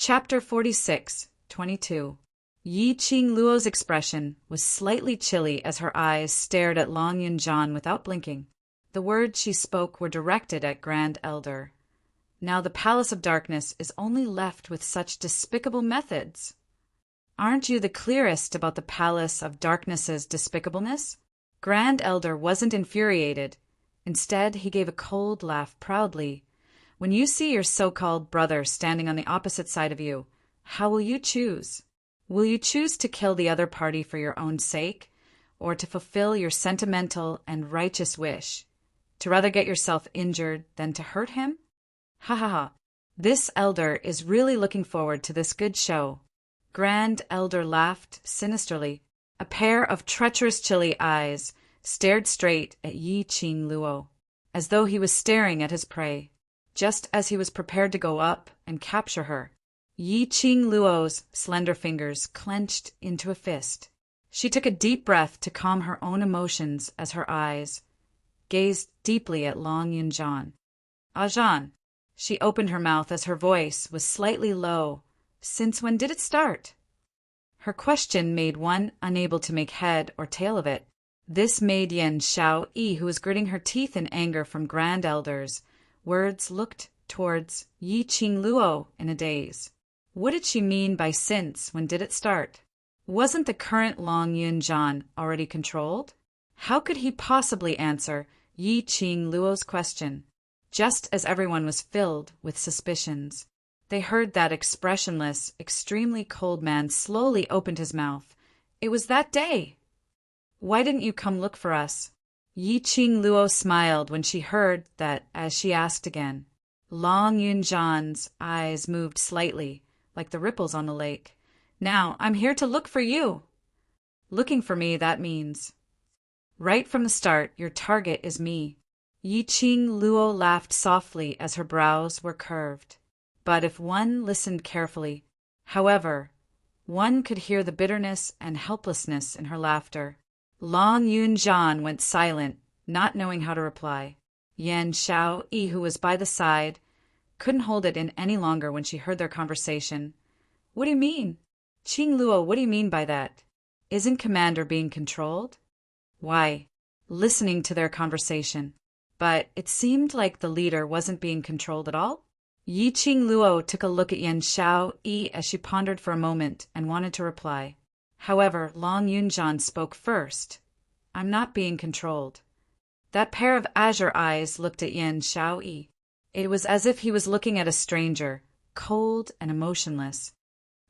Chapter 46, 22. Yi Qingluo's expression was slightly chilly as her eyes stared at Long Yunjian without blinking. The words she spoke were directed at Grand Elder. Now the Palace of Darkness is only left with such despicable methods. Aren't you the clearest about the Palace of Darkness's despicableness? Grand Elder wasn't infuriated. Instead, he gave a cold laugh proudly. When you see your so-called brother standing on the opposite side of you, how will you choose? Will you choose to kill the other party for your own sake, or to fulfill your sentimental and righteous wish, to rather get yourself injured than to hurt him? Ha ha ha. This elder is really looking forward to this good show. Grand Elder laughed sinisterly. A pair of treacherous chilly eyes stared straight at Yi Qingluo, as though he was staring at his prey. Just as he was prepared to go up and capture her, Yi Qingluo's slender fingers clenched into a fist. She took a deep breath to calm her own emotions as her eyes gazed deeply at Long Yunjian. Ajan. She opened her mouth as her voice was slightly low. Since when did it start? Her question made one unable to make head or tail of it. This made Yan Xiaoyi, who was gritting her teeth in anger from Grand Elder's words, looked towards Yi Qingluo in a daze. What did she mean by since? When did it start? Wasn't the current Long Yunjian already controlled? How could he possibly answer Yi Qingluo's question? Just as everyone was filled with suspicions, they heard that expressionless, extremely cold man slowly opened his mouth. It was that day. Why didn't you come look for us? Yi Qingluo smiled when she heard that as she asked again. Long Yunjian's eyes moved slightly, like the ripples on the lake. Now, I'm here to look for you. Looking for me, that means. Right from the start, your target is me. Yi Qingluo laughed softly as her brows were curved. But if one listened carefully, however, one could hear the bitterness and helplessness in her laughter. Long Yunjian went silent, not knowing how to reply. Yan Xiaoyi, who was by the side, couldn't hold it in any longer when she heard their conversation. What do you mean? Qingluo, what do you mean by that? Isn't Commander being controlled? Why, listening to their conversation. But it seemed like the leader wasn't being controlled at all. Yi Qingluo took a look at Yan Xiaoyi as she pondered for a moment and wanted to reply. However, Long Yunjian spoke first. I'm not being controlled. That pair of azure eyes looked at Yan Xiaoyi. It was as if he was looking at a stranger, cold and emotionless.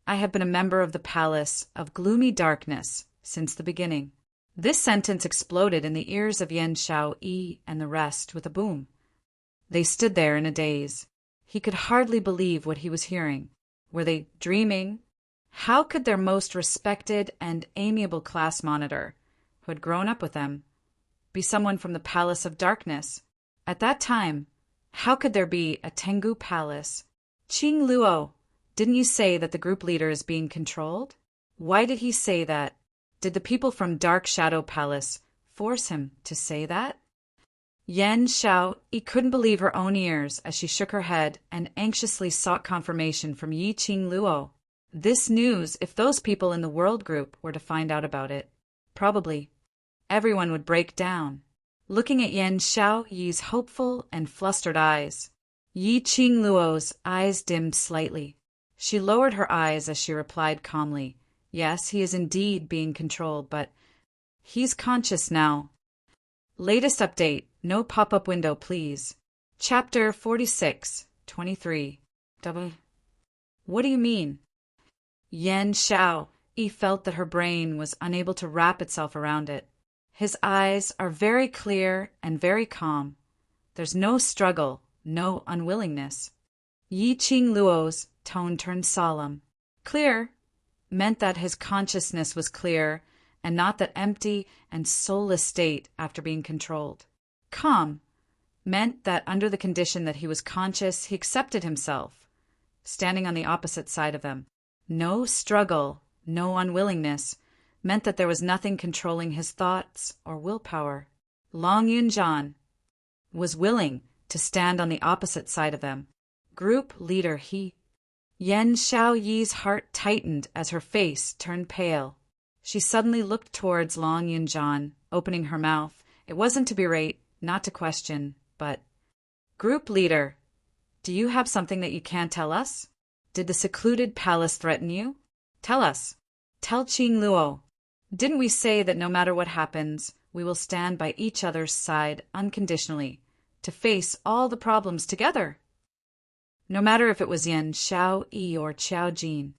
I have been a member of the Palace of Gloomy Darkness since the beginning. This sentence exploded in the ears of Yan Xiaoyi and the rest with a boom. They stood there in a daze. He could hardly believe what he was hearing. Were they dreaming? How could their most respected and amiable class monitor, who had grown up with them, be someone from the Palace of Darkness? At that time, how could there be a Tengu Palace? Qingluo, didn't you say that the group leader is being controlled? Why did he say that? Did the people from Dark Shadow Palace force him to say that? Yan Xiaoyi couldn't believe her own ears as she shook her head and anxiously sought confirmation from Yi Qingluo. This news, if those people in the world group were to find out about it, probably everyone would break down. Looking at Yan Xiaoyi's hopeful and flustered eyes, Yi Qingluo's eyes dimmed slightly. She lowered her eyes as she replied calmly, Yes, he is indeed being controlled, but he's conscious now. Latest update, no pop-up window, please. Chapter 46, 23. What do you mean? Yan Xiaoyi felt that her brain was unable to wrap itself around it. His eyes are very clear and very calm. There's no struggle, no unwillingness. Yi Qingluo's tone turned solemn. Clear meant that his consciousness was clear and not that empty and soulless state after being controlled. Calm meant that under the condition that he was conscious, he accepted himself, standing on the opposite side of them. No struggle, no unwillingness meant that there was nothing controlling his thoughts or willpower. Long Yunjian was willing to stand on the opposite side of them. Group leader he. Yan Xiaoyi's heart tightened as her face turned pale. She suddenly looked towards Long Yunjian, opening her mouth. It wasn't to berate, not to question, but, "Group leader, do you have something that you can't tell us? Did the secluded palace threaten you? Tell us. Tell Qing Luo. Didn't we say that no matter what happens, we will stand by each other's side unconditionally, to face all the problems together?" No matter if it was Yan Xiaoyi or Qiao Jin,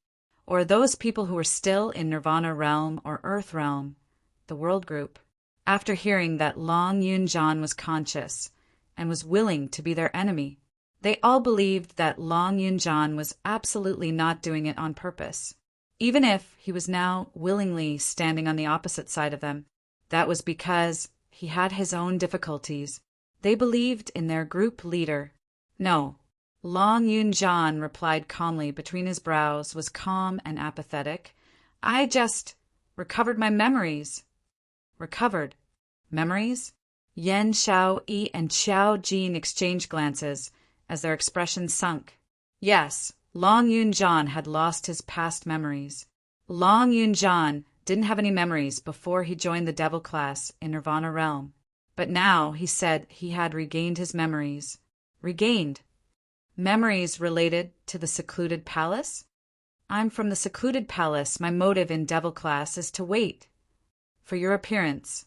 or those people who were still in Nirvana realm or Earth realm, the world group, after hearing that Long Yunjian was conscious and was willing to be their enemy, they all believed that Long Yunjian was absolutely not doing it on purpose. Even if he was now willingly standing on the opposite side of them, that was because he had his own difficulties. They believed in their group leader. No. Long Yunjian replied calmly between his brows, was calm and apathetic. "I just recovered my memories." Recovered? Memories? Yan Xiaoyi and Qiao Jin exchanged glances as their expressions sunk. Yes, Long Yunjian had lost his past memories. Long Yunjian didn't have any memories before he joined the Devil class in Nirvana realm. But now he said he had regained his memories. Regained? Memories related to the secluded palace? "I'm from the secluded palace. My motive in Devil class is to wait for your appearance."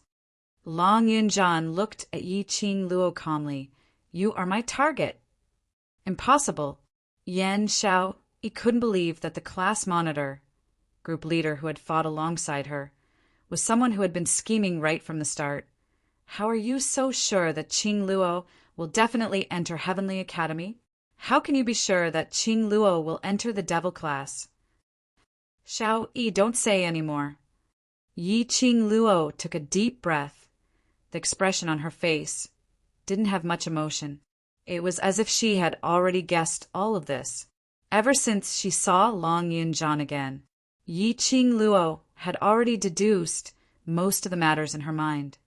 Long Yunjian looked at Yi Qing Luo calmly. "You are my target." Impossible. Yan Xiao, he couldn't believe that the class monitor, group leader who had fought alongside her, was someone who had been scheming right from the start. "How are you so sure that Qing Luo will definitely enter Heavenly Academy? How can you be sure that Qing Luo will enter the Devil class?" "Xiao-Yi, don't say any more." Yi Qing Luo took a deep breath. The expression on her face didn't have much emotion. It was as if she had already guessed all of this. Ever since she saw Long Yunjian again, Yi Qing Luo had already deduced most of the matters in her mind.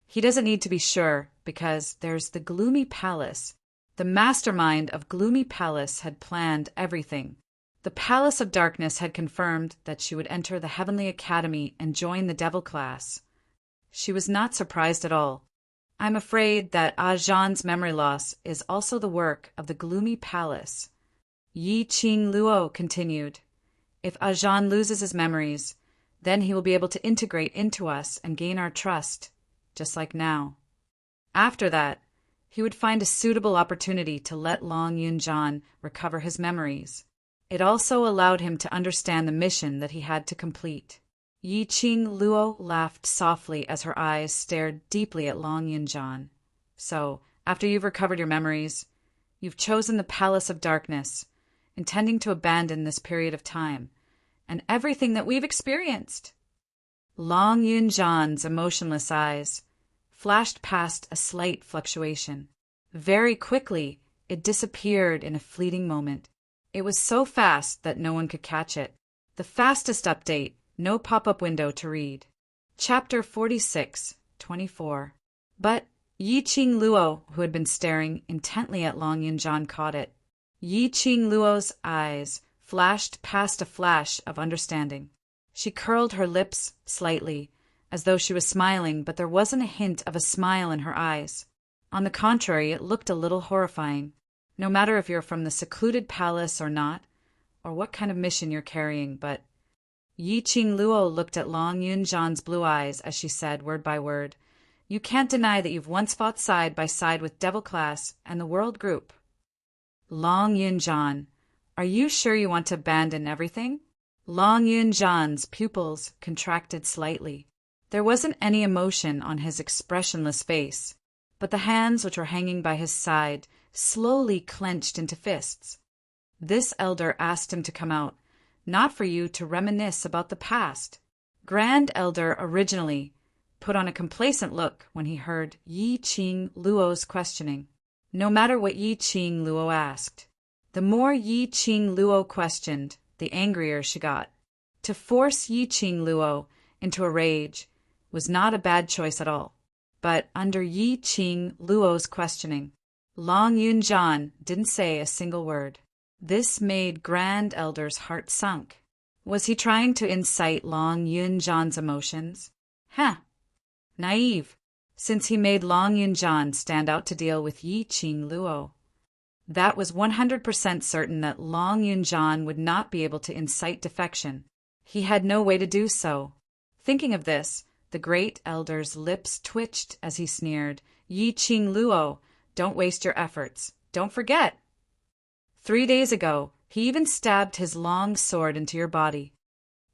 He doesn't need to be sure, because there's the Gloomy Palace. The mastermind of Gloomy Palace had planned everything. The Palace of Darkness had confirmed that she would enter the Heavenly Academy and join the Devil class. She was not surprised at all. "I'm afraid that Zhan's memory loss is also the work of the Gloomy Palace." Yi Qing Luo continued. "If Zhan loses his memories, then he will be able to integrate into us and gain our trust, just like now. After that, he would find a suitable opportunity to let Long Yunjian recover his memories. It also allowed him to understand the mission that he had to complete." Yi Qing Luo laughed softly as her eyes stared deeply at Long Yunjian. "So, after you've recovered your memories, you've chosen the Palace of Darkness, intending to abandon this period of time, and everything that we've experienced." Long Yunjian's emotionless eyes flashed past a slight fluctuation. Very quickly, it disappeared in a fleeting moment. It was so fast that no one could catch it. The fastest update, no pop-up window to read. Chapter 46:24. But Yi Qing Luo, who had been staring intently at Long Yunjian, caught it. Yi Qing Luo's eyes flashed past a flash of understanding. She curled her lips slightly, as though she was smiling, but there wasn't a hint of a smile in her eyes. On the contrary, it looked a little horrifying. No matter if you're from the secluded palace or not, or what kind of mission you're carrying, but Yi Qing Luo looked at Long Yunjian's blue eyes as she said, word by word, "You can't deny that you've once fought side by side with Devil Class and the World Group." "Long Yunjian, are you sure you want to abandon everything?" Long Yunjian's pupils contracted slightly. There wasn't any emotion on his expressionless face, but the hands which were hanging by his side slowly clenched into fists. "This elder asked him to come out, not for you to reminisce about the past." Grand Elder originally put on a complacent look when he heard Yi Qing Luo's questioning. No matter what Yi Qing Luo asked, the more Yi Qing Luo questioned, the angrier she got. To force Yi Qing Luo into a rage was not a bad choice at all. But under Yi Qing Luo's questioning, Long Yunjian didn't say a single word. This made Grand Elder's heart sunk. Was he trying to incite Long Yunjan's emotions? Naive, since he made Long Yunjan stand out to deal with Yi Qing Luo. That was 100% certain that Long Yunjan would not be able to incite defection. He had no way to do so. Thinking of this, the Great Elder's lips twitched as he sneered, Yi Qing Luo, don't waste your efforts. Don't forget. 3 days ago, he even stabbed his long sword into your body.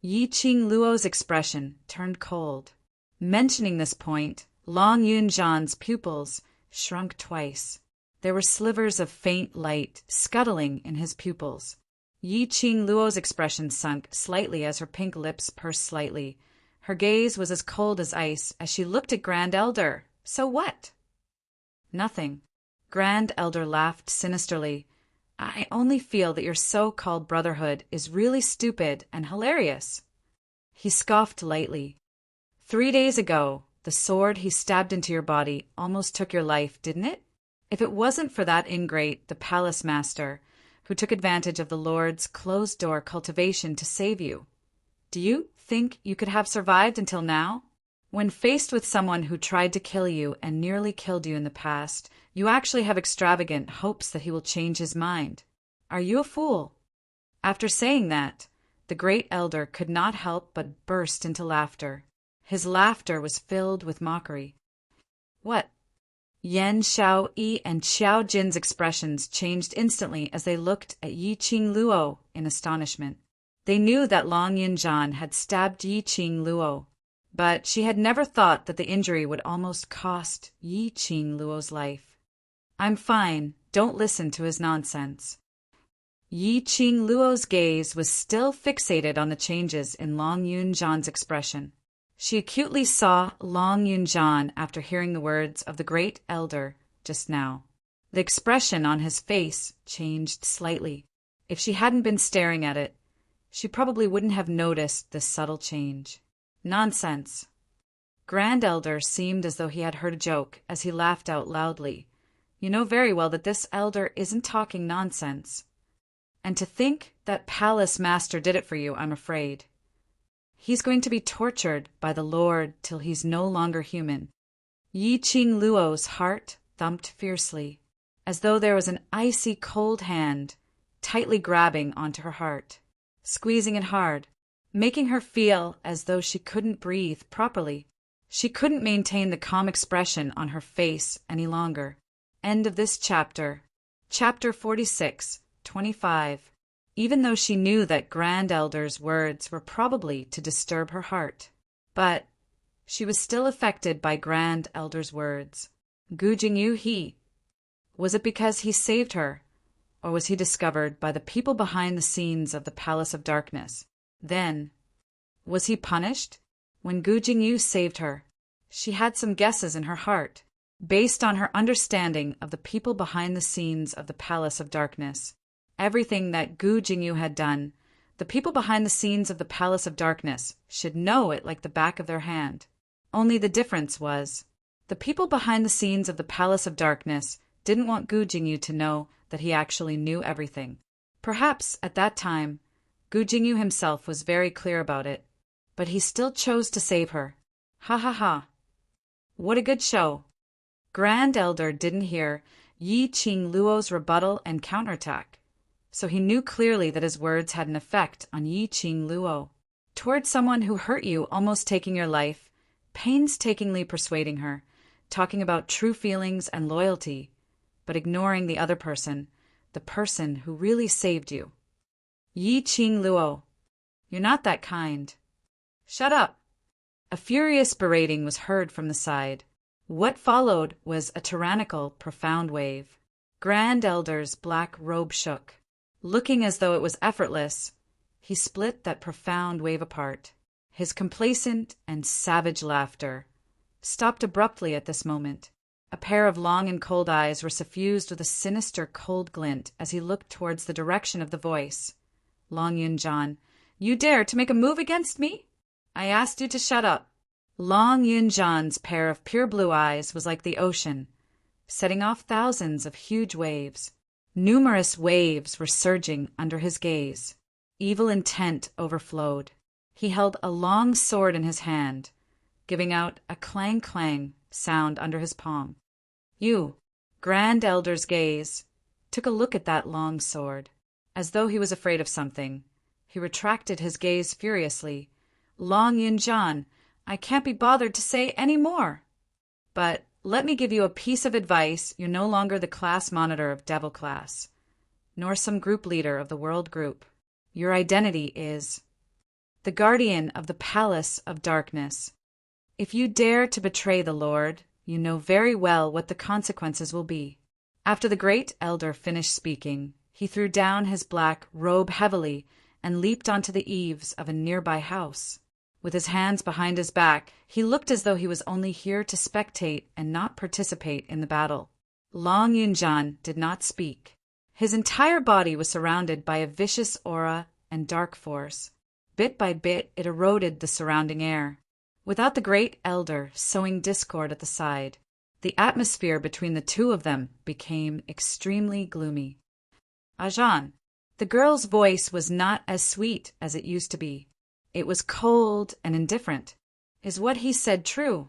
Yi Qing Luo's expression turned cold. Mentioning this point, Long Yunjan's pupils shrunk twice. There were slivers of faint light scuttling in his pupils. Yi Qing Luo's expression sunk slightly as her pink lips pursed slightly. Her gaze was as cold as ice as she looked at Grand Elder. So what? Nothing. Grand Elder laughed sinisterly. I only feel that your so-called brotherhood is really stupid and hilarious. He scoffed lightly. 3 days ago, the sword he stabbed into your body almost took your life, didn't it? If it wasn't for that ingrate, the palace master, who took advantage of the Lord's closed-door cultivation to save you, do you think you could have survived until now? When faced with someone who tried to kill you and nearly killed you in the past, you actually have extravagant hopes that he will change his mind. Are you a fool? After saying that, the Great Elder could not help but burst into laughter. His laughter was filled with mockery. What? Yan Xiaoyi and Xiao Jin's expressions changed instantly as they looked at Yi Qing Luo in astonishment. They knew that Long Yunjan had stabbed Yi Qing Luo, but she had never thought that the injury would almost cost Yi Qing Luo's life. I'm fine, don't listen to his nonsense. Yi Qing Luo's gaze was still fixated on the changes in Long Yunjan's expression. She acutely saw Long Yunjan after hearing the words of the Great Elder just now. The expression on his face changed slightly. If she hadn't been staring at it, she probably wouldn't have noticed this subtle change. Nonsense. Grand Elder seemed as though he had heard a joke as he laughed out loudly. You know very well that this elder isn't talking nonsense. And to think that Palace Master did it for you, I'm afraid. He's going to be tortured by the Lord till he's no longer human. Yi Qing Luo's heart thumped fiercely, as though there was an icy cold hand tightly grabbing onto her heart, squeezing it hard, making her feel as though she couldn't breathe properly. She couldn't maintain the calm expression on her face any longer. End of this chapter. Chapter 46, 25. Even though she knew that Grand Elder's words were probably to disturb her heart. But she was still affected by Grand Elder's words. Gu Jingyu he. Was it because he saved her, or was he discovered by the people behind the scenes of the Palace of Darkness? Then, was he punished? When Gu Jingyu saved her, she had some guesses in her heart, based on her understanding of the people behind the scenes of the Palace of Darkness. Everything that Gu Jingyu had done, the people behind the scenes of the Palace of Darkness should know it like the back of their hand. Only the difference was, the people behind the scenes of the Palace of Darkness didn't want Gu Jingyu to know that he actually knew everything. Perhaps, at that time, Gu Jingyu himself was very clear about it, but he still chose to save her. Ha ha ha. What a good show. Grand Elder didn't hear Yi Qing Luo's rebuttal and counterattack, so he knew clearly that his words had an effect on Yi Qing Luo. Toward someone who hurt you, almost taking your life, painstakingly persuading her, talking about true feelings and loyalty, but ignoring the other person, the person who really saved you. Yi Qing Luo, you're not that kind. Shut up. A furious berating was heard from the side. What followed was a tyrannical, profound wave. Grand Elder's black robe shook. Looking as though it was effortless, he split that profound wave apart. His complacent and savage laughter stopped abruptly at this moment. A pair of long and cold eyes were suffused with a sinister cold glint as he looked towards the direction of the voice. Long Yunjan, you dare to make a move against me? I asked you to shut up. Long Yunjan's pair of pure blue eyes was like the ocean, setting off thousands of huge waves. Numerous waves were surging under his gaze. Evil intent overflowed. He held a long sword in his hand, giving out a clang-clang sound under his palm. Grand Elder's gaze took a look at that long sword, as though he was afraid of something. He retracted his gaze furiously. Long Yunjan, I can't be bothered to say any more. But let me give you a piece of advice. You're no longer the class monitor of Devil Class, nor some group leader of the World Group. Your identity is the guardian of the Palace of Darkness. If you dare to betray the Lord, you know very well what the consequences will be. After the great elder finished speaking, he threw down his black robe heavily and leaped onto the eaves of a nearby house. With his hands behind his back, he looked as though he was only here to spectate and not participate in the battle. Long Yunjan did not speak. His entire body was surrounded by a vicious aura and dark force. Bit by bit, it eroded the surrounding air. Without the great elder sowing discord at the side, the atmosphere between the two of them became extremely gloomy. Ajahn. The girl's voice was not as sweet as it used to be. It was cold and indifferent. Is what he said true?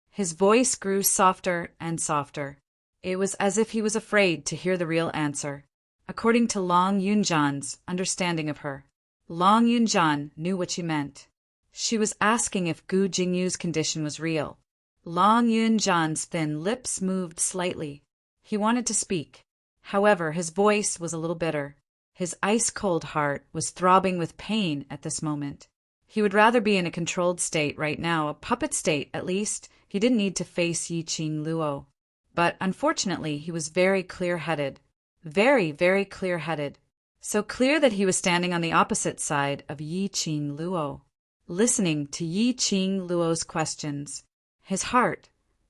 His voice grew softer and softer. It was as if he was afraid to hear the real answer. According to Long Yunjan's understanding of her, Long Yunjan knew what she meant. She was asking if Gu Jingyu's condition was real. Long Yunjan's thin lips moved slightly. He wanted to speak. However, his voice was a little bitter. His ice-cold heart was throbbing with pain at this moment. He would rather be in a controlled state right now, a puppet state at least. He didn't need to face Yiqing Luo. But unfortunately, he was very clear-headed. Very, very clear-headed. So clear that he was standing on the opposite side of Yiqing Luo, listening to Yiqing Luo's questions. His heart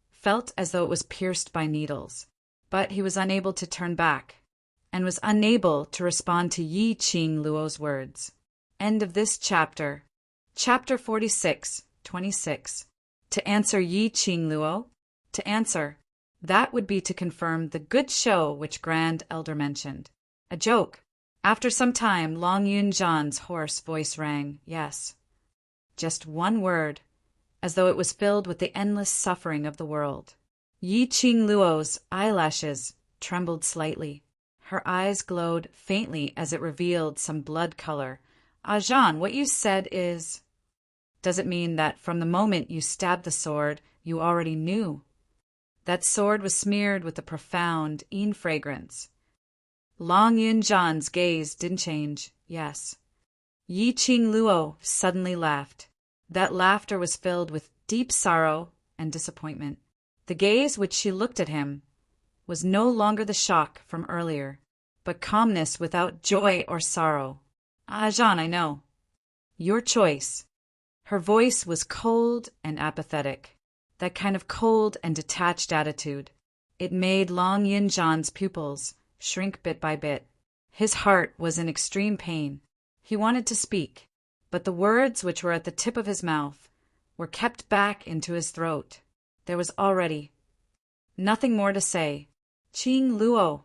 felt as though it was pierced by needles. But he was unable to turn back, and was unable to respond to Yiqing Luo's words. End of this chapter. Chapter 46, 26. To answer Yiqing Luo? To answer. That would be to confirm the good show which Grand Elder mentioned. A joke. After some time, Long Yunjan's hoarse voice rang. Yes. Just one word, as though it was filled with the endless suffering of the world. Yiqing Luo's eyelashes trembled slightly. Her eyes glowed faintly as it revealed some blood color. Ajahn, what you said is... Does it mean that from the moment you stabbed the sword, you already knew? That sword was smeared with a profound Yin fragrance. Long Yunjan's gaze didn't change. Yes. Yiqing Luo suddenly laughed. That laughter was filled with deep sorrow and disappointment. The gaze which she looked at him was no longer the shock from earlier, but calmness without joy or sorrow. Ajahn, I know. Your choice. Her voice was cold and apathetic, that kind of cold and detached attitude. It made Long Yunjan's pupils shrink bit by bit. His heart was in extreme pain. He wanted to speak, but the words which were at the tip of his mouth were kept back into his throat. There was already nothing more to say. Qing Luo.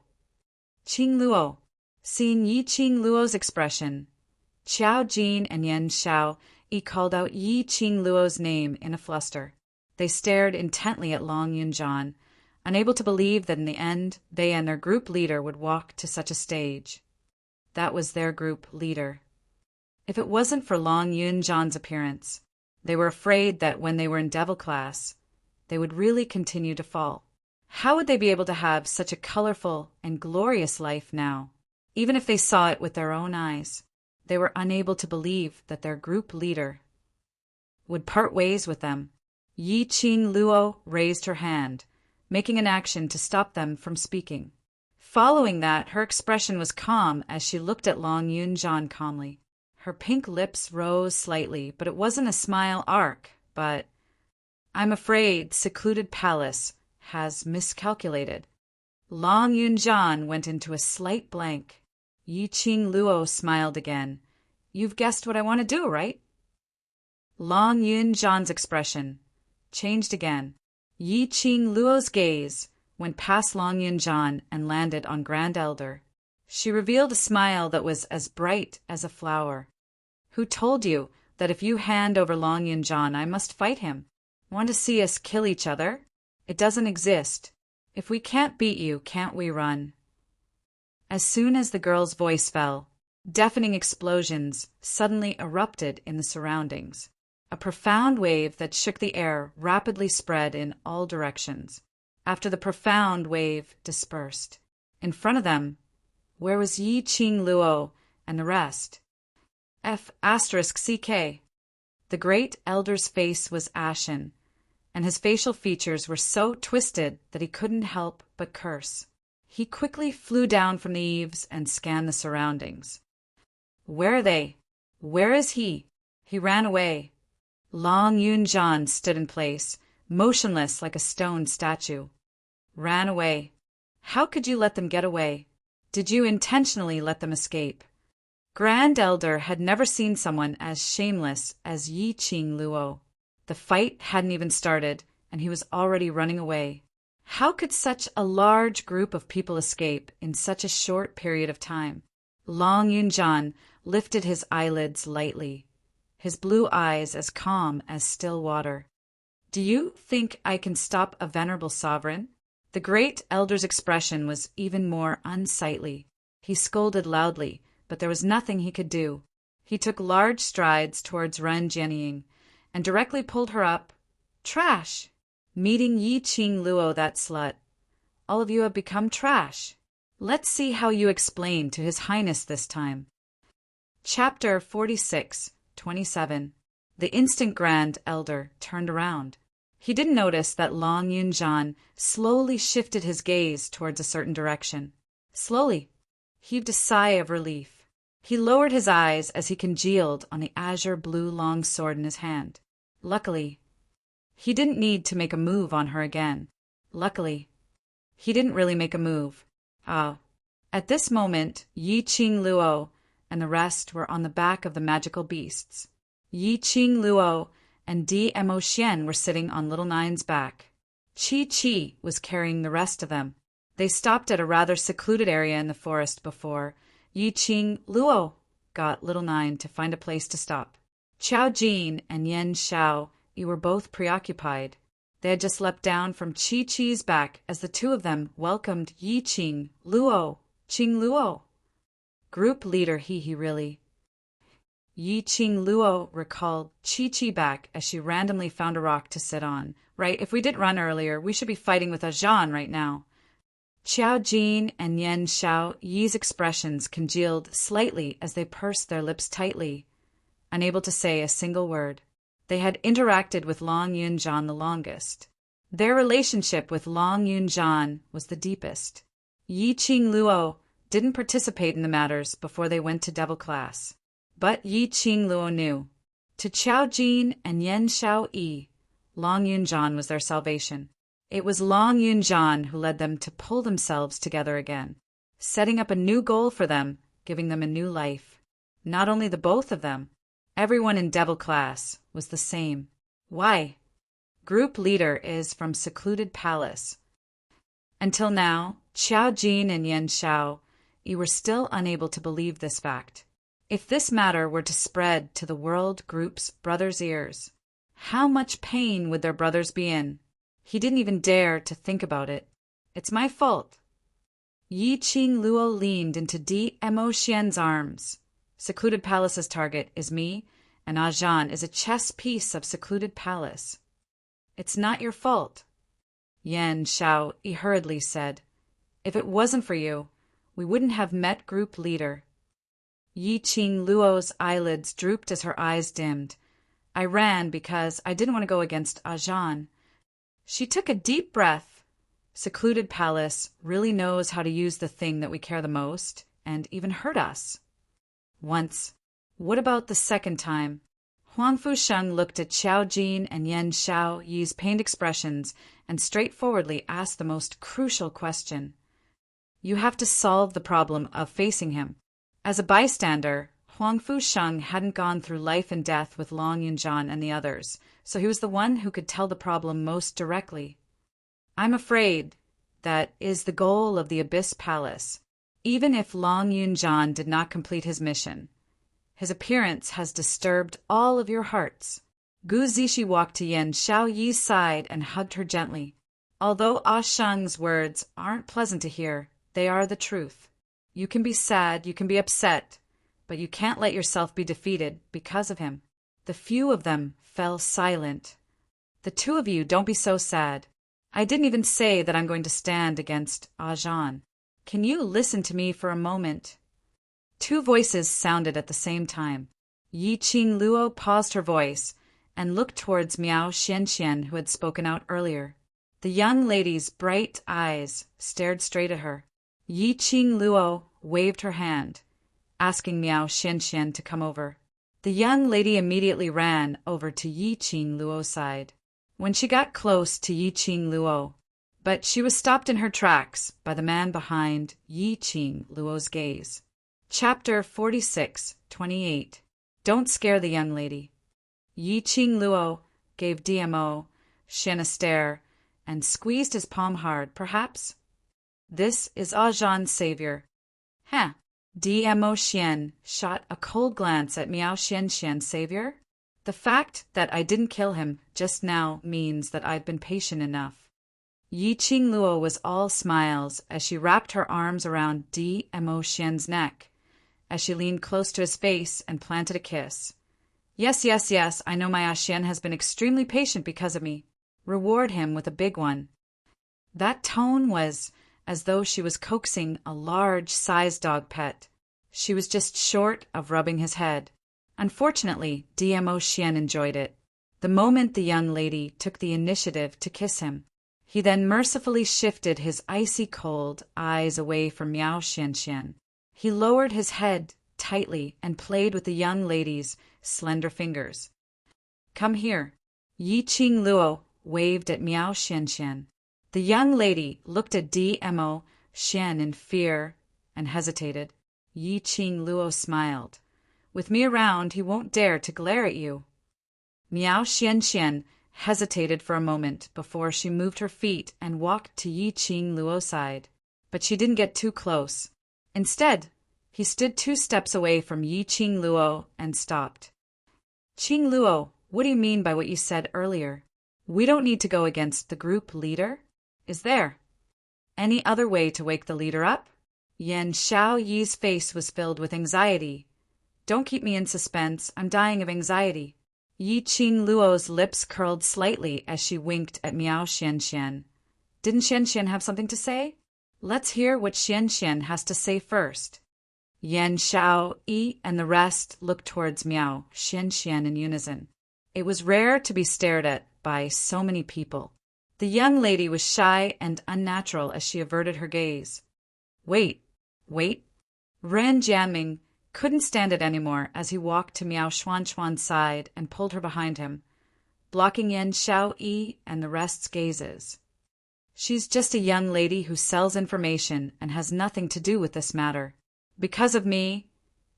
Qing Luo. Seeing Yiqing Luo's expression, Qiao Jin and Yan Xiao called out Yiqing Luo's name in a fluster. They stared intently at Long Yunjan, unable to believe that in the end they and their group leader would walk to such a stage. That was their group leader. If it wasn't for Long Yunjan's appearance, they were afraid that when they were in Devil Class, they would really continue to fall. How would they be able to have such a colorful and glorious life now? Even if they saw it with their own eyes, they were unable to believe that their group leader would part ways with them. Yiqing Luo raised her hand, making an action to stop them from speaking. Following that, her expression was calm as she looked at Long Yunjan calmly. Her pink lips rose slightly, but it wasn't a smile arc, but... I'm afraid Secluded Palace has miscalculated. Long Yunjan went into a slight blank. Yiqing Luo smiled again. You've guessed what I want to do, right? Long Yunjan's expression changed again. Yiqing Luo's gaze went past Long Yunjan and landed on Grand Elder. She revealed a smile that was as bright as a flower. "Who told you that if you hand over Long Yunjan, I must fight him? Want to see us kill each other? It doesn't exist. If we can't beat you, can't we run?" As soon as the girl's voice fell, deafening explosions suddenly erupted in the surroundings. A profound wave that shook the air rapidly spread in all directions. After the profound wave dispersed, in front of them, where was Yi Qing Luo and the rest? F***CK. The great elder's face was ashen, and his facial features were so twisted that he couldn't help but curse. He quickly flew down from the eaves and scanned the surroundings. Where are they? Where is he? He ran away. Long Yunjan stood in place, motionless like a stone statue. Ran away. How could you let them get away? Did you intentionally let them escape? Grand Elder had never seen someone as shameless as Yi Qing Luo. The fight hadn't even started, and he was already running away. How could such a large group of people escape in such a short period of time? Long Yunjan lifted his eyelids lightly, his blue eyes as calm as still water. "Do you think I can stop a venerable sovereign?" The great elder's expression was even more unsightly. He scolded loudly, but there was nothing he could do. He took large strides towards Ren Jianying and directly pulled her up. "Trash! Meeting Yi Qing Luo, that slut. All of you have become trash. Let's see how you explain to His Highness this time." Chapter 46:27. The instant Grand Elder turned around. He didn't notice that Long Yunjan slowly shifted his gaze towards a certain direction. Slowly, heaved a sigh of relief. He lowered his eyes as he congealed on the azure blue long sword in his hand. Luckily, he didn't need to make a move on her again. Luckily, he didn't really make a move. At this moment, Yi Qing Luo and the rest were on the back of the magical beasts. Yi Qing Luo and Dmo Xian were sitting on Little Nine's back. Chi was carrying the rest of them. They stopped at a rather secluded area in the forest before Yi Qing Luo got Little Nine to find a place to stop. Qiao Jin and Yen Xiao were both preoccupied. They had just leapt down from Chi-Chi's back as the two of them welcomed Yi Qing Luo. Qing Luo. Group leader he really. Yi Qing Luo recalled Chi-Chi back as she randomly found a rock to sit on. Right, if we didn't run earlier, we should be fighting with Ajan right now. Qiao Jin and Yen Xiao Yi's expressions congealed slightly as they pursed their lips tightly, unable to say a single word. They had interacted with Long Yunjan the longest. Their relationship with Long Yunjan was the deepest. Yi Qing Luo didn't participate in the matters before they went to Devil Class. But Yi Qing Luo knew. To Qiao Jin and Yen Xiao Yi, Long Yunjan was their salvation. It was Long Yunjan who led them to pull themselves together again, setting up a new goal for them, giving them a new life. Not only the both of them, everyone in Devil Class was the same. Why? Group leader is from Secluded Palace. Until now, Qiao Jin and Yen Xiao were still unable to believe this fact. If this matter were to spread to the world group's brothers' ears, how much pain would their brothers be in? He didn't even dare to think about it. It's my fault. Yi Qing Luo leaned into Dmo Xian's arms. Secluded Palace's target is me, and Ajan is a chess piece of Secluded Palace. It's not your fault. Yen Xiao hurriedly said. If it wasn't for you, we wouldn't have met group leader. Yi Qing Luo's eyelids drooped as her eyes dimmed. I ran because I didn't want to go against Ajan. She took a deep breath. Secluded Palace really knows how to use the thing that we care the most, and even hurt us. Once. What about the second time? Huang Fusheng looked at Qiao Jin and Yen Xiao Yi's pained expressions and straightforwardly asked the most crucial question. You have to solve the problem of facing him. As a bystander, Huang Fusheng hadn't gone through life and death with Long Yunjan and the others, so he was the one who could tell the problem most directly. I'm afraid that is the goal of the Abyss Palace, even if Long Yunjan did not complete his mission. His appearance has disturbed all of your hearts. Gu Zishi walked to Yan Xiaoyi's side and hugged her gently. Although Ah Shang's words aren't pleasant to hear, they are the truth. You can be sad, you can be upset, but you can't let yourself be defeated because of him. The few of them fell silent. The two of you, don't be so sad. I didn't even say that I'm going to stand against Ah Zhan. Can you listen to me for a moment? Two voices sounded at the same time. Yi Qing Luo paused her voice and looked towards Miao Xianxian, who had spoken out earlier. The young lady's bright eyes stared straight at her. Yi Qing Luo waved her hand, asking Miao Xianxian to come over. The young lady immediately ran over to Yi Qing Luo's side. When she got close to Yi Qing Luo, but she was stopped in her tracks by the man behind Yi Qing Luo's gaze. Chapter 46:28. Don't scare the young lady. Yi Qing Luo gave DMO Shen a stare and squeezed his palm hard. Perhaps this is Ah Zhan's savior. Huh. DMO Xian shot a cold glance at Miao Xianxian's savior. The fact that I didn't kill him just now means that I've been patient enough. Yi Qing Luo was all smiles as she wrapped her arms around DMO Xian's neck, as she leaned close to his face and planted a kiss. Yes, I know my Xian has been extremely patient because of me. Reward him with a big one. That tone was as though she was coaxing a large-sized dog pet. She was just short of rubbing his head. Unfortunately, DMO Xian enjoyed it. The moment the young lady took the initiative to kiss him, he then mercifully shifted his icy cold eyes away from Miao Xianxian. He lowered his head tightly and played with the young lady's slender fingers. Come here. Yi Qing Luo waved at Miao Xianxian. The young lady looked at DMO Xian in fear and hesitated. Yi Qing Luo smiled. With me around, he won't dare to glare at you. Miao Xianxian hesitated for a moment before she moved her feet and walked to Yi Qing Luo's side. But she didn't get too close. Instead, he stood 2 steps away from Yi Qing Luo and stopped. Qing Luo, what do you mean by what you said earlier? We don't need to go against the group leader? Is there any other way to wake the leader up? Yan Xiaoyi's face was filled with anxiety. Don't keep me in suspense. I'm dying of anxiety. Yi Qing Luo's lips curled slightly as she winked at Miao Xianxian. Didn't Xianxian have something to say? Let's hear what Xianxian has to say first. Yan Xiaoyi and the rest looked towards Miao Xianxian in unison. It was rare to be stared at by so many people. The young lady was shy and unnatural as she averted her gaze. Wait. Ren Jianming couldn't stand it anymore as he walked to Miao Xuanxuan's side and pulled her behind him, blocking Yan Xiaoyi and the rest's gazes. She's just a young lady who sells information and has nothing to do with this matter. Because of me,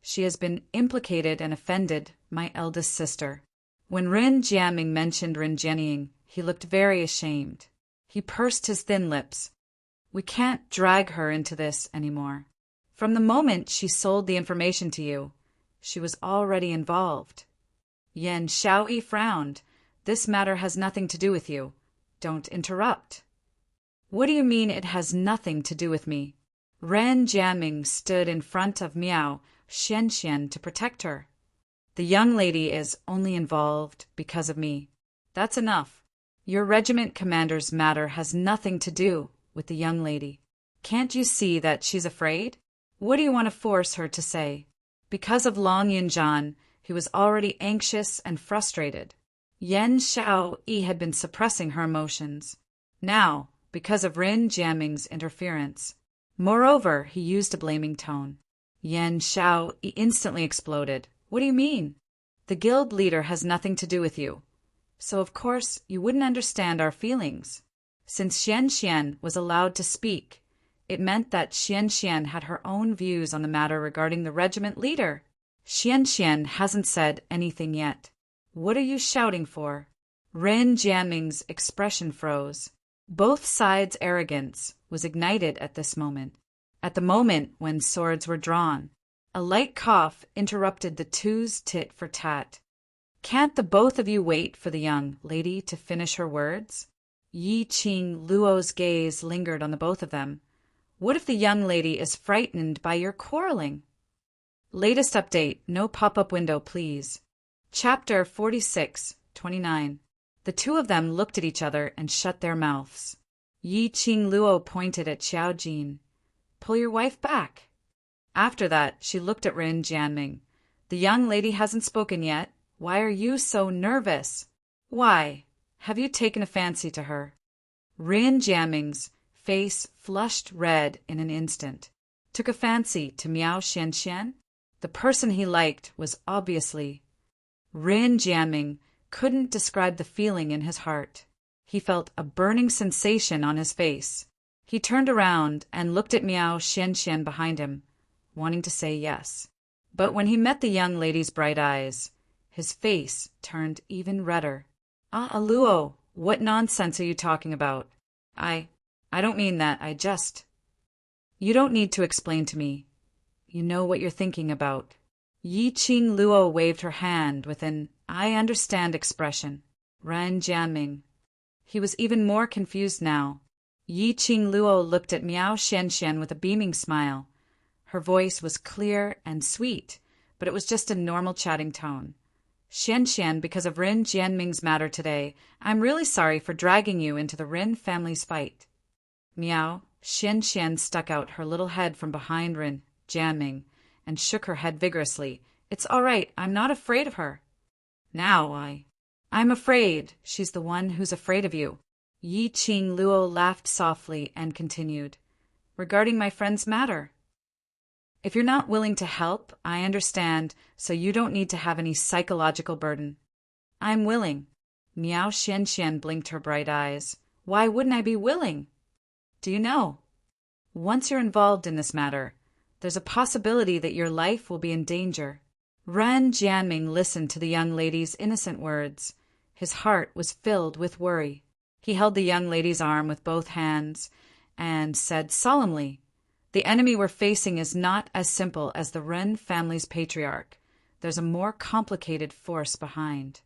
she has been implicated and offended my eldest sister. When Ren Jianming mentioned Ren Jianying, he looked very ashamed. He pursed his thin lips. We can't drag her into this anymore. From the moment she sold the information to you, she was already involved. Yan Xiaoyi frowned. This matter has nothing to do with you. Don't interrupt. What do you mean it has nothing to do with me? Ren Jianming stood in front of Miao Xianxian to protect her. The young lady is only involved because of me. That's enough. Your regiment commander's matter has nothing to do with the young lady. Can't you see that she's afraid? What do you want to force her to say? Because of Long Yunjan, he was already anxious and frustrated. Yan Xiaoyi had been suppressing her emotions. Now, because of Ren Jianming's interference. Moreover, he used a blaming tone. Yan Xiaoyi instantly exploded. What do you mean? The guild leader has nothing to do with you. So of course you wouldn't understand our feelings. Since Xianxian was allowed to speak, it meant that Xianxian had her own views on the matter regarding the regiment leader. Xianxian hasn't said anything yet. What are you shouting for? Ren Jianming's expression froze. Both sides' arrogance was ignited at this moment, at the moment when swords were drawn. A light cough interrupted the two's tit for tat. "Can't the both of you wait for the young lady to finish her words?" Yi Qing Luo's gaze lingered on the both of them. "What if the young lady is frightened by your quarreling?" Latest update, no pop-up window, please. Chapter 46:29. The two of them looked at each other and shut their mouths. Yi Qing Luo pointed at Xiao Jin. "Pull your wife back." After that, she looked at Rin Jianming. "The young lady hasn't spoken yet. Why are you so nervous? Why? Have you taken a fancy to her?" Rin Jianming's face flushed red in an instant. Took a fancy to Miao Xianxian? The person he liked was obviously... Rin Jianming couldn't describe the feeling in his heart. He felt a burning sensation on his face. He turned around and looked at Miao Xianxian behind him, wanting to say yes. But when he met the young lady's bright eyes, his face turned even redder. "Ah, Luo, what nonsense are you talking about? I don't mean that, I just..." "You don't need to explain to me. You know what you're thinking about." Yi Qing Luo waved her hand with an "I understand" expression. Ran Jianming. He was even more confused now. Yi Qing Luo looked at Miao Xianxian with a beaming smile. Her voice was clear and sweet, but it was just a normal chatting tone. "Xianxian, because of Rin Jianming's matter today, I'm really sorry for dragging you into the Rin family's fight." Miao Xianxian stuck out her little head from behind Rin Jianming and shook her head vigorously. "It's all right. I'm not afraid of her." "Now I'm afraid she's the one who's afraid of you." Yi Qing Luo laughed softly and continued. "Regarding my friend's matter. If you're not willing to help, I understand, so you don't need to have any psychological burden." "I'm willing." Miao Xianxian blinked her bright eyes. "Why wouldn't I be willing? Do you know? Once you're involved in this matter, there's a possibility that your life will be in danger." Ran Jianming listened to the young lady's innocent words. His heart was filled with worry. He held the young lady's arm with both hands and said solemnly, "The enemy we're facing is not as simple as the Ren family's patriarch. There's a more complicated force behind."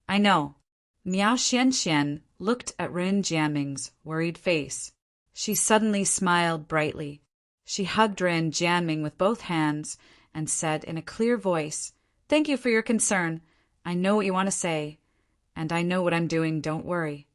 "I know." Miao Xianxian looked at Rin Jianming's worried face. She suddenly smiled brightly. She hugged Rin Jianming with both hands and said in a clear voice, "Thank you for your concern. I know what you want to say, and I know what I'm doing, don't worry."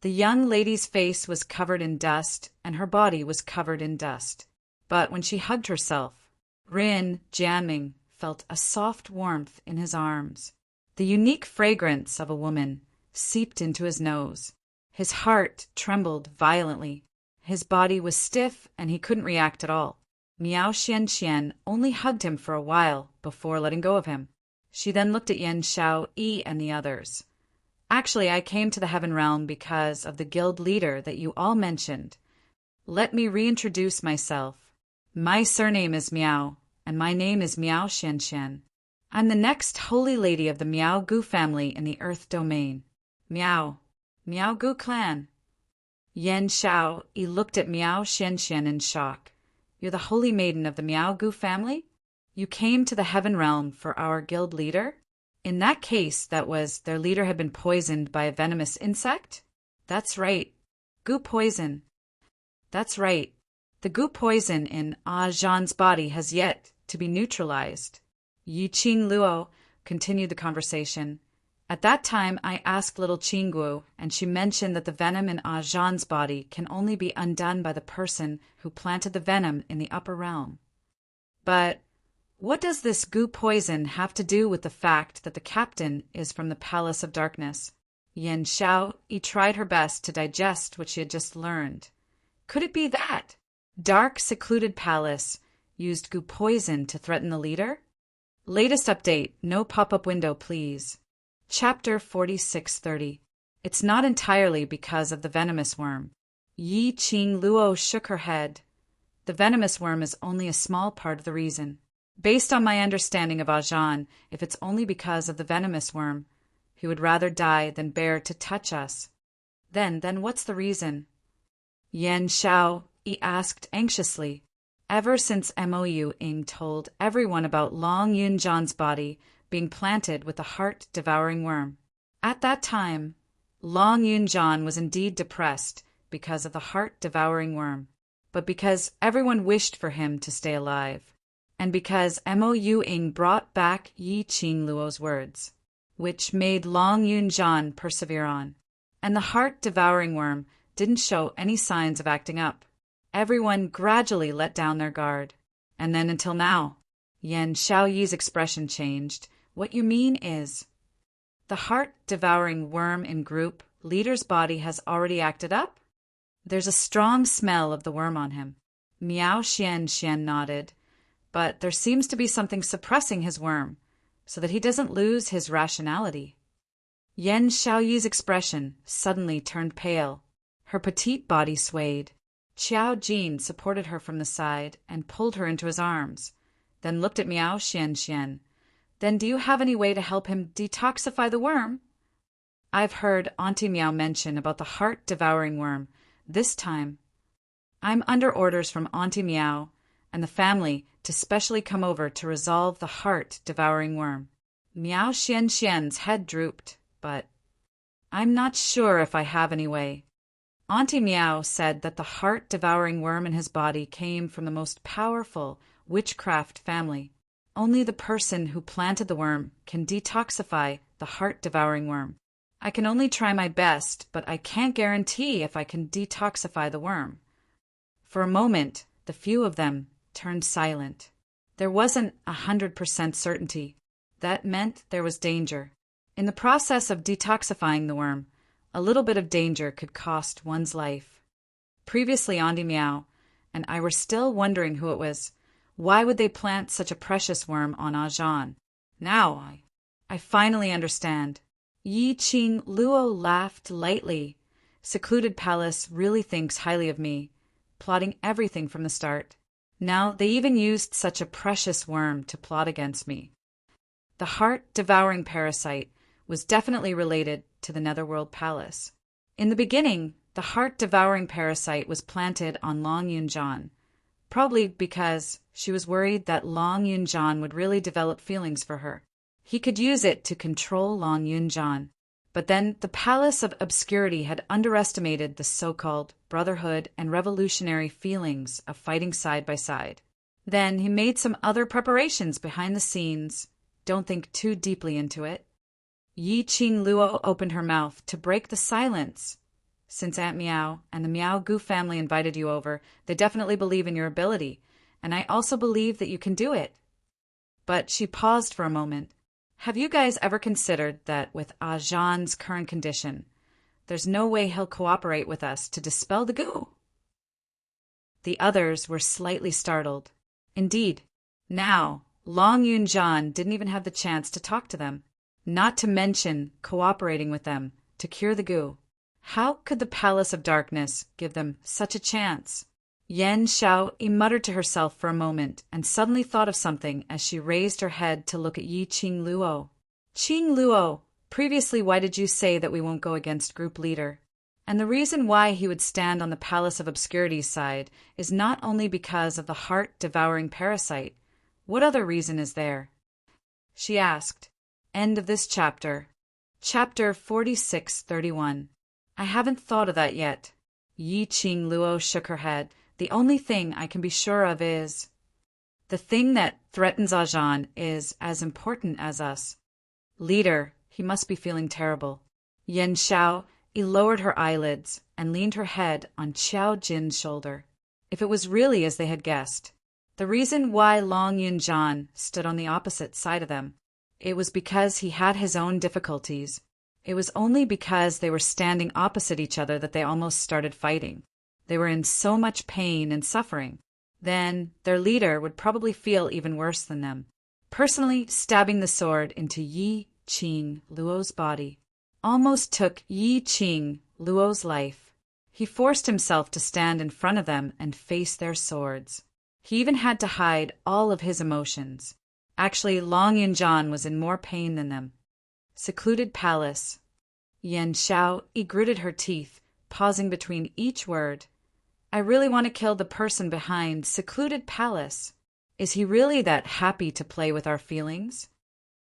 The young lady's face was covered in dust, and her body was covered in dust. But when she hugged herself, Rin Jianming felt a soft warmth in his arms. The unique fragrance of a woman seeped into his nose. His heart trembled violently. His body was stiff, and he couldn't react at all. Miao Xianxian only hugged him for a while before letting go of him. She then looked at Yan Shao Yi and the others. "Actually, I came to the Heaven Realm because of the guild leader that you all mentioned. Let me reintroduce myself. My surname is Miao, and my name is Miao Xianxian. I'm the next holy lady of the Miao Gu family in the Earth Domain. Miao Gu clan." Yan Shao Yi looked at Miao Xianxian in shock. "You're the holy maiden of the Miao Gu family? You came to the Heaven Realm for our guild leader? In that case, that was, their leader had been poisoned by a venomous insect?" "That's right. Gu poison." "That's right. The gu poison in Ah Zhan's body has yet to be neutralized." Yi Qing Luo continued the conversation. "At that time, I asked little Qingguo, and she mentioned that the venom in Ah Zhan's body can only be undone by the person who planted the venom in the upper realm. But what does this gu poison have to do with the fact that the captain is from the Palace of Darkness?" Yan Shao Yi tried her best to digest what she had just learned. Could it be that dark, secluded palace used gu poison to threaten the leader? Latest update, no pop-up window, please. Chapter 46:30. It's not entirely because of the venomous worm. Yi Qing Luo shook her head. The venomous worm is only a small part of the reason. Based on my understanding of Zhan, if it's only because of the venomous worm, he would rather die than bear to touch us. Then what's the reason? Yan Xiao, he asked anxiously. Ever since Mou Ying told everyone about Long Yunjan's body being planted with the heart-devouring worm. At that time, Long Yunjan was indeed depressed because of the heart-devouring worm, but because everyone wished for him to stay alive, and because Mou Ying brought back Yi Qing Luo's words, which made Long Yunjan persevere on. And the heart-devouring worm didn't show any signs of acting up. Everyone gradually let down their guard. And then until now, Yan Xiaoyi's expression changed. What you mean is, the heart-devouring worm in group leader's body has already acted up? There's a strong smell of the worm on him. Miao Xian nodded, but there seems to be something suppressing his worm, so that he doesn't lose his rationality. Yan Xiaoyi's expression suddenly turned pale. Her petite body swayed. Qiao Jin supported her from the side and pulled her into his arms, then looked at Miao Xian. Then do you have any way to help him detoxify the worm? I've heard Auntie Miao mention about the heart-devouring worm. This time, I'm under orders from Auntie Miao and the family to specially come over to resolve the heart-devouring worm. Miao Xian's head drooped, but I'm not sure if I have any way. Auntie Miao said that the heart-devouring worm in his body came from the most powerful witchcraft family. Only the person who planted the worm can detoxify the heart-devouring worm. I can only try my best, but I can't guarantee if I can detoxify the worm. For a moment, the few of them turned silent. There wasn't 100% certainty. That meant there was danger. In the process of detoxifying the worm, a little bit of danger could cost one's life. Previously, Auntie Miao and I were still wondering who it was. Why would they plant such a precious worm on Ajan? Now I finally understand. Yi Qing Luo laughed lightly. Secluded Palace really thinks highly of me, plotting everything from the start. Now they even used such a precious worm to plot against me. The heart-devouring parasite was definitely related to the Netherworld Palace. In the beginning, the heart-devouring parasite was planted on Long Yunjan, probably because she was worried that Long Yunjan would really develop feelings for her. He could use it to control Long Yunjan. But then the Palace of Obscurity had underestimated the so-called brotherhood and revolutionary feelings of fighting side by side. Then he made some other preparations behind the scenes. Don't think too deeply into it. Yi Qing Luo opened her mouth to break the silence. Since Aunt Miao and the Miao Gu family invited you over, they definitely believe in your ability, and I also believe that you can do it. But she paused for a moment. Have you guys ever considered that with Ajan's current condition, there's no way he'll cooperate with us to dispel the goo? The others were slightly startled. Indeed, now Long Yunjan didn't even have the chance to talk to them, not to mention cooperating with them to cure the goo. How could the Palace of Darkness give them such a chance? Yan Xiao muttered to herself for a moment and suddenly thought of something as she raised her head to look at Yi Qing Luo. Qing Luo, previously why did you say that we won't go against group leader? And the reason why he would stand on the Palace of Obscurity's side is not only because of the heart-devouring parasite. What other reason is there? She asked. End of this chapter. Chapter 4631. I haven't thought of that yet. Yi Qing Luo shook her head. The only thing I can be sure of is, the thing that threatens Ajan is as important as us. Leader, he must be feeling terrible. Yan Xiao lowered her eyelids and leaned her head on Qiao Jin's shoulder. If it was really as they had guessed, the reason why Long Yunjan stood on the opposite side of them, it was because he had his own difficulties. It was only because they were standing opposite each other that they almost started fighting. They were in so much pain and suffering. Then their leader would probably feel even worse than them. Personally, stabbing the sword into Yi Qing Luo's body almost took Yi Qing Luo's life. He forced himself to stand in front of them and face their swords. He even had to hide all of his emotions. Actually, Long Yunjan was in more pain than them. Secluded Palace. Yan Xiao gritted her teeth, pausing between each word. I really want to kill the person behind Secluded Palace. Is he really that happy to play with our feelings?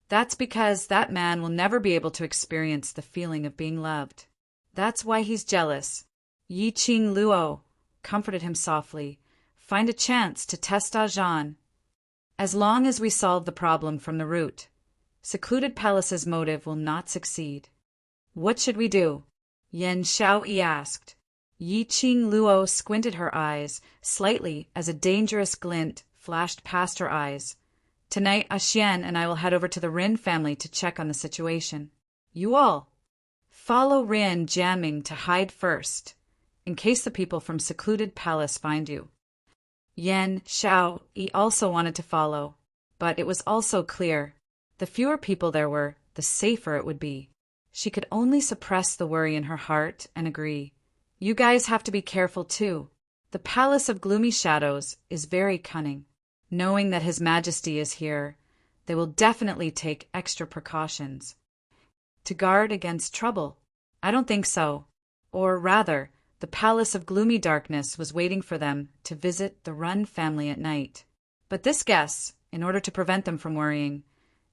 That's because that man will never be able to experience the feeling of being loved. That's why he's jealous. Yi Qing Luo comforted him softly. Find a chance to test Ajahn. As long as we solve the problem from the root, Secluded Palace's motive will not succeed. What should we do? Yan Xiaoyi asked. Yi Qing Luo squinted her eyes slightly as a dangerous glint flashed past her eyes. Tonight, Xian and I will head over to the Rin family to check on the situation. You all follow Rin Jiaming to hide first, in case the people from Secluded Palace find you. Yan Xiaoyi also wanted to follow, but it was also clear, the fewer people there were, the safer it would be. She could only suppress the worry in her heart and agree. You guys have to be careful too. The Palace of Gloomy Shadows is very cunning. Knowing that His Majesty is here, they will definitely take extra precautions. To guard against trouble? I don't think so. Or rather, the Palace of Gloomy Darkness was waiting for them to visit the Run family at night. But this guess, in order to prevent them from worrying,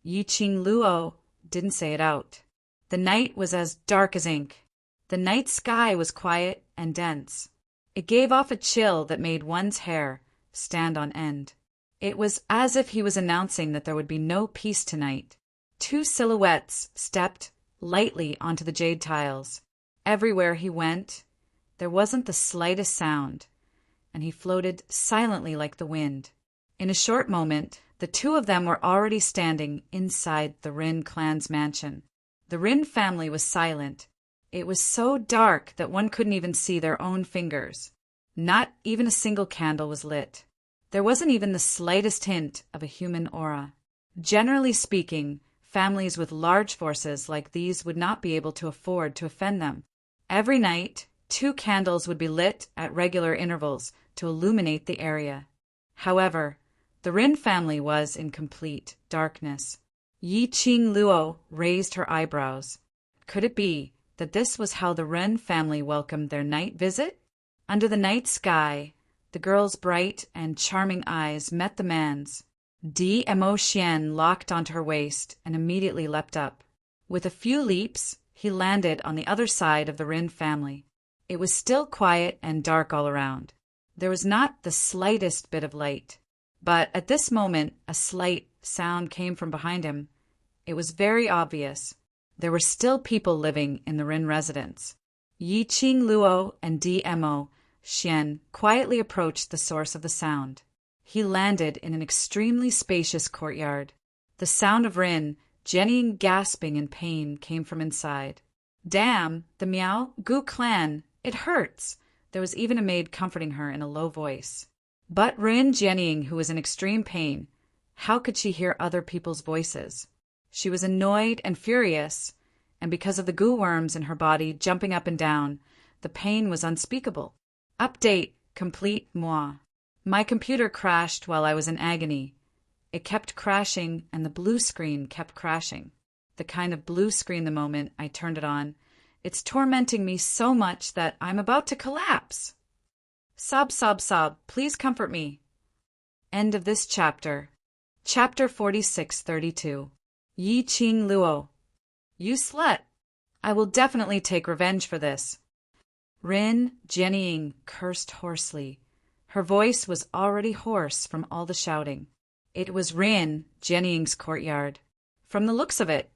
Yi Qing Luo didn't say it out. The night was as dark as ink. The night sky was quiet and dense. It gave off a chill that made one's hair stand on end. It was as if he was announcing that there would be no peace tonight. Two silhouettes stepped lightly onto the jade tiles. Everywhere he went, there wasn't the slightest sound, and he floated silently like the wind. In a short moment, the two of them were already standing inside the Rin clan's mansion. The Rin family was silent. It was so dark that one couldn't even see their own fingers. Not even a single candle was lit. There wasn't even the slightest hint of a human aura. Generally speaking, families with large forces like these would not be able to afford to offend them. Every night, 2 candles would be lit at regular intervals to illuminate the area. However, the Rin family was in complete darkness. Yi Qing Luo raised her eyebrows. Could it be that this was how the Rin family welcomed their night visit? Under the night sky, the girl's bright and charming eyes met the man's. Mo Xian locked onto her waist and immediately leapt up. With a few leaps, he landed on the other side of the Rin family. It was still quiet and dark all around. There was not the slightest bit of light. But at this moment, a slight sound came from behind him. It was very obvious. There were still people living in the Rin residence. Yi Qing Luo and Mo Xian quietly approached the source of the sound. He landed in an extremely spacious courtyard. The sound of Rin, Jianying gasping in pain, came from inside. Damn, the Miao Gu clan, it hurts. There was even a maid comforting her in a low voice. But Rin Jianying, who was in extreme pain, how could she hear other people's voices? She was annoyed and furious, and because of the goo worms in her body jumping up and down, the pain was unspeakable. Update complete moi. My computer crashed while I was in agony. It kept crashing and the blue screen kept crashing. The kind of blue screen the moment I turned it on. It's tormenting me so much that I'm about to collapse. Sob, sob, sob, please comfort me. End of this chapter. Chapter 4632. Yi Qing Luo. You slut. I will definitely take revenge for this. Rin Jianying cursed hoarsely. Her voice was already hoarse from all the shouting. It was Rin Jianying's courtyard. From the looks of it,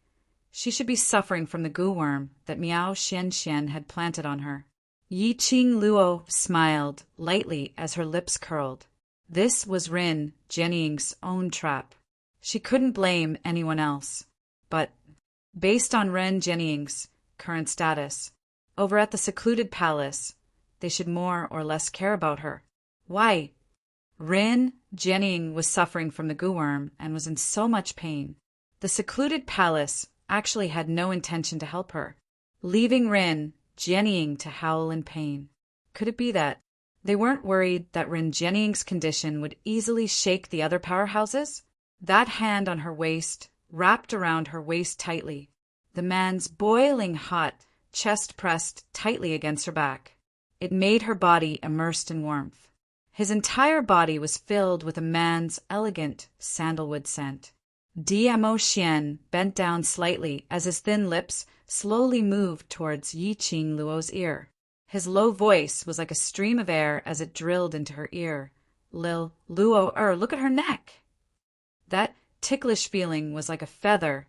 she should be suffering from the goo worm that Miao Xianxian had planted on her. Yi Qing Luo smiled lightly as her lips curled. This was Rin Jianying's own trap. She couldn't blame anyone else. But, based on Rin Jianying's current status, over at the Secluded Palace, they should more or less care about her. Why? Rin Jianying was suffering from the goo worm and was in so much pain. The Secluded Palace actually had no intention to help her, leaving Rin Jianying to howl in pain. Could it be that they weren't worried that Rin Jianying's condition would easily shake the other powerhouses? That hand on her waist wrapped around her waist tightly. The man's boiling hot, chest pressed tightly against her back. It made her body immersed in warmth. His entire body was filled with a man's elegant sandalwood scent. Diamo Xian bent down slightly as his thin lips slowly moved towards Yiqing Luo's ear. His low voice was like a stream of air as it drilled into her ear. Luo, look at her neck. That ticklish feeling was like a feather,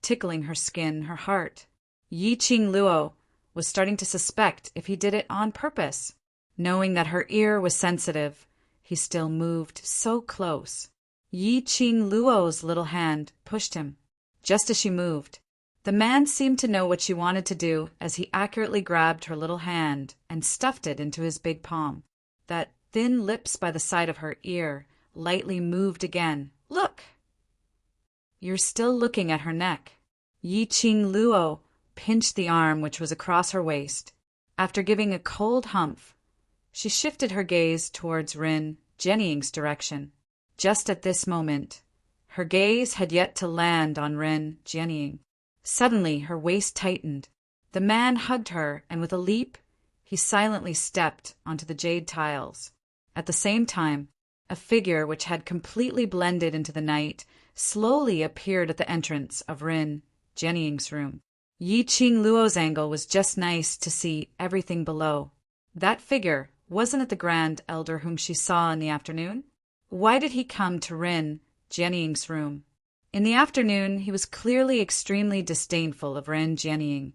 tickling her skin, her heart. Yiqing Luo was starting to suspect if he did it on purpose. Knowing that her ear was sensitive, he still moved so close. Yiqing Luo's little hand pushed him. Just as she moved, the man seemed to know what she wanted to do as he accurately grabbed her little hand and stuffed it into his big palm. That thin lips by the side of her ear lightly moved again. Look! You're still looking at her neck. Yiqing Luo pinched the arm which was across her waist. After giving a cold humph, she shifted her gaze towards Rin Jianying's direction. Just at this moment, her gaze had yet to land on Rin Jianying. Suddenly, her waist tightened. The man hugged her, and with a leap, he silently stepped onto the jade tiles. At the same time, a figure which had completely blended into the night slowly appeared at the entrance of Rin Jianying's room. Yiqing Luo's angle was just nice to see everything below. That figure wasn't it the Grand Elder whom she saw in the afternoon? Why did he come to Rin Jianying's room? In the afternoon, he was clearly extremely disdainful of Rin Jianying,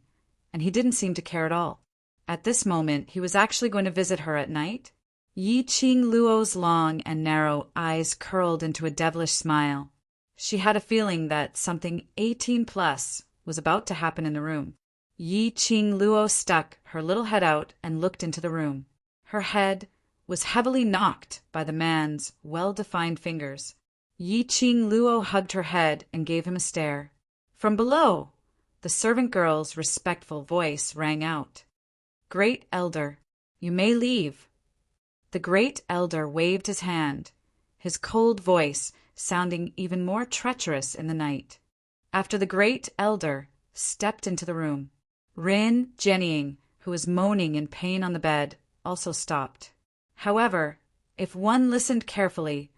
and he didn't seem to care at all. At this moment, he was actually going to visit her at night. Yiqing Luo's long and narrow eyes curled into a devilish smile. She had a feeling that something 18+ was about to happen in the room. Yiqing Luo stuck her little head out and looked into the room. Her head was heavily knocked by the man's well-defined fingers. Yiqing Luo hugged her head and gave him a stare. From below, the servant girl's respectful voice rang out. "Great Elder, you may leave." The Great Elder waved his hand, his cold voice sounding even more treacherous in the night. After the Great Elder stepped into the room, Rin Jianying, who was moaning in pain on the bed, also stopped. However, if one listened carefully,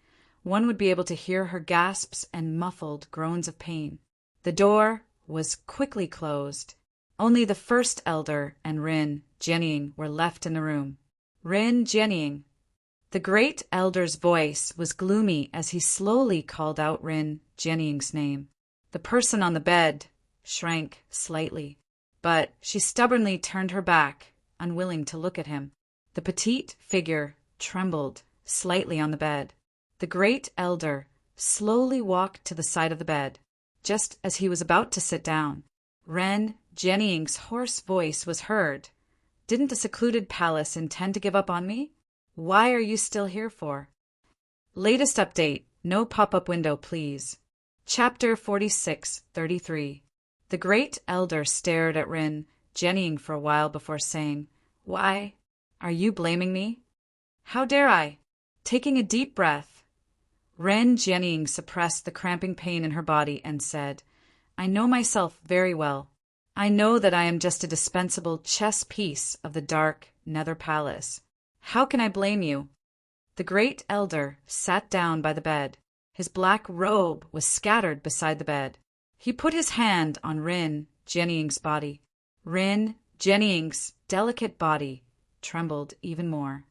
one would be able to hear her gasps and muffled groans of pain. The door was quickly closed. Only the First Elder and Rin Jianying were left in the room. Rin Jianying. The Great Elder's voice was gloomy as he slowly called out Rin Jianying's name. The person on the bed shrank slightly, but she stubbornly turned her back, unwilling to look at him. The petite figure trembled slightly on the bed. The Great Elder slowly walked to the side of the bed. Just as he was about to sit down, Ren Jianying's hoarse voice was heard. "Didn't the secluded palace intend to give up on me? Why are you still here for?" Latest update. No pop-up window, please. Chapter 46:33. The Great Elder stared at Rin Jianying for a while before saying, "Why? Are you blaming me?" "How dare I?" Taking a deep breath, Ren Jianying suppressed the cramping pain in her body and said, "I know myself very well. I know that I am just a dispensable chess piece of the dark Nether Palace. How can I blame you?" The Great Elder sat down by the bed. His black robe was scattered beside the bed. He put his hand on Rin Jianying's body. Rin Jianying's delicate body trembled even more.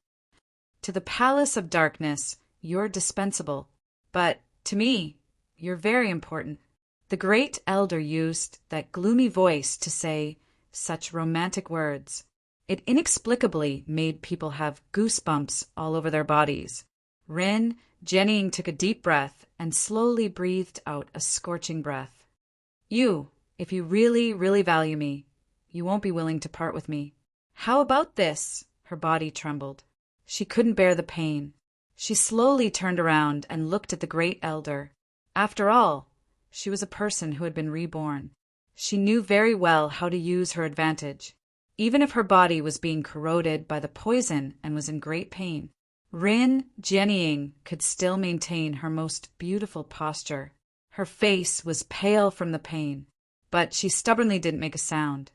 "To the Palace of Darkness, you're dispensable. But to me, you're very important." The Great Elder used that gloomy voice to say such romantic words. It inexplicably made people have goosebumps all over their bodies. Rin Jianying took a deep breath and slowly breathed out a scorching breath. If you really, really value me, you won't be willing to part with me. How about this?" Her body trembled. She couldn't bear the pain. She slowly turned around and looked at the Great Elder. After all, she was a person who had been reborn. She knew very well how to use her advantage. Even if her body was being corroded by the poison and was in great pain, Rin Jianying could still maintain her most beautiful posture. Her face was pale from the pain, but she stubbornly didn't make a sound.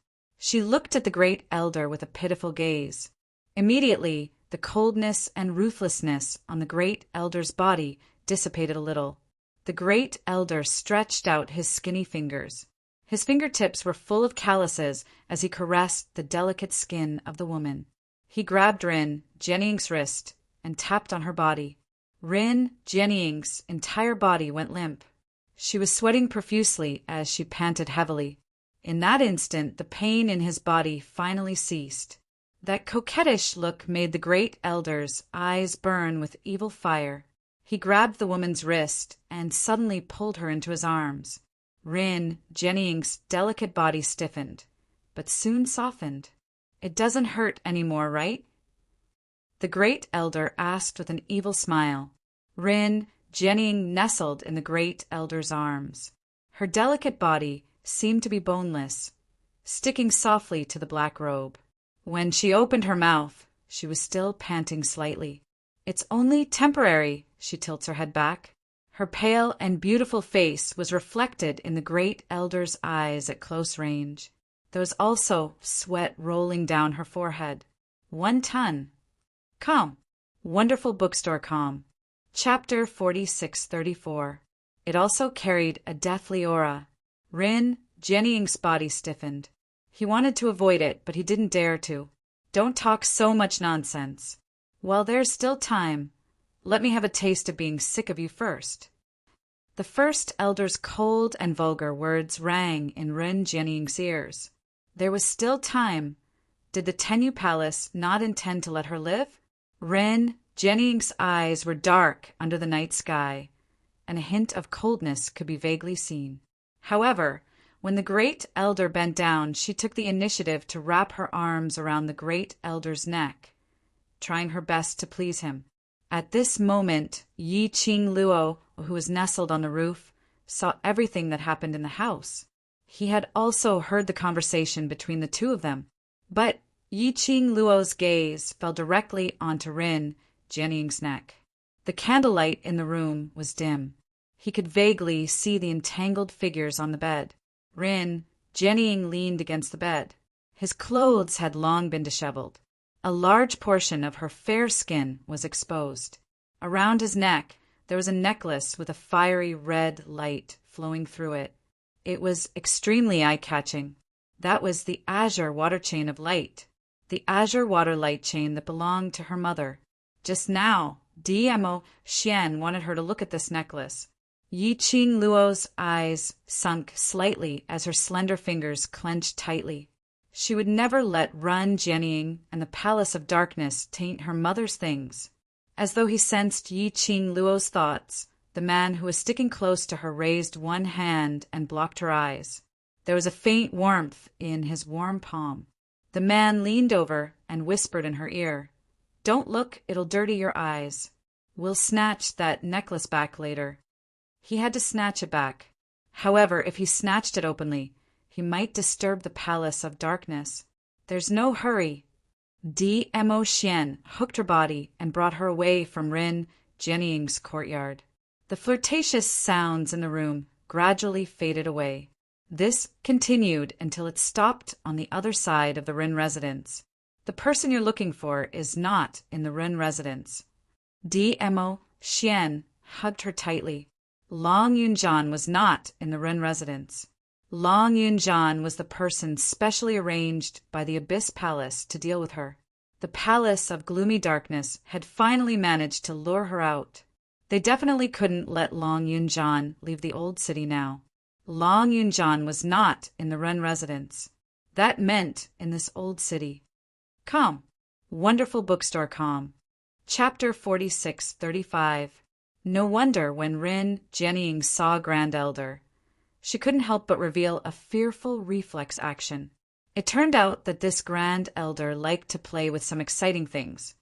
She looked at the great elder with a pitiful gaze. Immediately, the coldness and ruthlessness on the great elder's body dissipated a little. The great elder stretched out his skinny fingers. His fingertips were full of calluses as he caressed the delicate skin of the woman. He grabbed Rin Jianying's wrist and tapped on her body. Rin Jianying's entire body went limp. She was sweating profusely as she panted heavily. In that instant, the pain in his body finally ceased. That coquettish look made the great elder's eyes burn with evil fire. He grabbed the woman's wrist and suddenly pulled her into his arms. Rin Jianying's delicate body stiffened, but soon softened. "It doesn't hurt any more, right?" the great elder asked with an evil smile. Rin Jianying nestled in the great elder's arms. Her delicate body seemed to be boneless, sticking softly to the black robe. When she opened her mouth, she was still panting slightly. "It's only temporary," she tilts her head back. Her pale and beautiful face was reflected in the great elder's eyes at close range. There was also sweat rolling down her forehead. 1 ton. Calm. Wonderful bookstore calm. Chapter 4634. It also carried a deathly aura. Rin Jianying's body stiffened. He wanted to avoid it, but he didn't dare to. "Don't talk so much nonsense. While there's still time, let me have a taste of being sick of you first." The first elder's cold and vulgar words rang in Rin Jianying's ears. There was still time. Did the Tenyu Palace not intend to let her live? Rin Jianying's eyes were dark under the night sky, and a hint of coldness could be vaguely seen. However, when the great elder bent down, she took the initiative to wrap her arms around the great elder's neck, trying her best to please him. At this moment, Yiqing Luo, who was nestled on the roof, saw everything that happened in the house. He had also heard the conversation between the two of them, but Yiqing Luo's gaze fell directly onto Rin Jianying's neck. The candlelight in the room was dim. He could vaguely see the entangled figures on the bed. Rin Jianying leaned against the bed. His clothes had long been disheveled. A large portion of her fair skin was exposed. Around his neck, there was a necklace with a fiery red light flowing through it. It was extremely eye-catching. That was the azure water chain of light, the azure water light chain that belonged to her mother. Just now, DMO Xian wanted her to look at this necklace. Yiqing Luo's eyes sunk slightly as her slender fingers clenched tightly. She would never let Rin Jianying and the Palace of Darkness taint her mother's things. As though he sensed Yiqing Luo's thoughts, the man who was sticking close to her raised one hand and blocked her eyes. There was a faint warmth in his warm palm. The man leaned over and whispered in her ear, "Don't look, it'll dirty your eyes. We'll snatch that necklace back later." He had to snatch it back. However, if he snatched it openly, he might disturb the Palace of Darkness. "There's no hurry." DMO Xian hooked her body and brought her away from Rin Jianying's courtyard. The flirtatious sounds in the room gradually faded away. This continued until it stopped on the other side of the Rin residence. "The person you're looking for is not in the Rin residence." DMO Xian hugged her tightly. Long Yunjian was not in the Rin residence. Long Yunjian was the person specially arranged by the Abyss Palace to deal with her. The Palace of Gloomy Darkness had finally managed to lure her out. They definitely couldn't let Long Yunjian leave the old city now. Long Yunjian was not in the Ren residence. That meant in this old city. Calm. Wonderful bookstore calm. Chapter 4635. No wonder when Rin Jianying saw Grand Elder, she couldn't help but reveal a fearful reflex action. It turned out that this Grand Elder liked to play with some exciting things.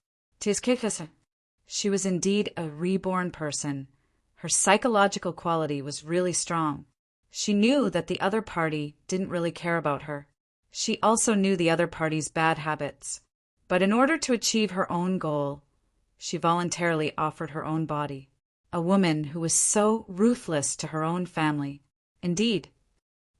She was indeed a reborn person. Her psychological quality was really strong. She knew that the other party didn't really care about her. She also knew the other party's bad habits. But in order to achieve her own goal, she voluntarily offered her own body. A woman who was so ruthless to her own family. Indeed,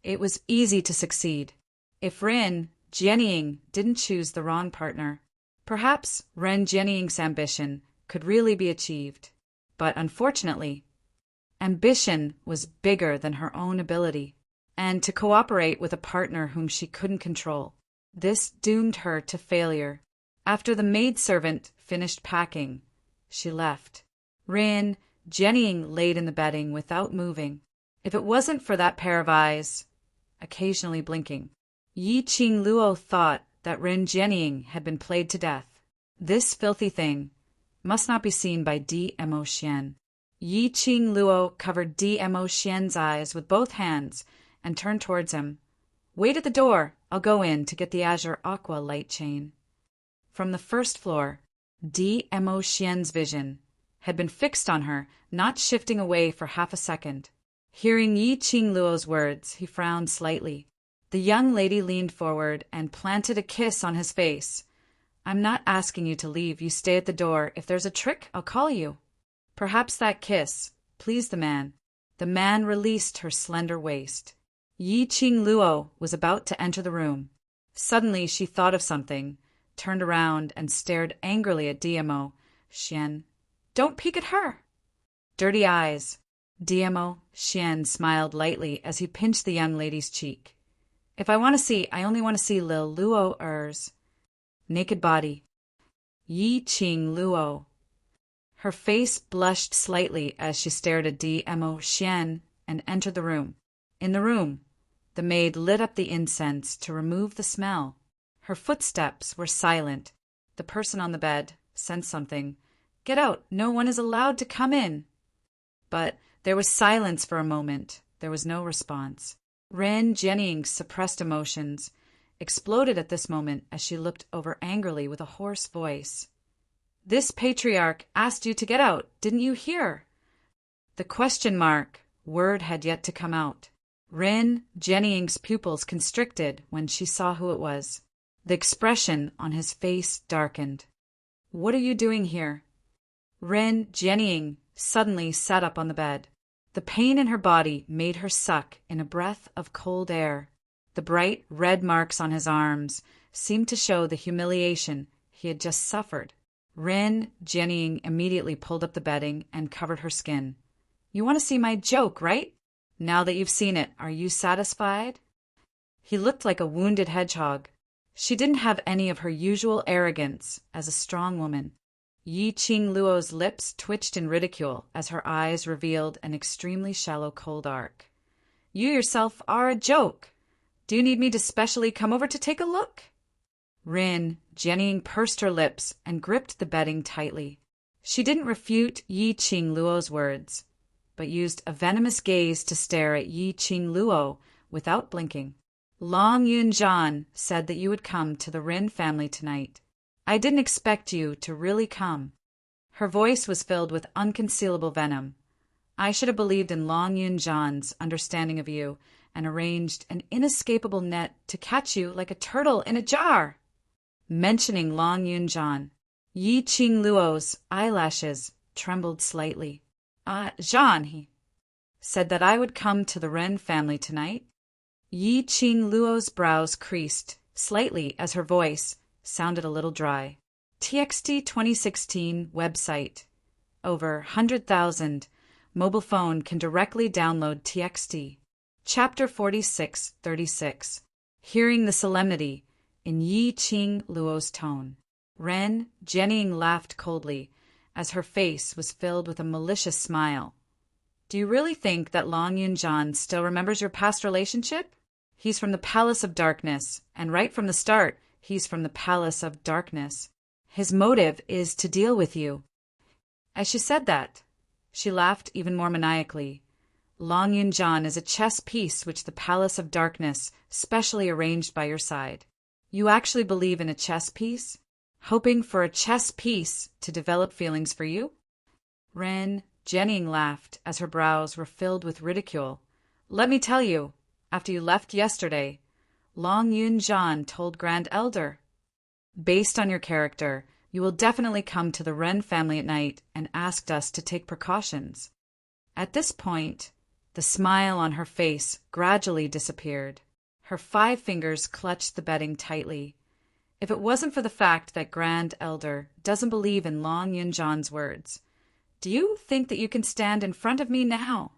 it was easy to succeed. If Rin Jianying didn't choose the wrong partner. Perhaps Ren Jianying's ambition could really be achieved. But unfortunately, ambition was bigger than her own ability, and to cooperate with a partner whom she couldn't control. This doomed her to failure. After the maidservant finished packing, she left. Ren Jianying laid in the bedding without moving. If it wasn't for that pair of eyes, occasionally blinking, Yi Qing Luo thought that Ren Jianying had been played to death. This filthy thing must not be seen by Dmo Xian. Yi Qing Luo covered Dmo Xian's eyes with both hands and turned towards him. "Wait at the door. I'll go in to get the azure aqua light chain." From the first floor, Dmo Xian's vision had been fixed on her, not shifting away for half a second. Hearing Yi Qing Luo's words, he frowned slightly. The young lady leaned forward and planted a kiss on his face. "I'm not asking you to leave. You stay at the door. If there's a trick, I'll call you." Perhaps that kiss pleased the man. The man released her slender waist. Yi Qing Luo was about to enter the room. Suddenly she thought of something, turned around and stared angrily at Dmo Xian. "Don't peek at her!" Dirty eyes. Dmo Xian smiled lightly as he pinched the young lady's cheek. "If I want to see, I only want to see Lil Luo-er's naked body." Yi Qing Luo. Her face blushed slightly as she stared at Dmo Xian and entered the room. In the room, the maid lit up the incense to remove the smell. Her footsteps were silent. The person on the bed sensed something. "Get out! No one is allowed to come in!" But there was silence for a moment. There was no response. Ren Jianying's suppressed emotions exploded at this moment as she looked over angrily with a hoarse voice. "This patriarch asked you to get out. Didn't you hear?" The question mark word had yet to come out. Ren Jianying's pupils constricted when she saw who it was. The expression on his face darkened. "What are you doing here?" Ren Jianying suddenly sat up on the bed. The pain in her body made her suck in a breath of cold air. The bright red marks on his arms seemed to show the humiliation he had just suffered. Ren Jianying immediately pulled up the bedding and covered her skin. "You want to see my joke, right? Now that you've seen it, are you satisfied?" He looked like a wounded hedgehog. She didn't have any of her usual arrogance as a strong woman. Yi Qing Luo's lips twitched in ridicule as her eyes revealed an extremely shallow cold arc. "You yourself are a joke. Do you need me to specially come over to take a look?" Ren Jianying pursed her lips and gripped the bedding tightly. She didn't refute Yi Qing Luo's words, but used a venomous gaze to stare at Yi Qing Luo without blinking. "Long Yunjian said that you would come to the Ren family tonight. I didn't expect you to really come." Her voice was filled with unconcealable venom. "I should have believed in Long Yunjian's understanding of you and arranged an inescapable net to catch you like a turtle in a jar." Mentioning Long Yunjian, Yi Qing Luo's eyelashes trembled slightly. Jean, he said that I would come to the Ren family tonight." Yi Qing Luo's brows creased slightly as her voice sounded a little dry. TXT 2016 website. Over 100,000 mobile phone can directly download TXT. Chapter 4636. Hearing the solemnity in Yi Qing Luo's tone, Ren Jianying laughed coldly as her face was filled with a malicious smile. "Do you really think that Long Yunjian still remembers your past relationship? He's from the Palace of Darkness, and right from the start, he's from the Palace of Darkness. His motive is to deal with you." As she said that, she laughed even more maniacally. "Long Yunjian is a chess piece which the Palace of Darkness specially arranged by your side." "You actually believe in a chess piece? Hoping for a chess piece to develop feelings for you?" Ren Jianying laughed as her brows were filled with ridicule. "Let me tell you, after you left yesterday, Long Yunjian told Grand Elder, based on your character, you will definitely come to the Ren family at night and asked us to take precautions." At this point, the smile on her face gradually disappeared. Her 5 fingers clutched the bedding tightly. If it wasn't for the fact that Grand Elder doesn't believe in Long Yunjan's words, do you think that you can stand in front of me now?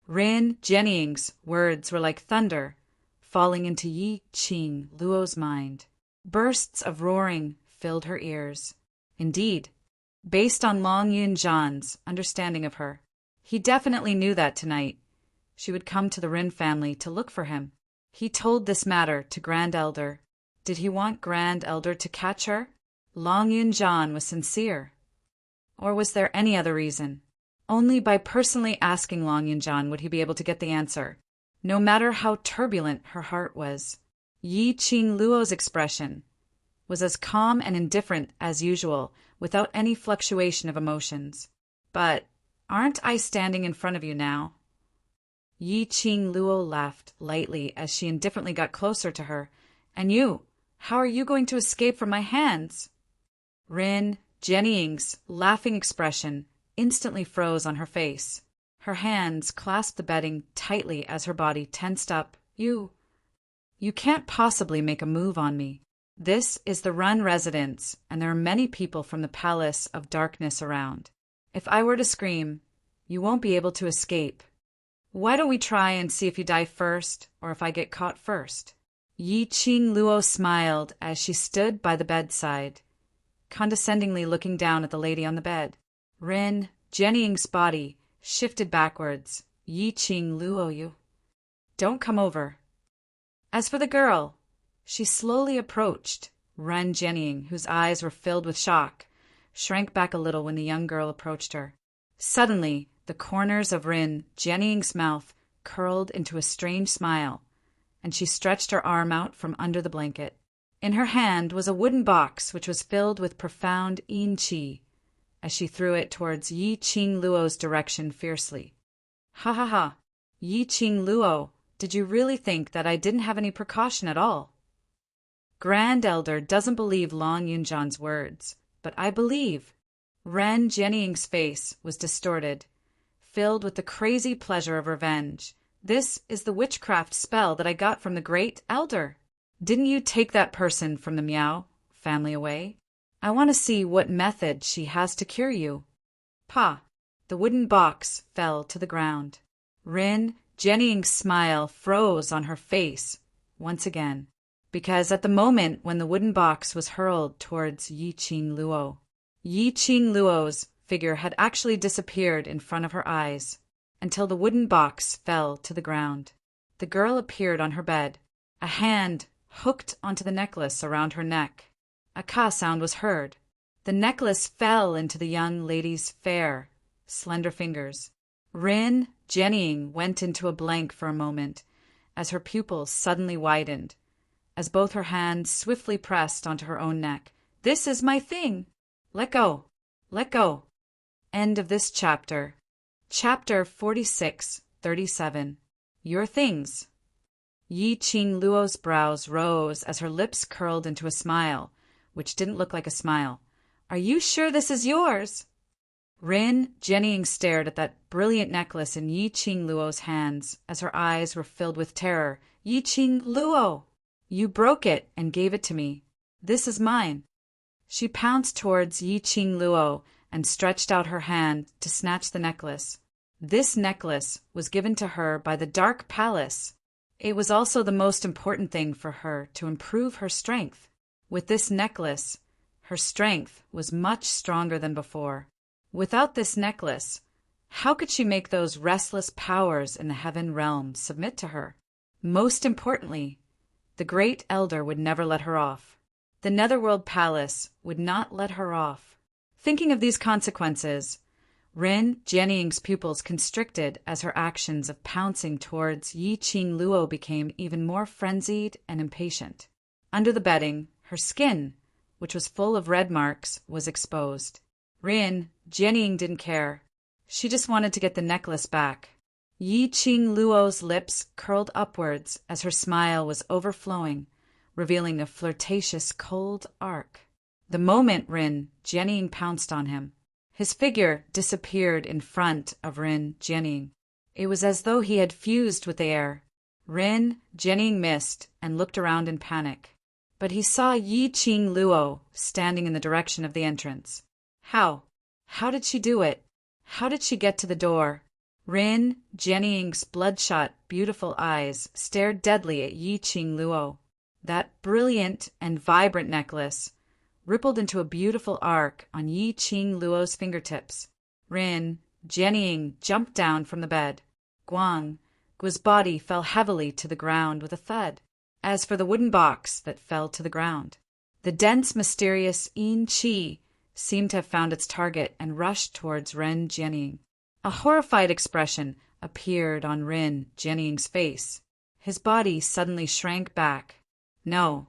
Rin Jianying's words were like thunder, falling into Yi Qing Luo's mind. Bursts of roaring filled her ears. Indeed, based on Long Yunjan's understanding of her, he definitely knew that tonight she would come to the Rin family to look for him. He told this matter to Grand Elder. Did he want Grand Elder to catch her? Long Yunjan was sincere. Or was there any other reason? Only by personally asking Long Yunjan would he be able to get the answer, no matter how turbulent her heart was. Yi Qing Luo's expression was as calm and indifferent as usual, without any fluctuation of emotions. But aren't I standing in front of you now? Yi Qing Luo laughed lightly as she indifferently got closer to her. And you, how are you going to escape from my hands? Rin Jianying's laughing expression instantly froze on her face. Her hands clasped the bedding tightly as her body tensed up. You can't possibly make a move on me. This is the Run residence, and there are many people from the Palace of Darkness around. If I were to scream, you won't be able to escape. Why don't we try and see if you die first, or if I get caught first? Yi Qing Luo smiled as she stood by the bedside, condescendingly looking down at the lady on the bed. Rin Jianying's body shifted backwards. Yi Qing Luo, you don't come over. As for the girl, she slowly approached. Ren Jianying, whose eyes were filled with shock, shrank back a little when the young girl approached her. Suddenly, the corners of Rin Jianying's mouth curled into a strange smile, and she stretched her arm out from under the blanket. In her hand was a wooden box which was filled with profound yin qi, as she threw it towards Yi Qing Luo's direction fiercely. Ha ha ha! Yi Qing Luo, did you really think that I didn't have any precaution at all? Grand Elder doesn't believe Long Yunjan's words, but I believe. Ren Jianying's face was distorted, filled with the crazy pleasure of revenge. This is the witchcraft spell that I got from the Great Elder. Didn't you take that person from the Miao family away? I want to see what method she has to cure you. Pa! The wooden box fell to the ground. Rin Jianying's smile froze on her face once again, because at the moment when the wooden box was hurled towards Yi Qing Luo, Yi Qing Luo's figure had actually disappeared in front of her eyes, until the wooden box fell to the ground. The girl appeared on her bed, a hand hooked onto the necklace around her neck. A ka sound was heard. The necklace fell into the young lady's fair, slender fingers. Rin Jianying went into a blank for a moment, as her pupils suddenly widened, as both her hands swiftly pressed onto her own neck. This is my thing! Let go! Let go! End of this chapter. Chapter 46-37. Your things. Yi Qing Luo's brows rose as her lips curled into a smile, which didn't look like a smile. Are you sure this is yours? Rin Jianying stared at that brilliant necklace in Yi Qing Luo's hands as her eyes were filled with terror. Yi Qing Luo! You broke it and gave it to me. This is mine. She pounced towards Yi Qing Luo and stretched out her hand to snatch the necklace. This necklace was given to her by the Dark Palace. It was also the most important thing for her to improve her strength. With this necklace, her strength was much stronger than before. Without this necklace, how could she make those restless powers in the heaven realm submit to her? Most importantly, the Great Elder would never let her off. The Netherworld Palace would not let her off. Thinking of these consequences, Rin Jianying's pupils constricted as her actions of pouncing towards Yi Qing Luo became even more frenzied and impatient. Under the bedding, her skin, which was full of red marks, was exposed. Rin Jianying didn't care. She just wanted to get the necklace back. Yi Qing Luo's lips curled upwards as her smile was overflowing, revealing a flirtatious cold arc. The moment Rin Jianying pounced on him, his figure disappeared in front of Rin Jianying. It was as though he had fused with the air. Rin Jianying missed and looked around in panic. But he saw Yiqing Luo standing in the direction of the entrance. How? How did she do it? How did she get to the door? Rin Jianying's bloodshot, beautiful eyes stared deadly at Yiqing Luo. That brilliant and vibrant necklace rippled into a beautiful arc on Yiqing Luo's fingertips. Rin Jianying jumped down from the bed. Gu's body fell heavily to the ground with a thud. As for the wooden box that fell to the ground, the dense, mysterious Yin Qi seemed to have found its target and rushed towards Ren Jianying. A horrified expression appeared on Rin Jianying's face. His body suddenly shrank back. No.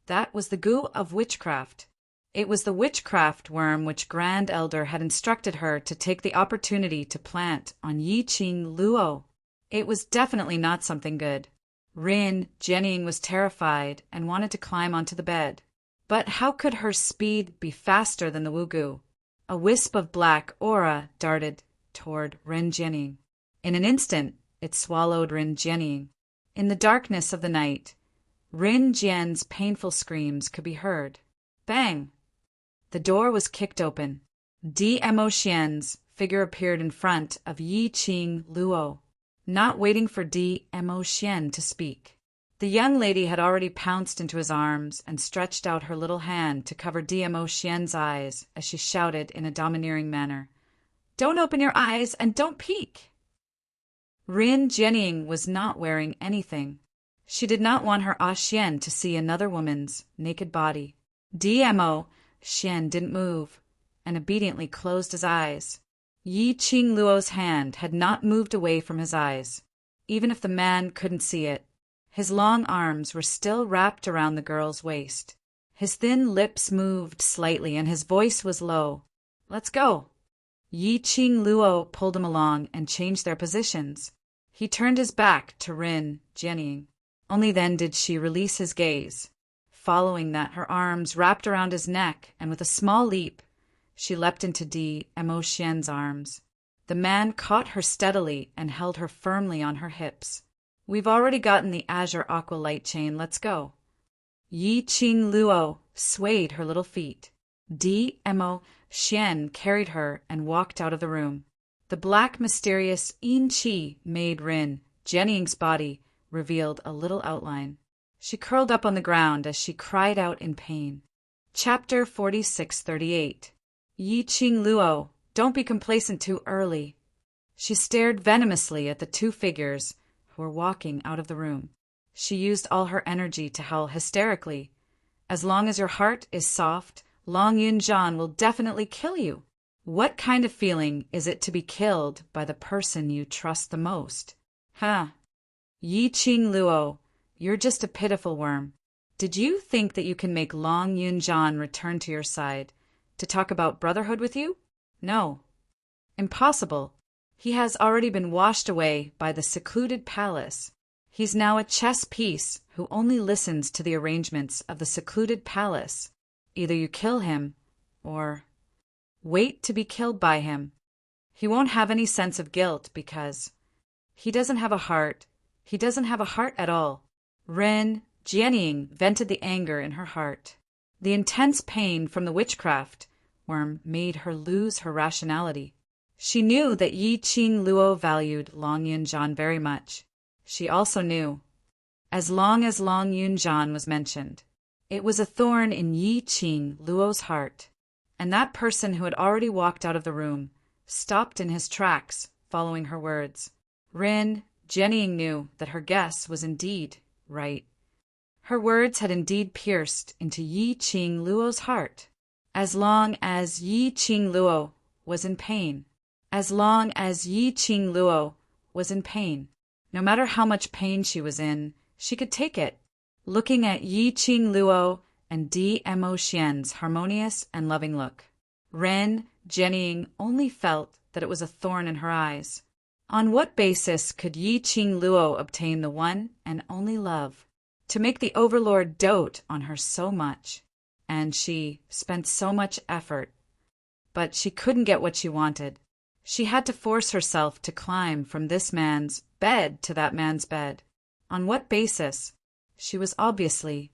That was the goo of witchcraft. It was the witchcraft worm which Grand Elder had instructed her to take the opportunity to plant on Yiqing Luo. It was definitely not something good. Rin Jianying was terrified and wanted to climb onto the bed. But how could her speed be faster than the Wugu? A wisp of black aura darted toward Rin Jianying. In an instant, it swallowed Rin Jianying. In the darkness of the night, Rin Jian's painful screams could be heard. Bang! The door was kicked open. Dmo Xian's figure appeared in front of Yiqing Luo, not waiting for Dmo Xian to speak. The young lady had already pounced into his arms and stretched out her little hand to cover Dmo Xian's eyes as she shouted in a domineering manner, "Don't open your eyes and don't peek!" Rin Jianying was not wearing anything. She did not want her Xian to see another woman's naked body. Dmo Xian didn't move and obediently closed his eyes. Yiqing Luo's hand had not moved away from his eyes, even if the man couldn't see it. His long arms were still wrapped around the girl's waist. His thin lips moved slightly and his voice was low. "Let's go." Yiqing Luo pulled him along and changed their positions. He turned his back to Rin Jianying. Only then did she release his gaze. Following that, her arms wrapped around his neck, and with a small leap, she leapt into Dmo Xian's arms. The man caught her steadily and held her firmly on her hips. "We've already gotten the azure aqua light chain. Let's go." Yiqing Luo swayed her little feet. Dmo Xian carried her and walked out of the room. The black, mysterious Yin Qi made Rin Jianying's body revealed a little outline. She curled up on the ground as she cried out in pain. Chapter 4638. Yiqing Luo, don't be complacent too early. She stared venomously at the two figures who were walking out of the room. She used all her energy to howl hysterically. "As long as your heart is soft, Long Yunjian will definitely kill you. What kind of feeling is it to be killed by the person you trust the most? Huh? Yiqing Luo, you're just a pitiful worm. Did you think that you can make Long Yunjian return to your side to talk about brotherhood with you? No. Impossible. He has already been washed away by the secluded palace. He's now a chess piece who only listens to the arrangements of the secluded palace. Either you kill him, or wait to be killed by him. He won't have any sense of guilt because he doesn't have a heart. He doesn't have a heart at all." Ren Jianying vented the anger in her heart. The intense pain from the witchcraft worm made her lose her rationality. She knew that Yiqing Luo valued Long Yunjian very much. She also knew, as long as Long Yunjian was mentioned, it was a thorn in Yiqing Luo's heart, and that person who had already walked out of the room stopped in his tracks, following her words. Rin Jianying knew that her guess was indeed right. Her words had indeed pierced into Yiqing Luo's heart. As long as Yiqing Luo was in pain, as long as Yiqing Luo was in pain, no matter how much pain she was in, she could take it. Looking at Yiqing Luo and Dmo Xian's harmonious and loving look, Ren Jianying only felt that it was a thorn in her eyes. On what basis could Yiqing Luo obtain the one and only love? To make the Overlord dote on her so much, and she spent so much effort. But she couldn't get what she wanted. She had to force herself to climb from this man's bed to that man's bed. On what basis? She was obviously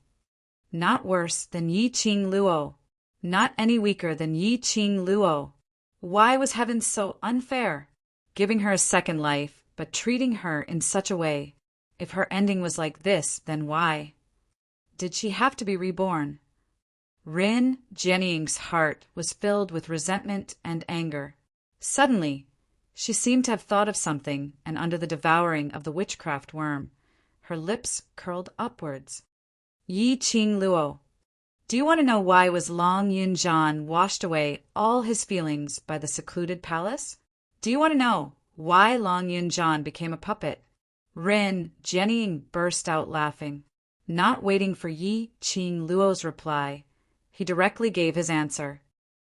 not worse than Yi Qing Luo, not any weaker than Yi Qing Luo. Why was heaven so unfair, giving her a second life, but treating her in such a way? If her ending was like this, then why did she have to be reborn? Rin Jianying's heart was filled with resentment and anger. Suddenly, she seemed to have thought of something, and under the devouring of the witchcraft worm, her lips curled upwards. Yi Qing Luo, do you want to know why was Long Yunjian washed away all his feelings by the secluded palace? Do you want to know why Long Yunjian became a puppet? Rin Jianying burst out laughing. Not waiting for Yi Qing Luo's reply, he directly gave his answer.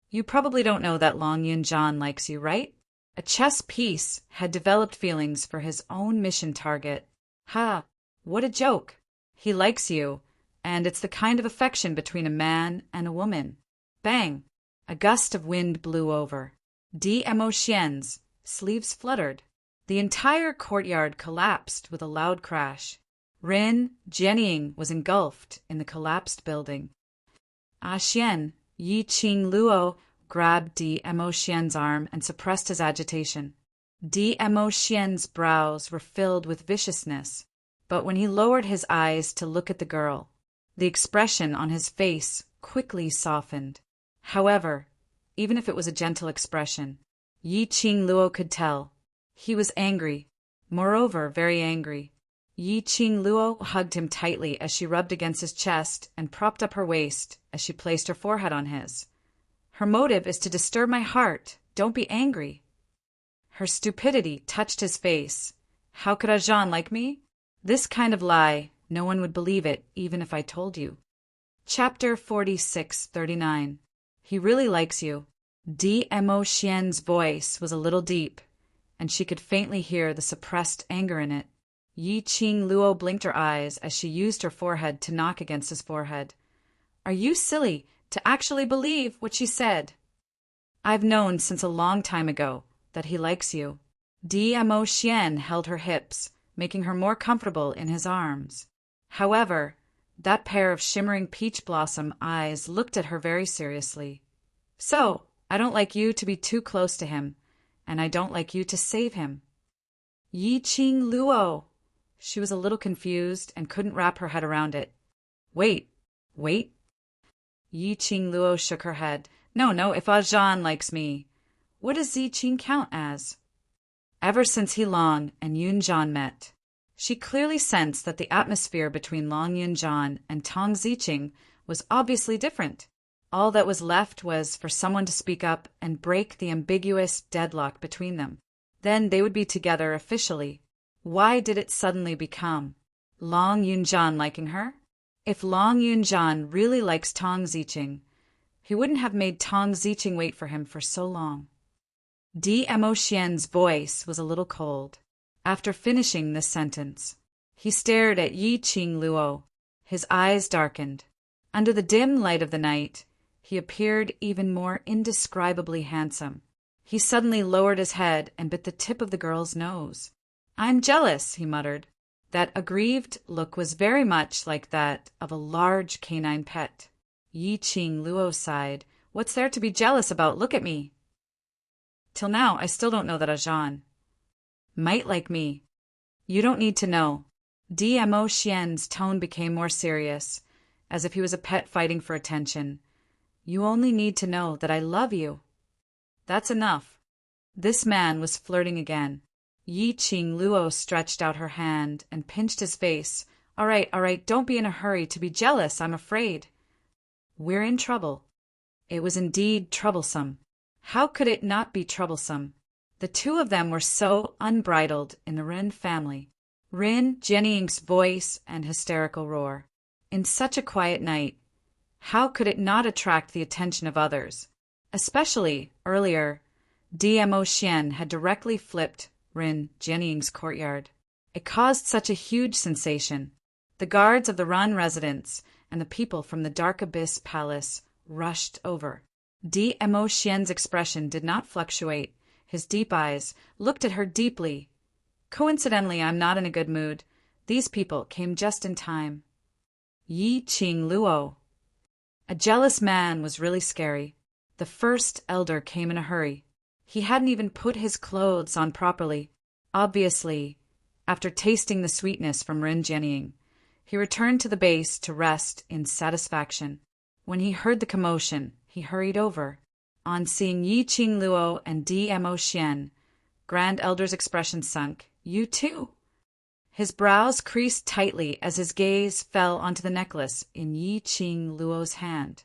You probably don't know that Long Yunjian likes you, right? A chess piece had developed feelings for his own mission target. Ha! What a joke! He likes you, and it's the kind of affection between a man and a woman. Bang! A gust of wind blew over. D.M.O. Xian's sleeves fluttered. The entire courtyard collapsed with a loud crash. Rin Jianying was engulfed in the collapsed building. Xian, Yi Qing Luo grabbed D.M.O. Xian's arm and suppressed his agitation. D.M.O. Xian's brows were filled with viciousness, but when he lowered his eyes to look at the girl, the expression on his face quickly softened. However, even if it was a gentle expression, Yi Qing Luo could tell. He was angry, moreover very angry. Yi Qing Luo hugged him tightly as she rubbed against his chest and propped up her waist as she placed her forehead on his. Her motive is to disturb my heart. Don't be angry. Her stupidity touched his face. How could Ajahn like me? This kind of lie, no one would believe it, even if I told you. Chapter 46-39. He really likes you. D.M.O. Xian's voice was a little deep, and she could faintly hear the suppressed anger in it. Yi Qing Luo blinked her eyes as she used her forehead to knock against his forehead. Are you silly to actually believe what she said? I've known since a long time ago that he likes you. D.M.O. Xian held her hips, making her more comfortable in his arms. However, that pair of shimmering peach blossom eyes looked at her very seriously. So, I don't like you to be too close to him, and I don't like you to save him. Yi Qing Luo. She was a little confused and couldn't wrap her head around it. Wait. Yi Qing Luo shook her head. No, if Ajahn likes me. What does Yi Qing count as? Ever since He Long and Yunjian met, she clearly sensed that the atmosphere between Long Yunjian and Tong Ziqing was obviously different. All that was left was for someone to speak up and break the ambiguous deadlock between them. Then they would be together officially. Why did it suddenly become Long Yunjian liking her? If Long Yunjian really likes Tong Ziqing, he wouldn't have made Tong Ziqing wait for him for so long. D.M.O. Xian's voice was a little cold. After finishing this sentence, he stared at Yi Qing Luo. His eyes darkened. Under the dim light of the night, he appeared even more indescribably handsome. He suddenly lowered his head and bit the tip of the girl's nose. I'm jealous, he muttered. That aggrieved look was very much like that of a large canine pet. Yi Qing Luo sighed. What's there to be jealous about? Look at me. Till now, I still don't know that Ajahn might like me. You don't need to know. D.M.O. Xian's tone became more serious, as if he was a pet fighting for attention. You only need to know that I love you. That's enough. This man was flirting again. Yi Qing Luo stretched out her hand and pinched his face. All right, don't be in a hurry to be jealous, I'm afraid. We're in trouble. It was indeed troublesome. How could it not be troublesome? The two of them were so unbridled in the Rin family. Rin Jianying's voice and hysterical roar. In such a quiet night, how could it not attract the attention of others? Especially, earlier, D.M.O. Xian had directly flipped Rin Jianying's courtyard. It caused such a huge sensation. The guards of the Ran residence and the people from the Dark Abyss Palace rushed over. D.M.O. Xian's expression did not fluctuate. His deep eyes looked at her deeply. Coincidentally, I'm not in a good mood. These people came just in time. Yi Qing Luo. A jealous man was really scary. The first elder came in a hurry. He hadn't even put his clothes on properly. Obviously, after tasting the sweetness from Ren Jianying, he returned to the base to rest in satisfaction. When he heard the commotion, he hurried over. On seeing Yi Qing Luo and Dmo Xian, Grand Elder's expression sunk. You too? His brows creased tightly as his gaze fell onto the necklace in Yi Qing Luo's hand.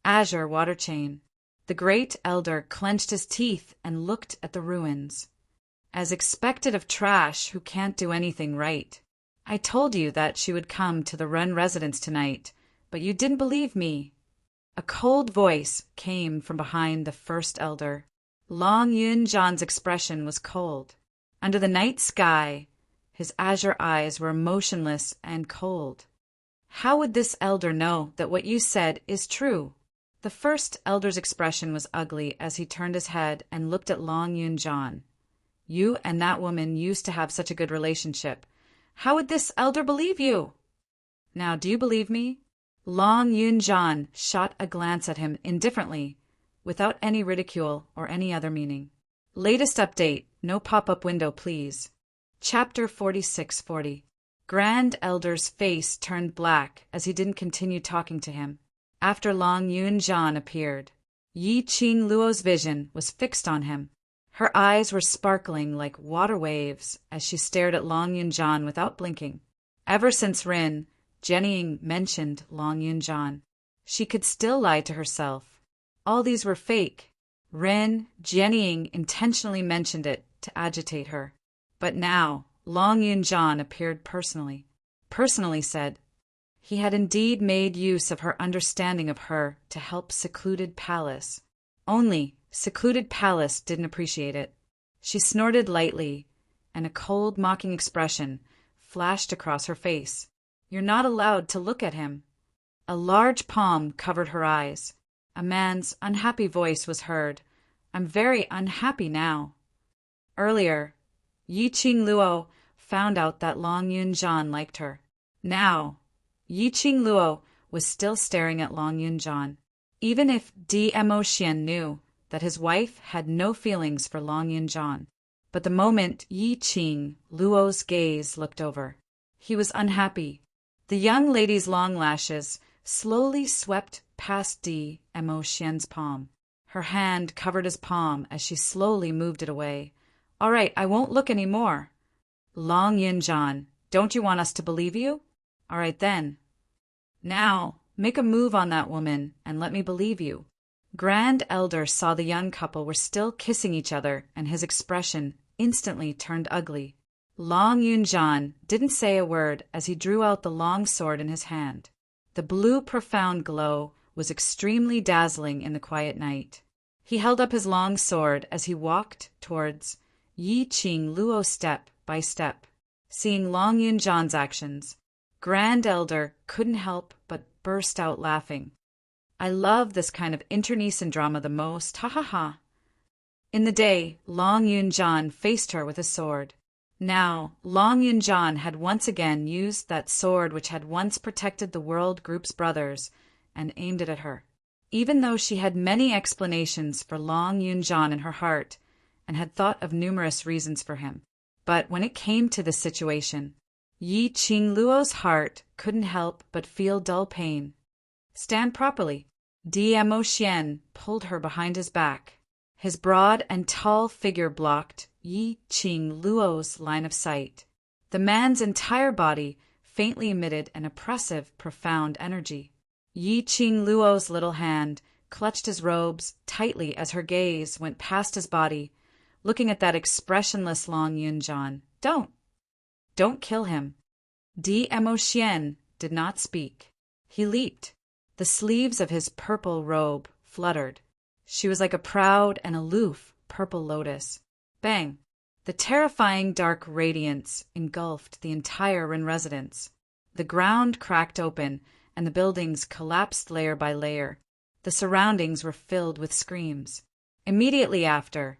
Azure water chain. The great elder clenched his teeth and looked at the ruins. As expected of trash who can't do anything right. I told you that she would come to the Ren residence tonight, but you didn't believe me. A cold voice came from behind the first elder. Long Yunjan's expression was cold. Under the night sky, his azure eyes were motionless and cold. How would this elder know that what you said is true? The first elder's expression was ugly as he turned his head and looked at Long Yunjan. You and that woman used to have such a good relationship. How would this elder believe you? Now, do you believe me? Long Yunjan shot a glance at him indifferently, without any ridicule or any other meaning. Latest update, no pop-up window, please. Chapter 4640. Grand Elder's face turned black as he didn't continue talking to him. After Long Yunjan appeared, Yi Qing Luo's vision was fixed on him. Her eyes were sparkling like water waves as she stared at Long Yunjan without blinking. Ever since Rin Jianying mentioned Long Yunjan, she could still lie to herself. All these were fake. Rin Jianying intentionally mentioned it to agitate her. But now, Long Yunjan appeared personally said, he had indeed made use of her understanding of her to help Secluded Palace. Only Secluded Palace didn't appreciate it. She snorted lightly, and a cold, mocking expression flashed across her face. You're not allowed to look at him. A large palm covered her eyes. A man's unhappy voice was heard. I'm very unhappy now. Earlier, Yi Qing Luo found out that Long Yunjan liked her. Now, Yi Qing Luo was still staring at Long Yunjan. Even if Dmo Xian knew that his wife had no feelings for Long Yunjan. But the moment Yi Qing Luo's gaze looked over, he was unhappy. The young lady's long lashes slowly swept past Dmo Xian's palm. Her hand covered his palm as she slowly moved it away. All right, I won't look any more. Long Yunjan, don't you want us to believe you? All right then. Now, make a move on that woman and let me believe you. Grand Elder saw the young couple were still kissing each other and his expression instantly turned ugly. Long Yunjan didn't say a word as he drew out the long sword in his hand. The blue profound glow was extremely dazzling in the quiet night. He held up his long sword as he walked towards Yi Qing Luo step by step. Seeing Long Yunjan's actions, Grand Elder couldn't help but burst out laughing. I love this kind of internecine drama the most, ha ha ha. In the day, Long Yunjan faced her with a sword. Now, Long Yunjan had once again used that sword which had once protected the World Group's brothers and aimed it at her. Even though she had many explanations for Long Yunjan in her heart and had thought of numerous reasons for him. But when it came to this situation, Yi Qing Luo's heart couldn't help but feel dull pain. Stand properly. Dmo Xian pulled her behind his back. His broad and tall figure blocked Yi Qing Luo's line of sight. The man's entire body faintly emitted an oppressive, profound energy. Yi Qing Luo's little hand clutched his robes tightly as her gaze went past his body, looking at that expressionless Long Yunjan. Don't kill him. Dmo Xian did not speak. He leaped. The sleeves of his purple robe fluttered. She was like a proud and aloof purple lotus. Bang! The terrifying dark radiance engulfed the entire Rin residence. The ground cracked open, and the buildings collapsed layer by layer. The surroundings were filled with screams. Immediately after,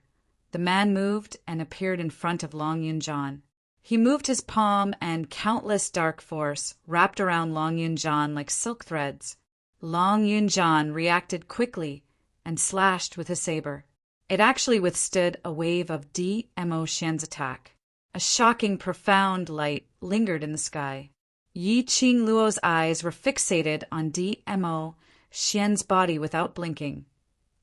The man moved and appeared in front of Long Yunjan. He moved his palm, and countless dark force wrapped around Long Yunjan like silk threads. Long Yunjan reacted quickly and slashed with his saber. It actually withstood a wave of Dmo Xian's attack. A shocking, profound light lingered in the sky. Yi Qing Luo's eyes were fixated on Dmo Xian's body without blinking.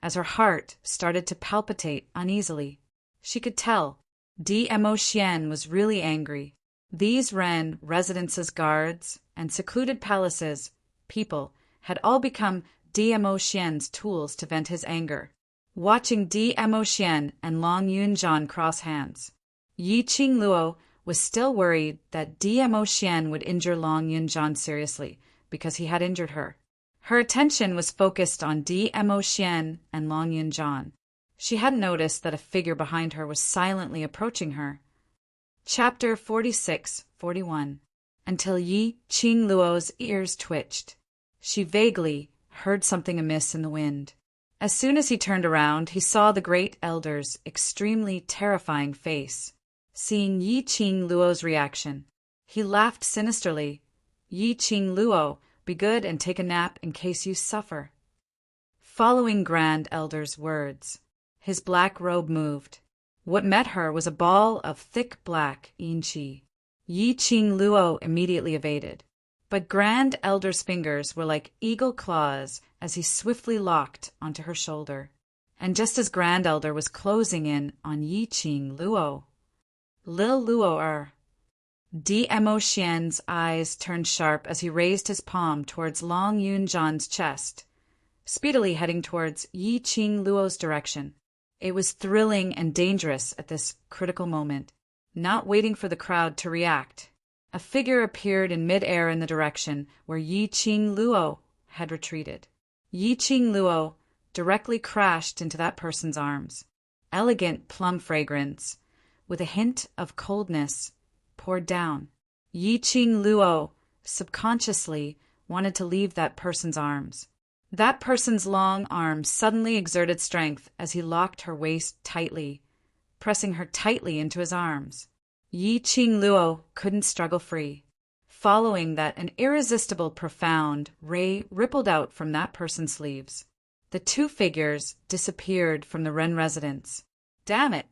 As her heart started to palpitate uneasily, she could tell Dmo Xian was really angry. These Ren residences, guards, and secluded palaces, people, had all become Dmo Xian's tools to vent his anger. Watching Dmo Xian and Long Yunjan cross hands, Yi Qing Luo was still worried that Dmo Xian would injure Long Yunjan seriously because he had injured her. Her attention was focused on Dmo Xian and Long Yunjan. She hadn't noticed that a figure behind her was silently approaching her. Chapter 46-41. Until Yi Qing Luo's ears twitched. She vaguely heard something amiss in the wind. As soon as he turned around, he saw the great elder's extremely terrifying face. Seeing Yi Qing Luo's reaction, he laughed sinisterly. Yi Qing Luo, be good and take a nap in case you suffer. Following Grand Elder's words, his black robe moved. What met her was a ball of thick black yin qi. Yi Qing Luo immediately evaded, but Grand Elder's fingers were like eagle claws as he swiftly locked onto her shoulder. And just as Grand Elder was closing in on Yi Qing Luo, Lil Luo Dmo Xian's eyes turned sharp as he raised his palm towards Long Yunjan's chest, speedily heading towards Yi Qing Luo's direction. It was thrilling and dangerous at this critical moment. Not waiting for the crowd to react, a figure appeared in mid-air in the direction where Yi Qing Luo had retreated. Yi Qing Luo directly crashed into that person's arms. Elegant plum fragrance, with a hint of coldness, poured down. Yi Qing Luo subconsciously wanted to leave that person's arms. That person's long arms suddenly exerted strength as he locked her waist tightly, pressing her tightly into his arms. Yi Qing Luo couldn't struggle free. Following that, an irresistible, profound ray rippled out from that person's sleeves. The two figures disappeared from the Ren residence. Damn it!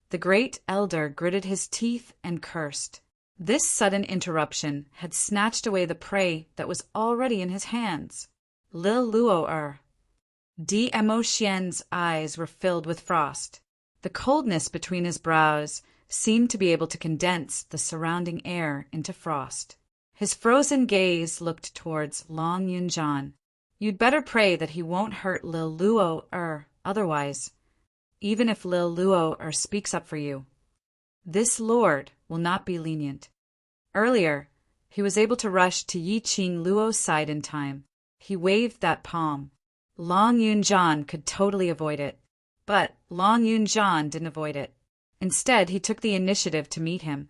The great elder gritted his teeth and cursed. This sudden interruption had snatched away the prey that was already in his hands. Lil Luo Dmo Xian's eyes were filled with frost. The coldness between his brows seemed to be able to condense the surrounding air into frost. His frozen gaze looked towards Long Yunjan. You'd better pray that he won't hurt Lil Luo otherwise, even if Lil Luo speaks up for you. This lord will not be lenient. Earlier, he was able to rush to Yi Qing Luo's side in time. He waved that palm. Long Yunjan could totally avoid it. But Long Yunjan didn't avoid it. Instead, he took the initiative to meet him.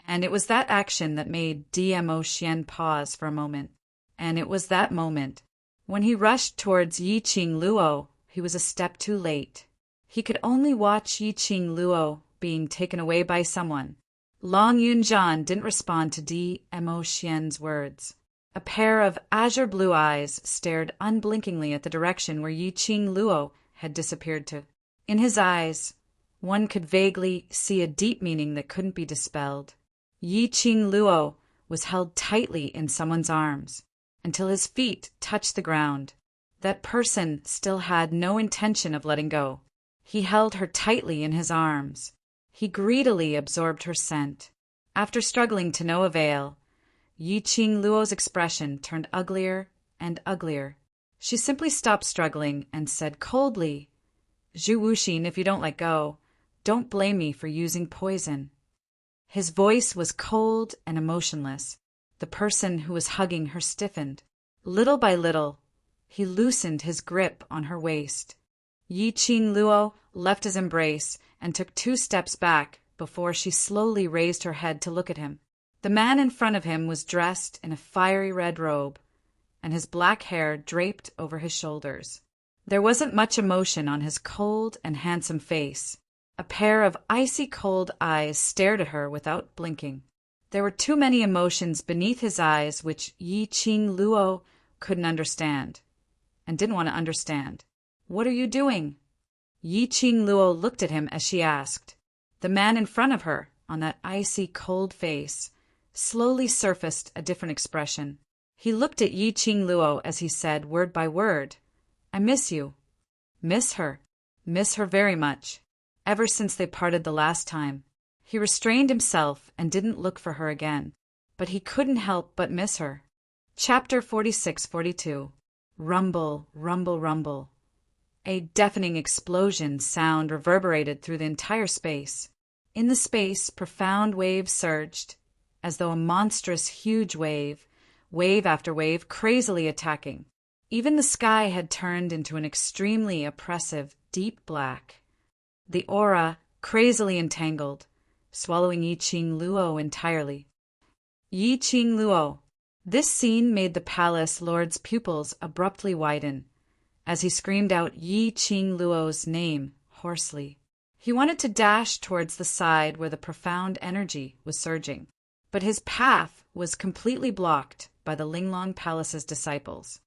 And it was that action that made Dmo Xian pause for a moment. And it was that moment. When he rushed towards Yi Qing Luo, he was a step too late. He could only watch Yi Qing Luo being taken away by someone. Long Yunjan didn't respond to Dmo Xian's words. A pair of azure blue eyes stared unblinkingly at the direction where Yi Qing Luo had disappeared to. In his eyes, one could vaguely see a deep meaning that couldn't be dispelled. Yi Qing Luo was held tightly in someone's arms until his feet touched the ground. That person still had no intention of letting go. He held her tightly in his arms. He greedily absorbed her scent. After struggling to no avail, Yi Qing Luo's expression turned uglier and uglier. She simply stopped struggling and said coldly, "Zhu Wuxin, if you don't let go, don't blame me for using poison." His voice was cold and emotionless. The person who was hugging her stiffened. Little by little, he loosened his grip on her waist. Yi Qing Luo left his embrace and took 2 steps back before she slowly raised her head to look at him. The man in front of him was dressed in a fiery red robe, and his black hair draped over his shoulders. There wasn't much emotion on his cold and handsome face. A pair of icy cold eyes stared at her without blinking. There were too many emotions beneath his eyes which Yi Qing Luo couldn't understand, and didn't want to understand. "What are you doing?" Yi Qing Luo looked at him as she asked. The man in front of her, on that icy cold face, slowly surfaced a different expression. He looked at Yi Qing Luo as he said, word by word, "I miss you." Miss her. Miss her very much. Ever since they parted the last time. He restrained himself and didn't look for her again, but he couldn't help but miss her. Chapter 46-42. Rumble, rumble, rumble. A deafening explosion sound reverberated through the entire space. In the space, profound waves surged, as though a monstrous, huge wave after wave, crazily attacking. Even the sky had turned into an extremely oppressive, deep black. The aura, crazily entangled, swallowing Yi Qing Luo entirely. Yi Qing Luo. This scene made the palace lord's pupils abruptly widen, as he screamed out Yi Qing Luo's name hoarsely. He wanted to dash towards the side where the profound energy was surging, but his path was completely blocked by the Linglong Palace's disciples.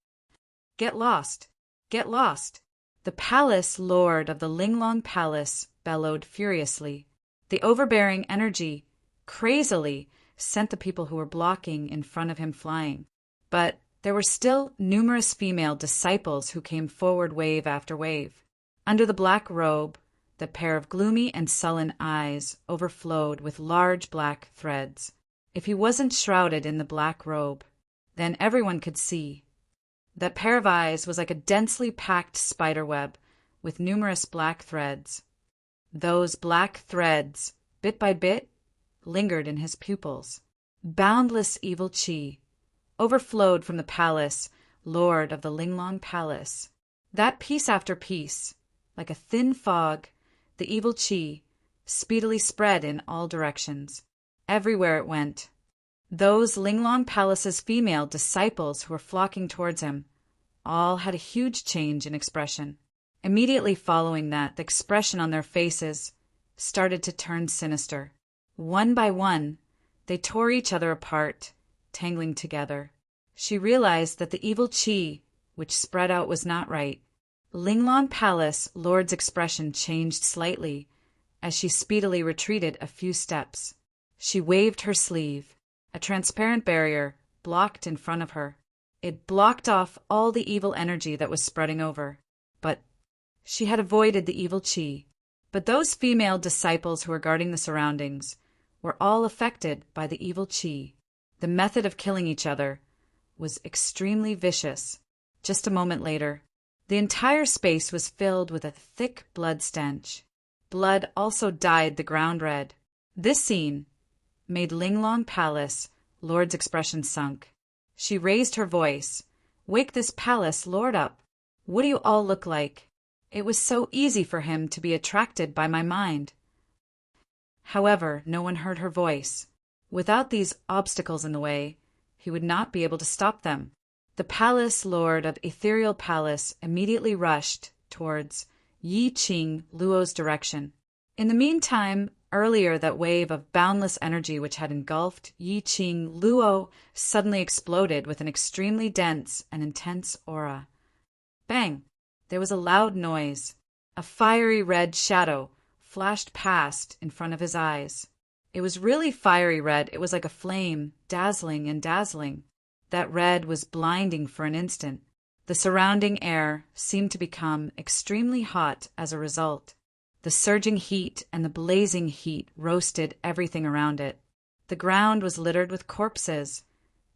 "Get lost! Get lost!" The palace lord of the Linglong Palace bellowed furiously. The overbearing energy, crazily, sent the people who were blocking in front of him flying. But there were still numerous female disciples who came forward wave after wave. Under the black robe, the pair of gloomy and sullen eyes overflowed with large black threads. If he wasn't shrouded in the black robe, then everyone could see. That pair of eyes was like a densely packed spider web with numerous black threads. Those black threads, bit by bit, lingered in his pupils. Boundless evil qi overflowed from the palace, lord of the Linglong Palace. That piece after piece, like a thin fog, the evil qi speedily spread in all directions. Everywhere it went. Those Linglong Palace's female disciples who were flocking towards him all had a huge change in expression. Immediately following that, the expression on their faces started to turn sinister. One by one, they tore each other apart, tangling together. She realized that the evil qi which spread out was not right. Linglong Palace lord's expression changed slightly as she speedily retreated a few steps. She waved her sleeve. A transparent barrier blocked in front of her. It blocked off all the evil energy that was spreading over. But she had avoided the evil qi. But those female disciples who were guarding the surroundings were all affected by the evil qi. The method of killing each other was extremely vicious. Just a moment later, the entire space was filled with a thick blood stench. Blood also dyed the ground red. This scene made Linglong Palace lord's expression sunk. She raised her voice. "Wake this palace lord up. What do you all look like? It was so easy for him to be attracted by my mind." However, no one heard her voice. Without these obstacles in the way, he would not be able to stop them. The palace lord of Ethereal Palace immediately rushed towards Yi Qing Luo's direction. In the meantime, earlier that wave of boundless energy which had engulfed Yi Qing Luo suddenly exploded with an extremely dense and intense aura. Bang! There was a loud noise. A fiery red shadow flashed past in front of his eyes. It was really fiery red. It was like a flame, dazzling and dazzling. That red was blinding for an instant. The surrounding air seemed to become extremely hot as a result. The surging heat and the blazing heat roasted everything around it. The ground was littered with corpses,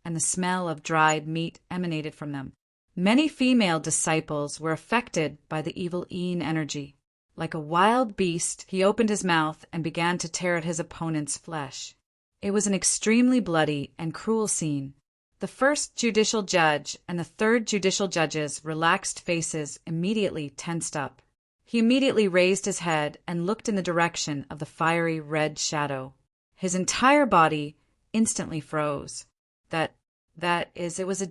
and the smell of dried meat emanated from them. Many female disciples were affected by the evil Yin energy. Like a wild beast, he opened his mouth and began to tear at his opponent's flesh. It was an extremely bloody and cruel scene. The first judicial judge and the third judicial judge's relaxed faces immediately tensed up. He immediately raised his head and looked in the direction of the fiery red shadow. His entire body instantly froze. It was a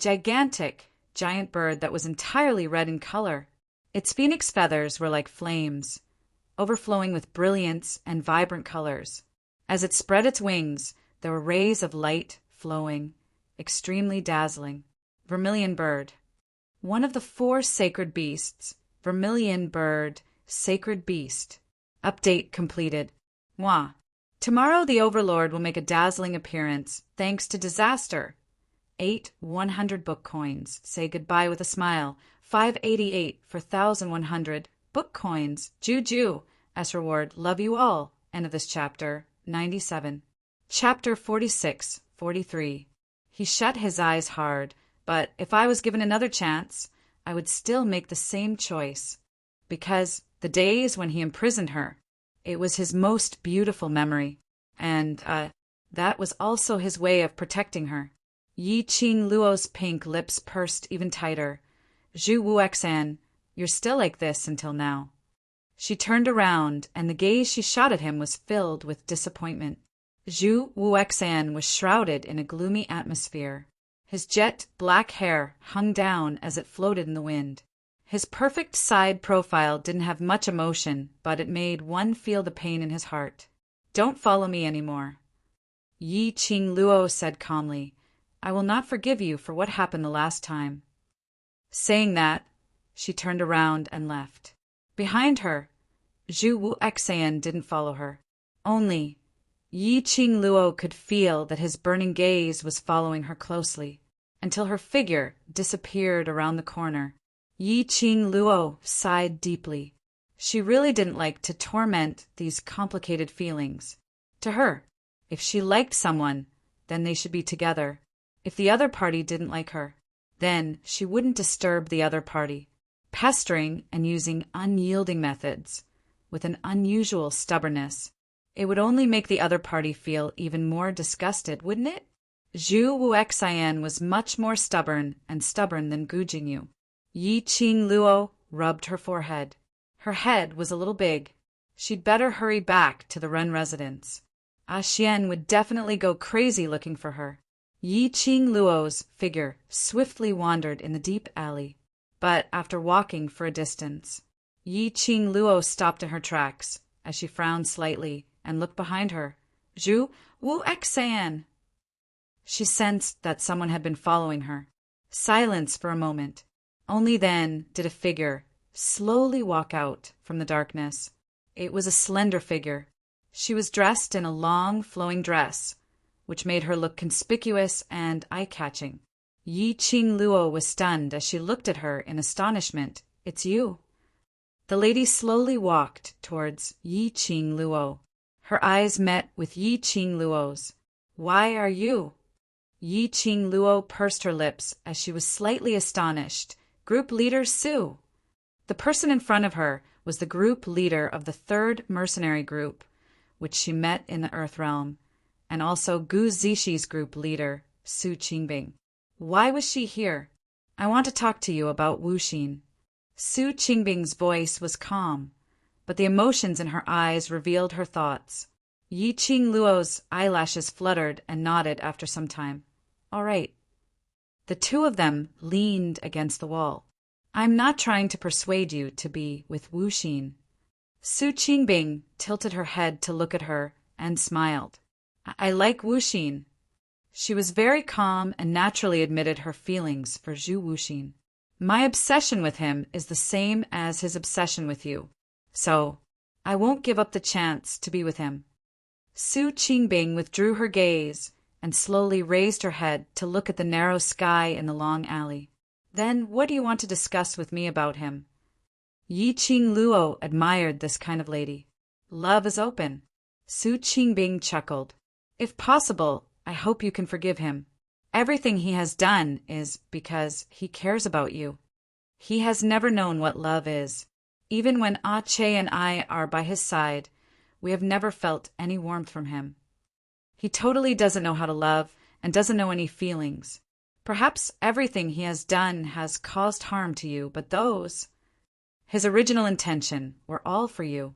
giant bird that was entirely red in color. Its phoenix feathers were like flames, overflowing with brilliance and vibrant colors. As it spread its wings, there were rays of light flowing, extremely dazzling. Vermilion bird. One of the 4 sacred beasts. Vermilion bird, sacred beast. Update completed. Moi. Tomorrow the Overlord will make a dazzling appearance, thanks to disaster. 8 100 book coins. Say goodbye with a smile. 588 for 1,100 book coins. Juju. As reward, love you all. End of this chapter. 97. Chapter 46, 43. He shut his eyes hard, but if I was given another chance, I would still make the same choice. Because the days when he imprisoned her, it was his most beautiful memory. And, that was also his way of protecting her. Yi Qing Luo's pink lips pursed even tighter. Zhu Wuxan, you're still like this until now. She turned around, and the gaze she shot at him was filled with disappointment. Zhu Wuxan was shrouded in a gloomy atmosphere. His jet black hair hung down as it floated in the wind. His perfect side profile didn't have much emotion, but it made one feel the pain in his heart. Don't follow me anymore. Yi Qing Luo said calmly, I will not forgive you for what happened the last time. Saying that, she turned around and left. Behind her, Zhu Wuxan didn't follow her. Only, Yi Qing Luo could feel that his burning gaze was following her closely, until her figure disappeared around the corner. Yi Qing Luo sighed deeply. She really didn't like to torment these complicated feelings. To her, if she liked someone, then they should be together. If the other party didn't like her, then she wouldn't disturb the other party. Pestering and using unyielding methods, with an unusual stubbornness, it would only make the other party feel even more disgusted, wouldn't it? Zhu Wuxian was much more stubborn than Gu Jingyu. Yi Qing Luo rubbed her forehead. Her head was a little big. She'd better hurry back to the Ren residence. Xian would definitely go crazy looking for her. Yi Qing Luo's figure swiftly wandered in the deep alley. But after walking for a distance, Yi Qing Luo stopped in her tracks as she frowned slightly and looked behind her. Zhu Wuxian! She sensed that someone had been following her. Silence for a moment. Only then did a figure slowly walk out from the darkness. It was a slender figure. She was dressed in a long, flowing dress, which made her look conspicuous and eye-catching. Yi Qing Luo was stunned as she looked at her in astonishment. It's you. The lady slowly walked towards Yi Qing Luo. Her eyes met with Yi Qing Luo's. Why are you? Yi Qing Luo pursed her lips as she was slightly astonished. Group leader Su. The person in front of her was the group leader of the 3rd mercenary group, which she met in the Earth Realm, and also Gu Zixi group leader, Su Qingbing. Why was she here? I want to talk to you about Wuxin. Su Qingbing's voice was calm, but the emotions in her eyes revealed her thoughts. Yi Qing Luo's eyelashes fluttered and nodded after some time. All right. The two of them leaned against the wall. I'm not trying to persuade you to be with Wuxin. Su Qingbing tilted her head to look at her and smiled. I like Wuxin. She was very calm and naturally admitted her feelings for Zhu Wuxin. My obsession with him is the same as his obsession with you, so I won't give up the chance to be with him. Su Qingbing withdrew her gaze and slowly raised her head to look at the narrow sky in the long alley. Then what do you want to discuss with me about him? Yi Qing Luo admired this kind of lady. Love is open. Su Qingbing chuckled. If possible, I hope you can forgive him. Everything he has done is because he cares about you. He has never known what love is. Even when Ah Che and I are by his side, we have never felt any warmth from him. He totally doesn't know how to love and doesn't know any feelings. Perhaps everything he has done has caused harm to you, but those, his original intention, were all for you.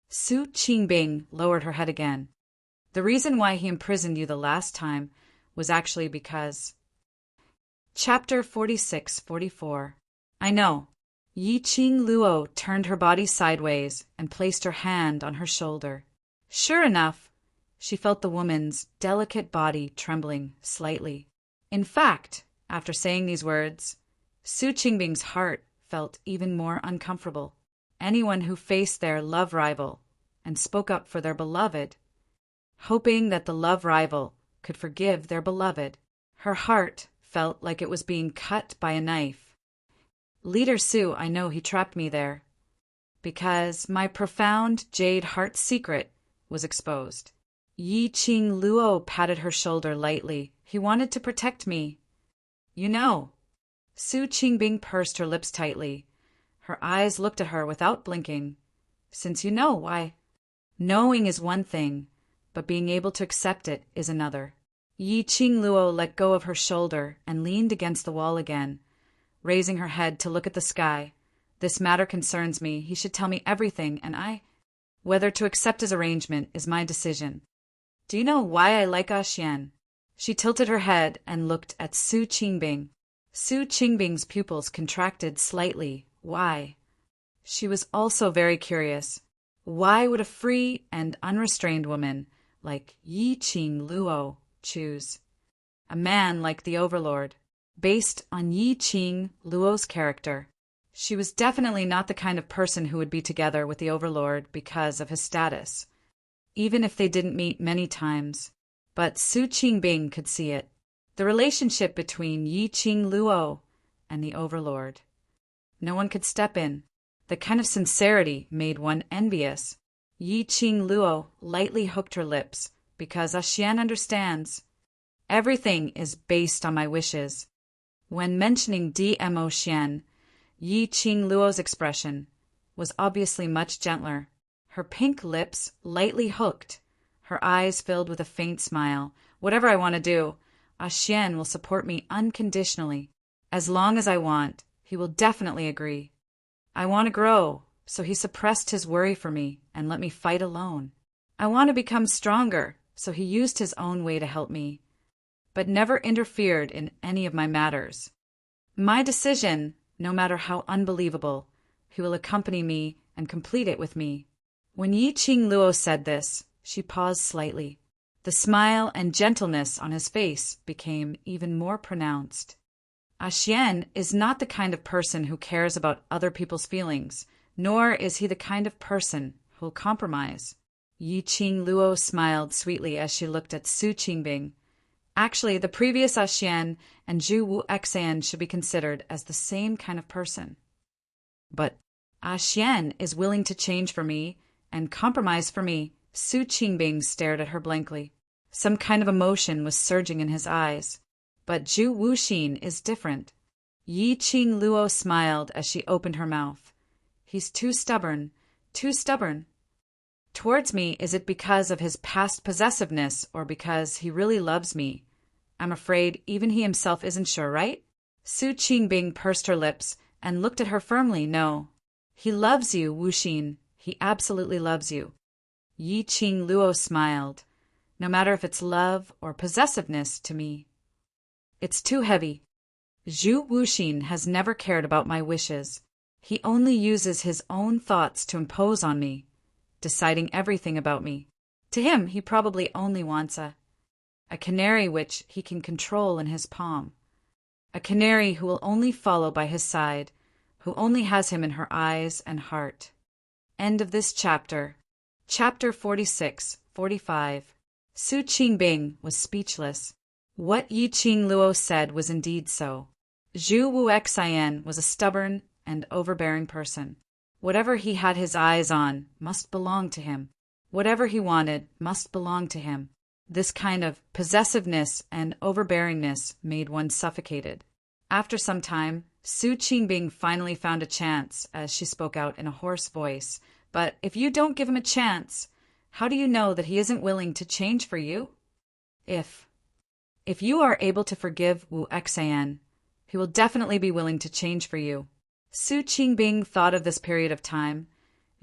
Su Qingbing lowered her head again. The reason why he imprisoned you the last time was actually because... Chapter 46-44. I know. Yi Qing Luo turned her body sideways and placed her hand on her shoulder. Sure enough, she felt the woman's delicate body trembling slightly. In fact, after saying these words, Su Qingbing's heart felt even more uncomfortable. Anyone who faced their love rival and spoke up for their beloved, hoping that the love rival could forgive their beloved, her heart felt like it was being cut by a knife. Leader Su, I know he trapped me there, because my profound jade heart secret was exposed. Yi Qing Luo patted her shoulder lightly. He wanted to protect me. You know. Su Qingbing pursed her lips tightly. Her eyes looked at her without blinking. Since you know, why? Knowing is one thing, but being able to accept it is another. Yi Qing Luo let go of her shoulder and leaned against the wall again, raising her head to look at the sky. This matter concerns me. He should tell me everything, and whether to accept his arrangement is my decision. Do you know why I like Xian? She tilted her head and looked at Su Qingbing. Su Qingbing's pupils contracted slightly. Why? She was also very curious. Why would a free and unrestrained woman like Yi Qing Luo choose a man like the Overlord? Based on Yi Qing Luo's character, she was definitely not the kind of person who would be together with the Overlord because of his status, even if they didn't meet many times. But Su Qingbing could see it. The relationship between Yi Qing Luo and the Overlord. No one could step in. The kind of sincerity made one envious. Yi Qing Luo lightly hooked her lips, because Xian understands. Everything is based on my wishes. When mentioning DMO Xian, Yi Qing Luo's expression was obviously much gentler. Her pink lips lightly hooked, her eyes filled with a faint smile. Whatever I want to do, Xian will support me unconditionally. As long as I want, he will definitely agree. I want to grow, so he suppressed his worry for me and let me fight alone. I want to become stronger, so he used his own way to help me, but never interfered in any of my matters. My decision, no matter how unbelievable, he will accompany me and complete it with me. When Yi Qing Luo said this, she paused slightly. The smile and gentleness on his face became even more pronounced. Xian is not the kind of person who cares about other people's feelings, nor is he the kind of person who'll compromise. Yi Qing Luo smiled sweetly as she looked at Su Qingbing. Actually, the previous Xian and Zhu Wu Xian should be considered as the same kind of person. But Xian is willing to change for me and compromise for me. Su Qingbing stared at her blankly. Some kind of emotion was surging in his eyes. But Zhu Wuxin is different. Yi Qing Luo smiled as she opened her mouth. He's too stubborn, too stubborn. Towards me, is it because of his past possessiveness or because he really loves me? I'm afraid even he himself isn't sure, right? Su Qingbing pursed her lips and looked at her firmly. No. He loves you, Wuxin. He absolutely loves you. Yi Qing Luo smiled. No matter if it's love or possessiveness to me. It's too heavy. Zhu Wuxin has never cared about my wishes. He only uses his own thoughts to impose on me, deciding everything about me. To him, he probably only wants a canary which he can control in his palm. A canary who will only follow by his side, who only has him in her eyes and heart. End of this chapter. Chapter 46, 45. Su Qingbing was speechless. What Yi Qing Luo said was indeed so. Zhu Wu Xian was a stubborn and overbearing person. Whatever he had his eyes on must belong to him. Whatever he wanted must belong to him. This kind of possessiveness and overbearingness made one suffocated. After some time, Su Qingbing finally found a chance as she spoke out in a hoarse voice. But if you don't give him a chance, how do you know that he isn't willing to change for you? If you are able to forgive Wu Xian, he will definitely be willing to change for you. Su Qingbing thought of this period of time.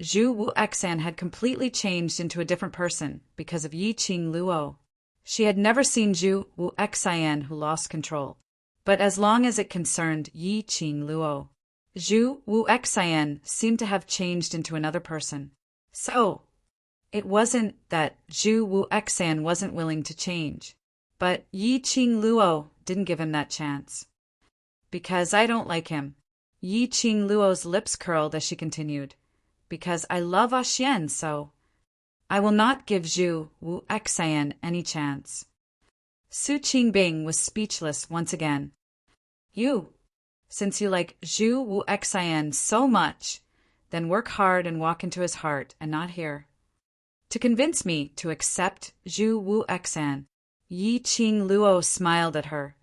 Zhu Wu Xian had completely changed into a different person because of Yi Qing Luo. She had never seen Zhu Wu Xian who lost control. But as long as it concerned Yi Qing Luo, Zhu Wu Xian seemed to have changed into another person. So, it wasn't that Zhu Wu Xian wasn't willing to change, but Yi Qing Luo didn't give him that chance. Because I don't like him. Yi Qing Luo's lips curled as she continued. Because I love Xian, so I will not give Zhu Wu Xian any chance. Su Qingbing was speechless once again. Since you like Zhu Wu Xian so much, then work hard and walk into his heart and not here. To convince me to accept Zhu Wu Xian. Yi Qing Luo smiled at her.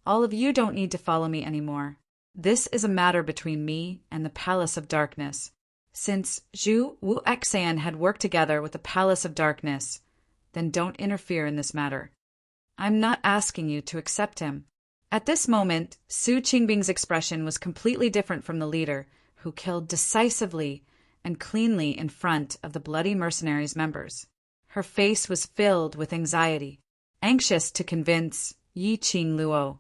All of you don't need to follow me anymore. This is a matter between me and the Palace of Darkness. Since Zhu Wu Xian had worked together with the Palace of Darkness, then don't interfere in this matter. I'm not asking you to accept him. At this moment, Su Qingbing's expression was completely different from the leader, who killed decisively and cleanly in front of the bloody mercenaries' members. Her face was filled with anxiety, anxious to convince Yi Qing Luo.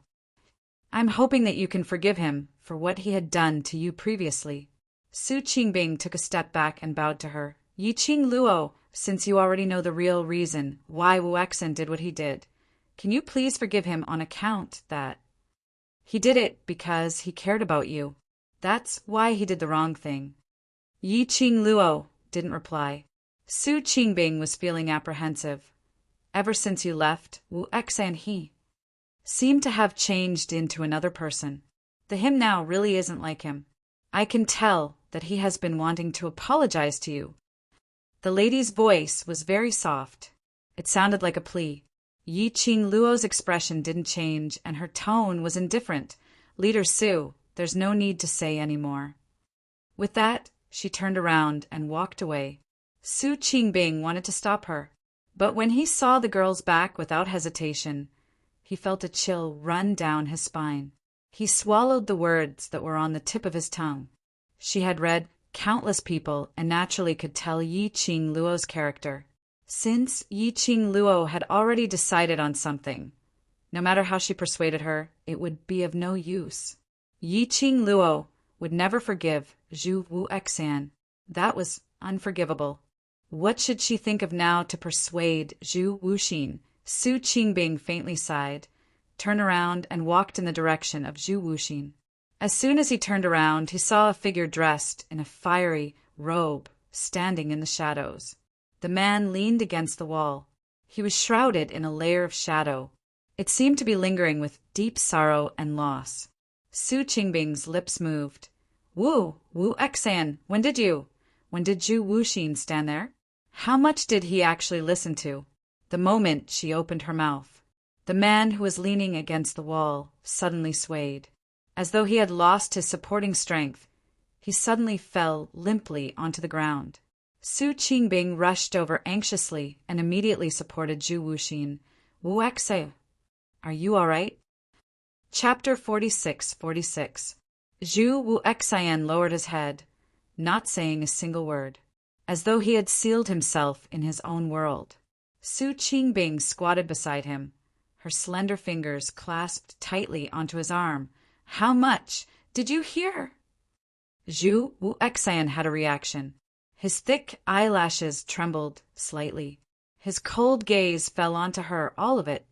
I'm hoping that you can forgive him for what he had done to you previously. Su Qingbing took a step back and bowed to her. Yi Qing Luo, since you already know the real reason why Wu Xen did what he did, can you please forgive him on account that he did it because he cared about you? That's why he did the wrong thing. Yi Qing Luo didn't reply. Su Qingbing was feeling apprehensive. Ever since you left, Wu Xen he seemed to have changed into another person. The him now really isn't like him. I can tell that he has been wanting to apologize to you. The lady's voice was very soft. It sounded like a plea. Yi Qing Luo's expression didn't change, and her tone was indifferent. Leader Su, there's no need to say any more. With that, she turned around and walked away. Su Qingbing wanted to stop her, but when he saw the girl's back without hesitation, he felt a chill run down his spine. He swallowed the words that were on the tip of his tongue. She had read countless people and naturally could tell Yi Qing Luo's character. Since Yi Qing Luo had already decided on something, no matter how she persuaded her, it would be of no use. Yi Qing Luo would never forgive Zhu Wu Xian. That was unforgivable. What should she think of now to persuade Zhu Wuxin? Su Qingbing faintly sighed, turned around and walked in the direction of Zhu Wuxin. As soon as he turned around, he saw a figure dressed in a fiery robe standing in the shadows. The man leaned against the wall. He was shrouded in a layer of shadow. It seemed to be lingering with deep sorrow and loss. Su Qingbing's lips moved. Wu Xan, when did Zhu Wuxin stand there? How much did he actually listen to? The moment she opened her mouth, the man who was leaning against the wall suddenly swayed. As though he had lost his supporting strength, he suddenly fell limply onto the ground. Su Qingbing rushed over anxiously and immediately supported Zhu Wuxin. Wu Xie, are you all right? Chapter 46. Zhu Wu Xian lowered his head, not saying a single word, as though he had sealed himself in his own world. Su Qingbing squatted beside him, her slender fingers clasped tightly onto his arm. How much did you hear? Zhu Wu Xian had a reaction. His thick eyelashes trembled slightly. His cold gaze fell onto her, all of it.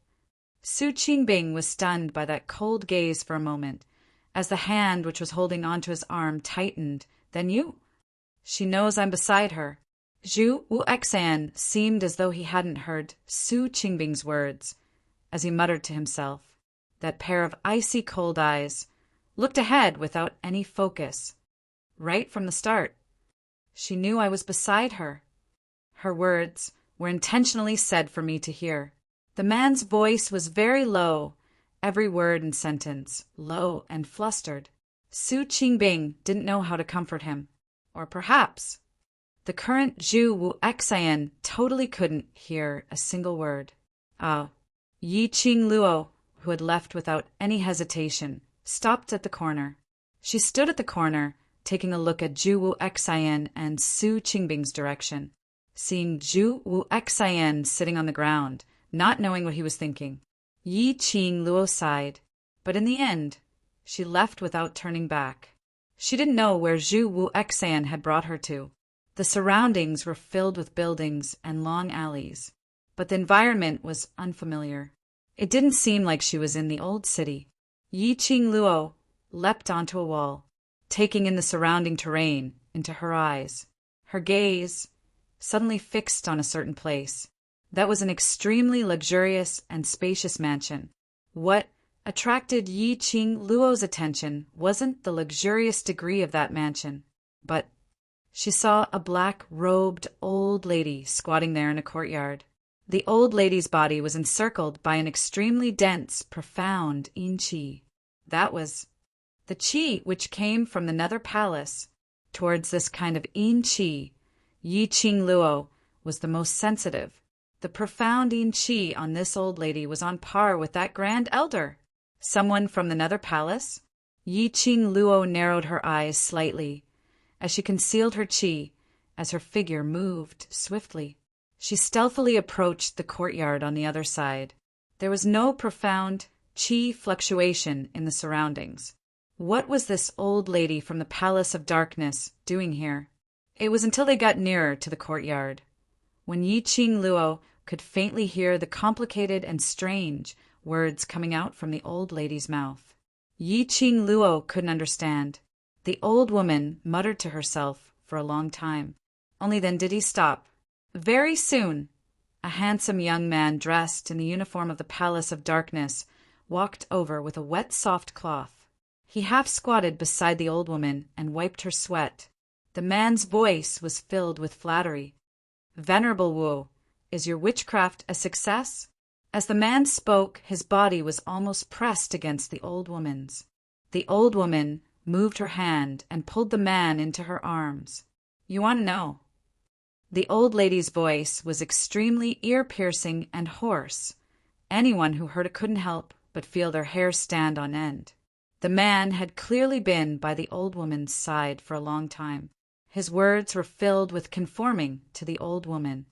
Su Qingbing was stunned by that cold gaze for a moment, as the hand which was holding onto his arm tightened. Then you? She knows I'm beside her. Zhu Wu Xian seemed as though he hadn't heard Su Qingbing's words, as he muttered to himself. That pair of icy cold eyes looked ahead without any focus. Right from the start, she knew I was beside her. Her words were intentionally said for me to hear. The man's voice was very low, every word and sentence low and flustered. Su Qingbing didn't know how to comfort him. Or perhaps the current Zhu Wu Xian totally couldn't hear a single word. Yi Qing Luo, who had left without any hesitation, stopped at the corner. She stood at the corner, taking a look at Zhu Wu Xian and Su Qingbing's direction. Seeing Zhu Wu Xian sitting on the ground, not knowing what he was thinking, Yi Qing Luo sighed, but in the end, she left without turning back. She didn't know where Zhu Wu Exan had brought her to. The surroundings were filled with buildings and long alleys, but the environment was unfamiliar. It didn't seem like she was in the old city. Yi Qing Luo leapt onto a wall, taking in the surrounding terrain into her eyes. Her gaze suddenly fixed on a certain place. That was an extremely luxurious and spacious mansion. What attracted Yi Qing Luo's attention wasn't the luxurious degree of that mansion, but she saw a black-robed old lady squatting there in a courtyard. The old lady's body was encircled by an extremely dense, profound yin qi. That was the qi which came from the nether palace. Towards this kind of yin qi, Yi Qing Luo was the most sensitive. The profound yin qi on this old lady was on par with that grand elder. Someone from the nether palace? Yi Qing Luo narrowed her eyes slightly as she concealed her qi as her figure moved swiftly. She stealthily approached the courtyard on the other side. There was no profound qi fluctuation in the surroundings. What was this old lady from the Palace of Darkness doing here? It was until they got nearer to the courtyard, when Yi Qing Luo could faintly hear the complicated and strange words coming out from the old lady's mouth. Yi Qing Luo couldn't understand. The old woman muttered to herself for a long time. Only then did he stop. Very soon, a handsome young man dressed in the uniform of the Palace of Darkness walked over with a wet, soft cloth. He half squatted beside the old woman and wiped her sweat. The man's voice was filled with flattery. "Venerable Wu, is your witchcraft a success?" As the man spoke, his body was almost pressed against the old woman's. The old woman moved her hand and pulled the man into her arms. "You want to know?" The old lady's voice was extremely ear-piercing and hoarse. Anyone who heard it couldn't help but feel their hair stand on end. The man had clearly been by the old woman's side for a long time. His words were filled with conforming to the old woman.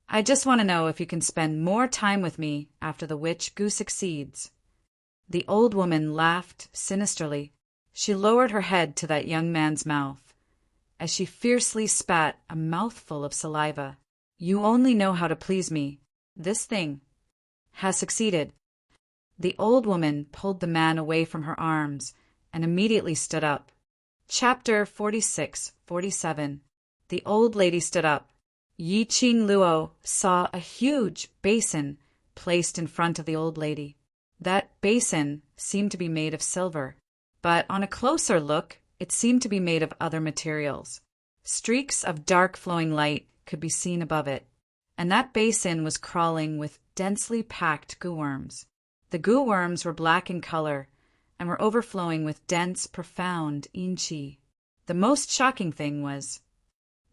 "I just want to know if you can spend more time with me after the witch Gu succeeds." The old woman laughed sinisterly. She lowered her head to that young man's mouth as she fiercely spat a mouthful of saliva. "You only know how to please me. This thing has succeeded." The old woman pulled the man away from her arms and immediately stood up. Chapter 46-47. The old lady stood up. Yi Qing Luo saw a huge basin placed in front of the old lady. That basin seemed to be made of silver, but on a closer look, it seemed to be made of other materials. Streaks of dark flowing light could be seen above it, and that basin was crawling with densely packed goo worms. The goo worms were black in color and were overflowing with dense, profound yin qi. The most shocking thing was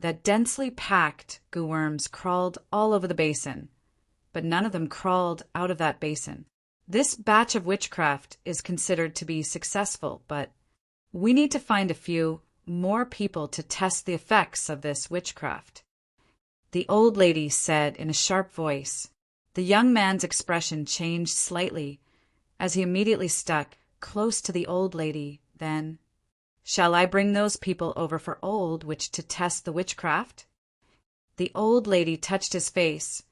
that densely packed goo worms crawled all over the basin, but none of them crawled out of that basin. This batch of witchcraft is considered to be successful, but we need to find a few more people to test the effects of this witchcraft, the old lady said in a sharp voice. The young man's expression changed slightly as he immediately stuck close to the old lady. Then, "Shall I bring those people over for old witch to test the witchcraft?" The old lady touched his face.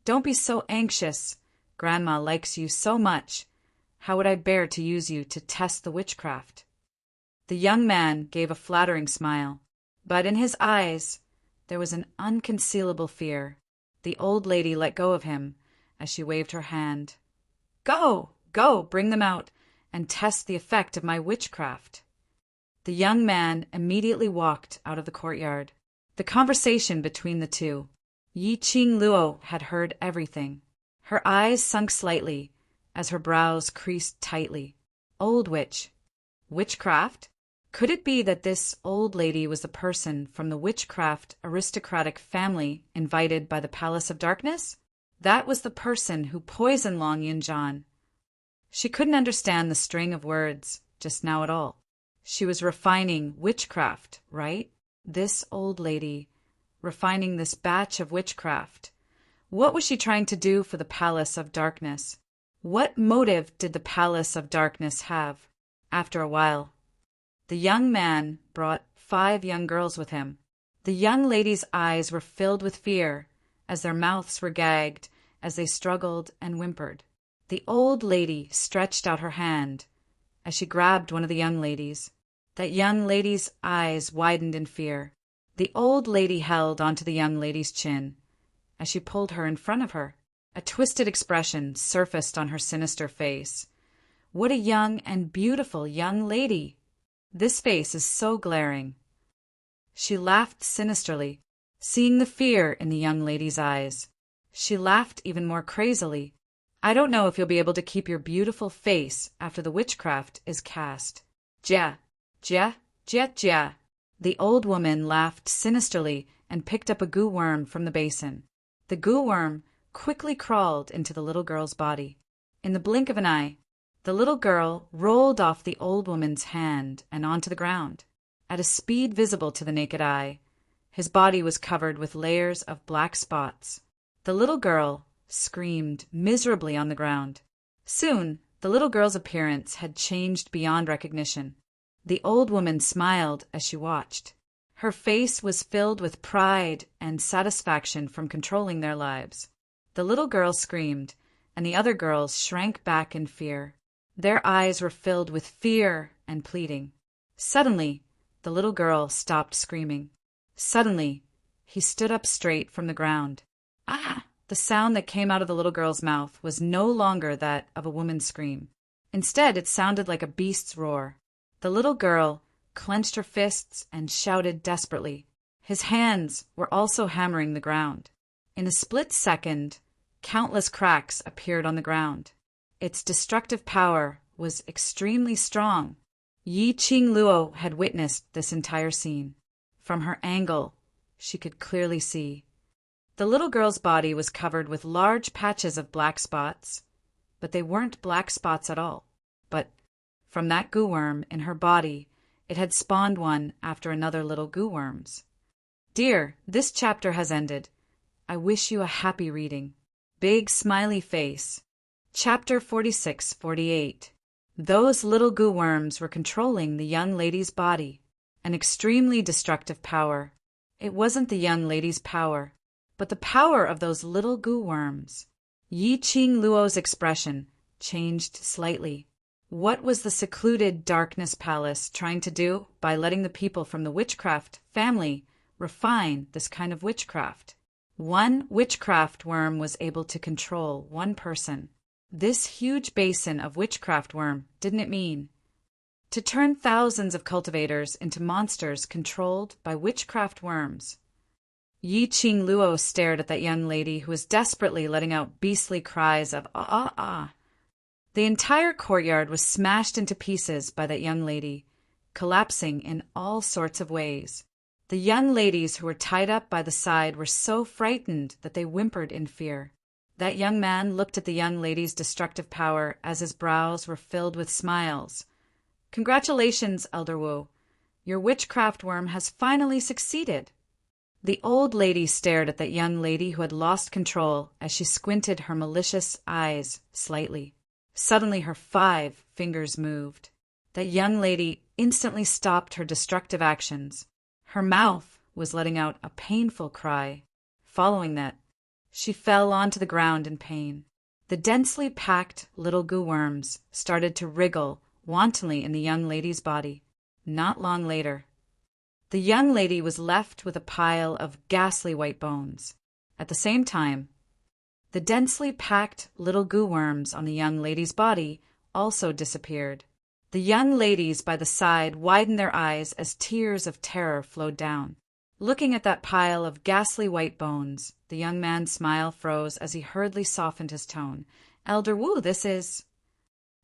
"Don't be so anxious. Grandma likes you so much. How would I bear to use you to test the witchcraft?" The young man gave a flattering smile, but in his eyes there was an unconcealable fear. The old lady let go of him as she waved her hand. "Go, go, bring them out and test the effect of my witchcraft." The young man immediately walked out of the courtyard. The conversation between the two. Yi Qing Luo had heard everything. Her eyes sunk slightly as her brows creased tightly. Old witch. Witchcraft? Could it be that this old lady was the person from the witchcraft aristocratic family invited by the Palace of Darkness? That was the person who poisoned Long Yunjian. She couldn't understand the string of words just now at all. She was refining witchcraft, right? This old lady, refining this batch of witchcraft. What was she trying to do for the Palace of Darkness? What motive did the Palace of Darkness have? After a while, The young man brought 5 young girls with him. The young ladies' eyes were filled with fear, as their mouths were gagged, as they struggled and whimpered. The old lady stretched out her hand as she grabbed one of the young ladies. That young lady's eyes widened in fear. The old lady held onto the young lady's chin as she pulled her in front of her. A twisted expression surfaced on her sinister face. What a young and beautiful young lady! This face is so glaring. She laughed sinisterly, seeing the fear in the young lady's eyes. She laughed even more crazily. I don't know if you'll be able to keep your beautiful face after the witchcraft is cast. Ja, ja, ja, ja. The old woman laughed sinisterly and picked up a goo worm from the basin. The goo worm quickly crawled into the little girl's body. In the blink of an eye, the little girl rolled off the old woman's hand and onto the ground. At a speed visible to the naked eye, his body was covered with layers of black spots. The little girl screamed miserably on the ground. Soon, the little girl's appearance had changed beyond recognition. The old woman smiled as she watched. Her face was filled with pride and satisfaction from controlling their lives. The little girl screamed, and the other girls shrank back in fear. Their eyes were filled with fear and pleading. Suddenly, the little girl stopped screaming. Suddenly, he stood up straight from the ground. Ah! The sound that came out of the little girl's mouth was no longer that of a woman's scream. Instead, it sounded like a beast's roar. The little girl clenched her fists and shouted desperately. His hands were also hammering the ground. In a split second, countless cracks appeared on the ground. Its destructive power was extremely strong. Yi Qing Luo had witnessed this entire scene. From her angle, she could clearly see. The little girl's body was covered with large patches of black spots, but they weren't black spots at all. But from that goo worm in her body, it had spawned one after another little goo worms. Dear, this chapter has ended. I wish you a happy reading. Big smiley face. Chapter 46-48. Those little goo worms were controlling the young lady's body. An extremely destructive power. It wasn't the young lady's power, but the power of those little goo worms. Yi Qing Luo's expression changed slightly. What was the secluded darkness palace trying to do by letting the people from the witchcraft family refine this kind of witchcraft? One witchcraft worm was able to control one person. This huge basin of witchcraft worm, didn't it mean? To turn thousands of cultivators into monsters controlled by witchcraft worms. Yi Qing Luo stared at that young lady who was desperately letting out beastly cries of ah ah ah. The entire courtyard was smashed into pieces by that young lady, collapsing in all sorts of ways. The young ladies who were tied up by the side were so frightened that they whimpered in fear. That young man looked at the young lady's destructive power as his brows were filled with smiles. Congratulations, Elder Wu. Your witchcraft worm has finally succeeded. The old lady stared at that young lady who had lost control as she squinted her malicious eyes slightly. Suddenly her 5 fingers moved. That young lady instantly stopped her destructive actions. Her mouth was letting out a painful cry. Following that, she fell onto the ground in pain. The densely packed little goo worms started to wriggle wantonly in the young lady's body. Not long later, the young lady was left with a pile of ghastly white bones. At the same time, the densely packed little goo worms on the young lady's body also disappeared. The young ladies by the side widened their eyes as tears of terror flowed down. Looking at that pile of ghastly white bones, the young man's smile froze as he hurriedly softened his tone. Elder Wu, this is...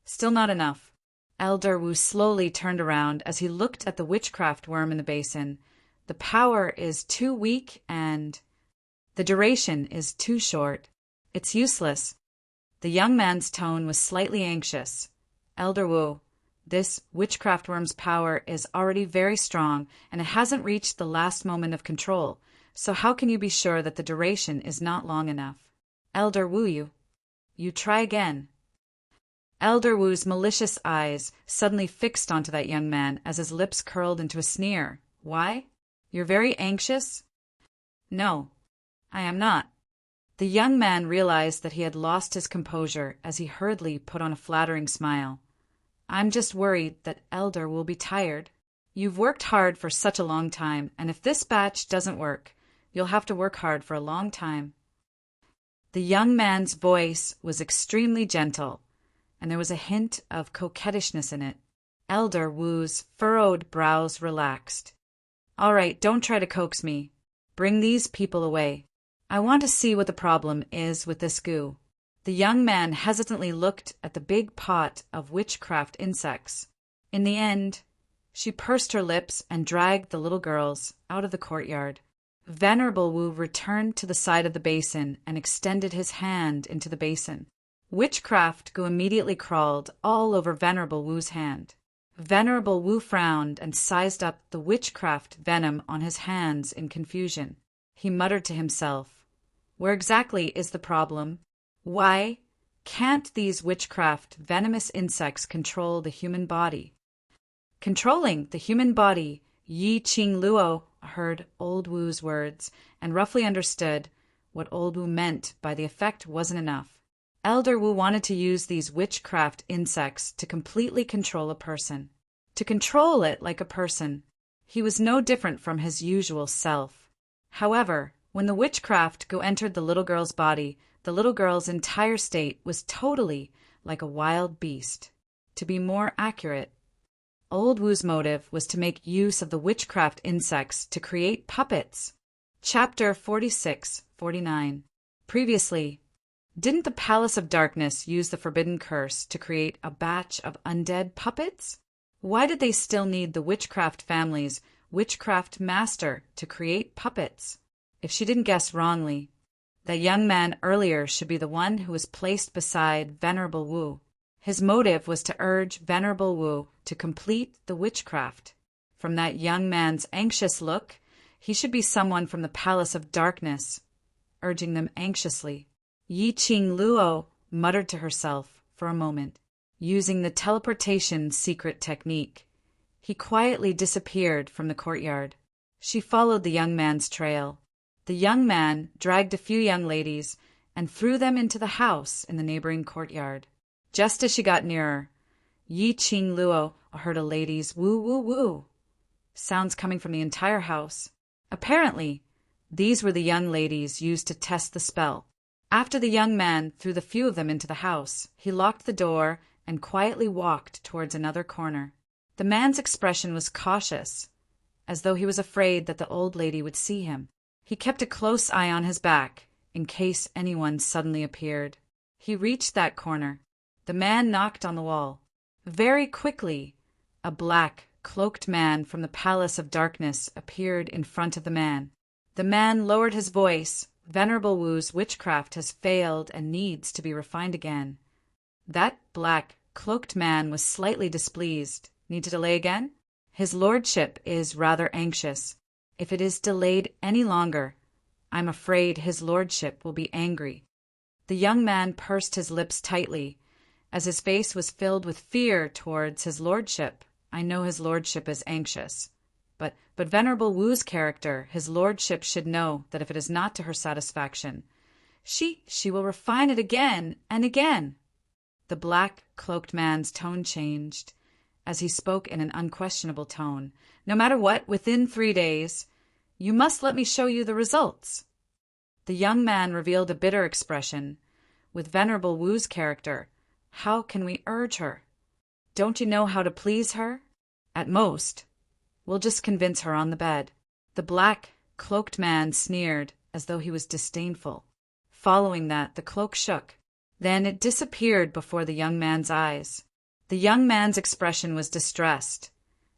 Still not enough. Elder Wu slowly turned around as he looked at the witchcraft worm in the basin. The power is too weak and the duration is too short. It's useless. The young man's tone was slightly anxious. Elder Wu, this witchcraft worm's power is already very strong, and it hasn't reached the last moment of control, so how can you be sure that the duration is not long enough? Elder Wu, you try again. Elder Wu's malicious eyes suddenly fixed onto that young man as his lips curled into a sneer. Why? You're very anxious? No, I am not. The young man realized that he had lost his composure as he hurriedly put on a flattering smile. I'm just worried that Elder will be tired. You've worked hard for such a long time, and if this batch doesn't work, you'll have to work hard for a long time. The young man's voice was extremely gentle, and there was a hint of coquettishness in it. Elder Wu's furrowed brows relaxed. All right, don't try to coax me. Bring these people away. I want to see what the problem is with this goo. The young man hesitantly looked at the big pot of witchcraft insects. In the end, she pursed her lips and dragged the little girls out of the courtyard. Venerable Wu returned to the side of the basin and extended his hand into the basin. Witchcraft goo immediately crawled all over Venerable Wu's hand. Venerable Wu frowned and sized up the witchcraft venom on his hands in confusion. He muttered to himself, "Where exactly is the problem? Why can't these witchcraft venomous insects control the human body?" Controlling the human body, Yi Qing Luo heard Old Wu's words and roughly understood what Old Wu meant by the effect wasn't enough. Elder Wu wanted to use these witchcraft insects to completely control a person. To control it like a person. He was no different from his usual self. However, when the witchcraft goo entered the little girl's body, the little girl's entire state was totally like a wild beast. To be more accurate, Old Wu's motive was to make use of the witchcraft insects to create puppets. Chapter 46-49. Previously, didn't the Palace of Darkness use the forbidden curse to create a batch of undead puppets? Why did they still need the witchcraft family's witchcraft master to create puppets? If she didn't guess wrongly, that young man earlier should be the one who was placed beside Venerable Wu. His motive was to urge Venerable Wu to complete the witchcraft. From that young man's anxious look, he should be someone from the Palace of Darkness, urging them anxiously. Yi Qing Luo muttered to herself for a moment, using the teleportation secret technique. He quietly disappeared from the courtyard. She followed the young man's trail. The young man dragged a few young ladies and threw them into the house in the neighboring courtyard. Just as she got nearer, Yi Qing Luo heard a lady's woo woo woo sounds coming from the entire house. Apparently, these were the young ladies used to test the spell. After the young man threw the few of them into the house, he locked the door and quietly walked towards another corner. The man's expression was cautious, as though he was afraid that the old lady would see him. He kept a close eye on his back, in case anyone suddenly appeared. He reached that corner. The man knocked on the wall. Very quickly, a black, cloaked man from the Palace of Darkness appeared in front of the man. The man lowered his voice. Venerable Wu's witchcraft has failed and needs to be refined again. That black, cloaked man was slightly displeased. Need to delay again? His lordship is rather anxious. If it is delayed any longer, I'm afraid his lordship will be angry. The young man pursed his lips tightly, as his face was filled with fear towards his lordship. I know his lordship is anxious. But Venerable Wu's character, his lordship should know that if it is not to her satisfaction, she will refine it again and again. The black cloaked man's tone changed as he spoke in an unquestionable tone. No matter what, within 3 days, you must let me show you the results. The young man revealed a bitter expression. With Venerable Wu's character, how can we urge her? Don't you know how to please her? At most, we'll just convince her on the bed. The black, cloaked man sneered as though he was disdainful. Following that, the cloak shook. Then it disappeared before the young man's eyes. The young man's expression was distressed,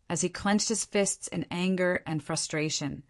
as he clenched his fists in anger and frustration,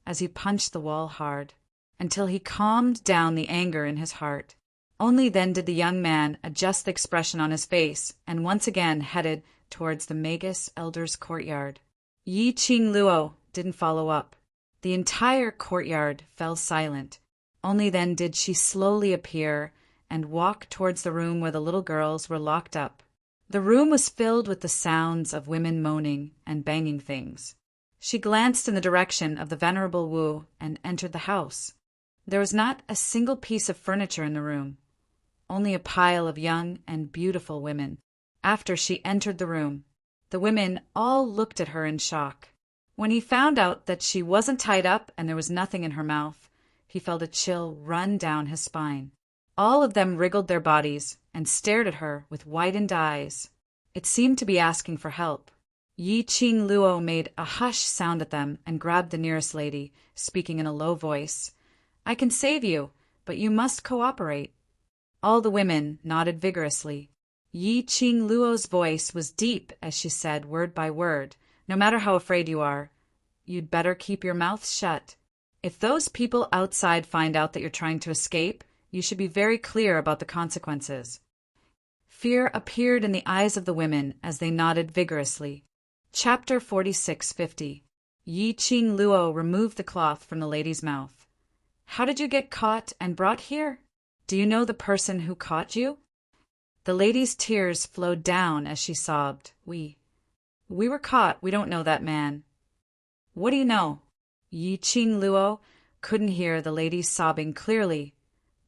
as he punched the wall hard, until he calmed down the anger in his heart. Only then did the young man adjust the expression on his face and once again headed towards the Magus Elder's courtyard. Yi Qing Luo didn't follow up. The entire courtyard fell silent. Only then did she slowly appear and walk towards the room where the little girls were locked up The room was filled with the sounds of women moaning and banging things. She glanced in the direction of the venerable Wu and entered the house. There was not a single piece of furniture in the room, only a pile of young and beautiful women. After she entered the room, the women all looked at her in shock. When he found out that she wasn't tied up and there was nothing in her mouth, he felt a chill run down his spine. All of them wriggled their bodies and stared at her with widened eyes. It seemed to be asking for help. Yi Qing Luo made a hush sound at them and grabbed the nearest lady, speaking in a low voice. "I can save you, but you must cooperate." All the women nodded vigorously. Yi Qing Luo's voice was deep as she said word by word, "No matter how afraid you are, you'd better keep your mouth shut. If those people outside find out that you're trying to escape, you should be very clear about the consequences." Fear appeared in the eyes of the women as they nodded vigorously. Chapter 46:50. Yi Qing Luo removed the cloth from the lady's mouth. "How did you get caught and brought here? Do you know the person who caught you?" The lady's tears flowed down as she sobbed. We were caught. We don't know that man." "What do you know?" Yi Qing Luo couldn't hear the lady sobbing clearly.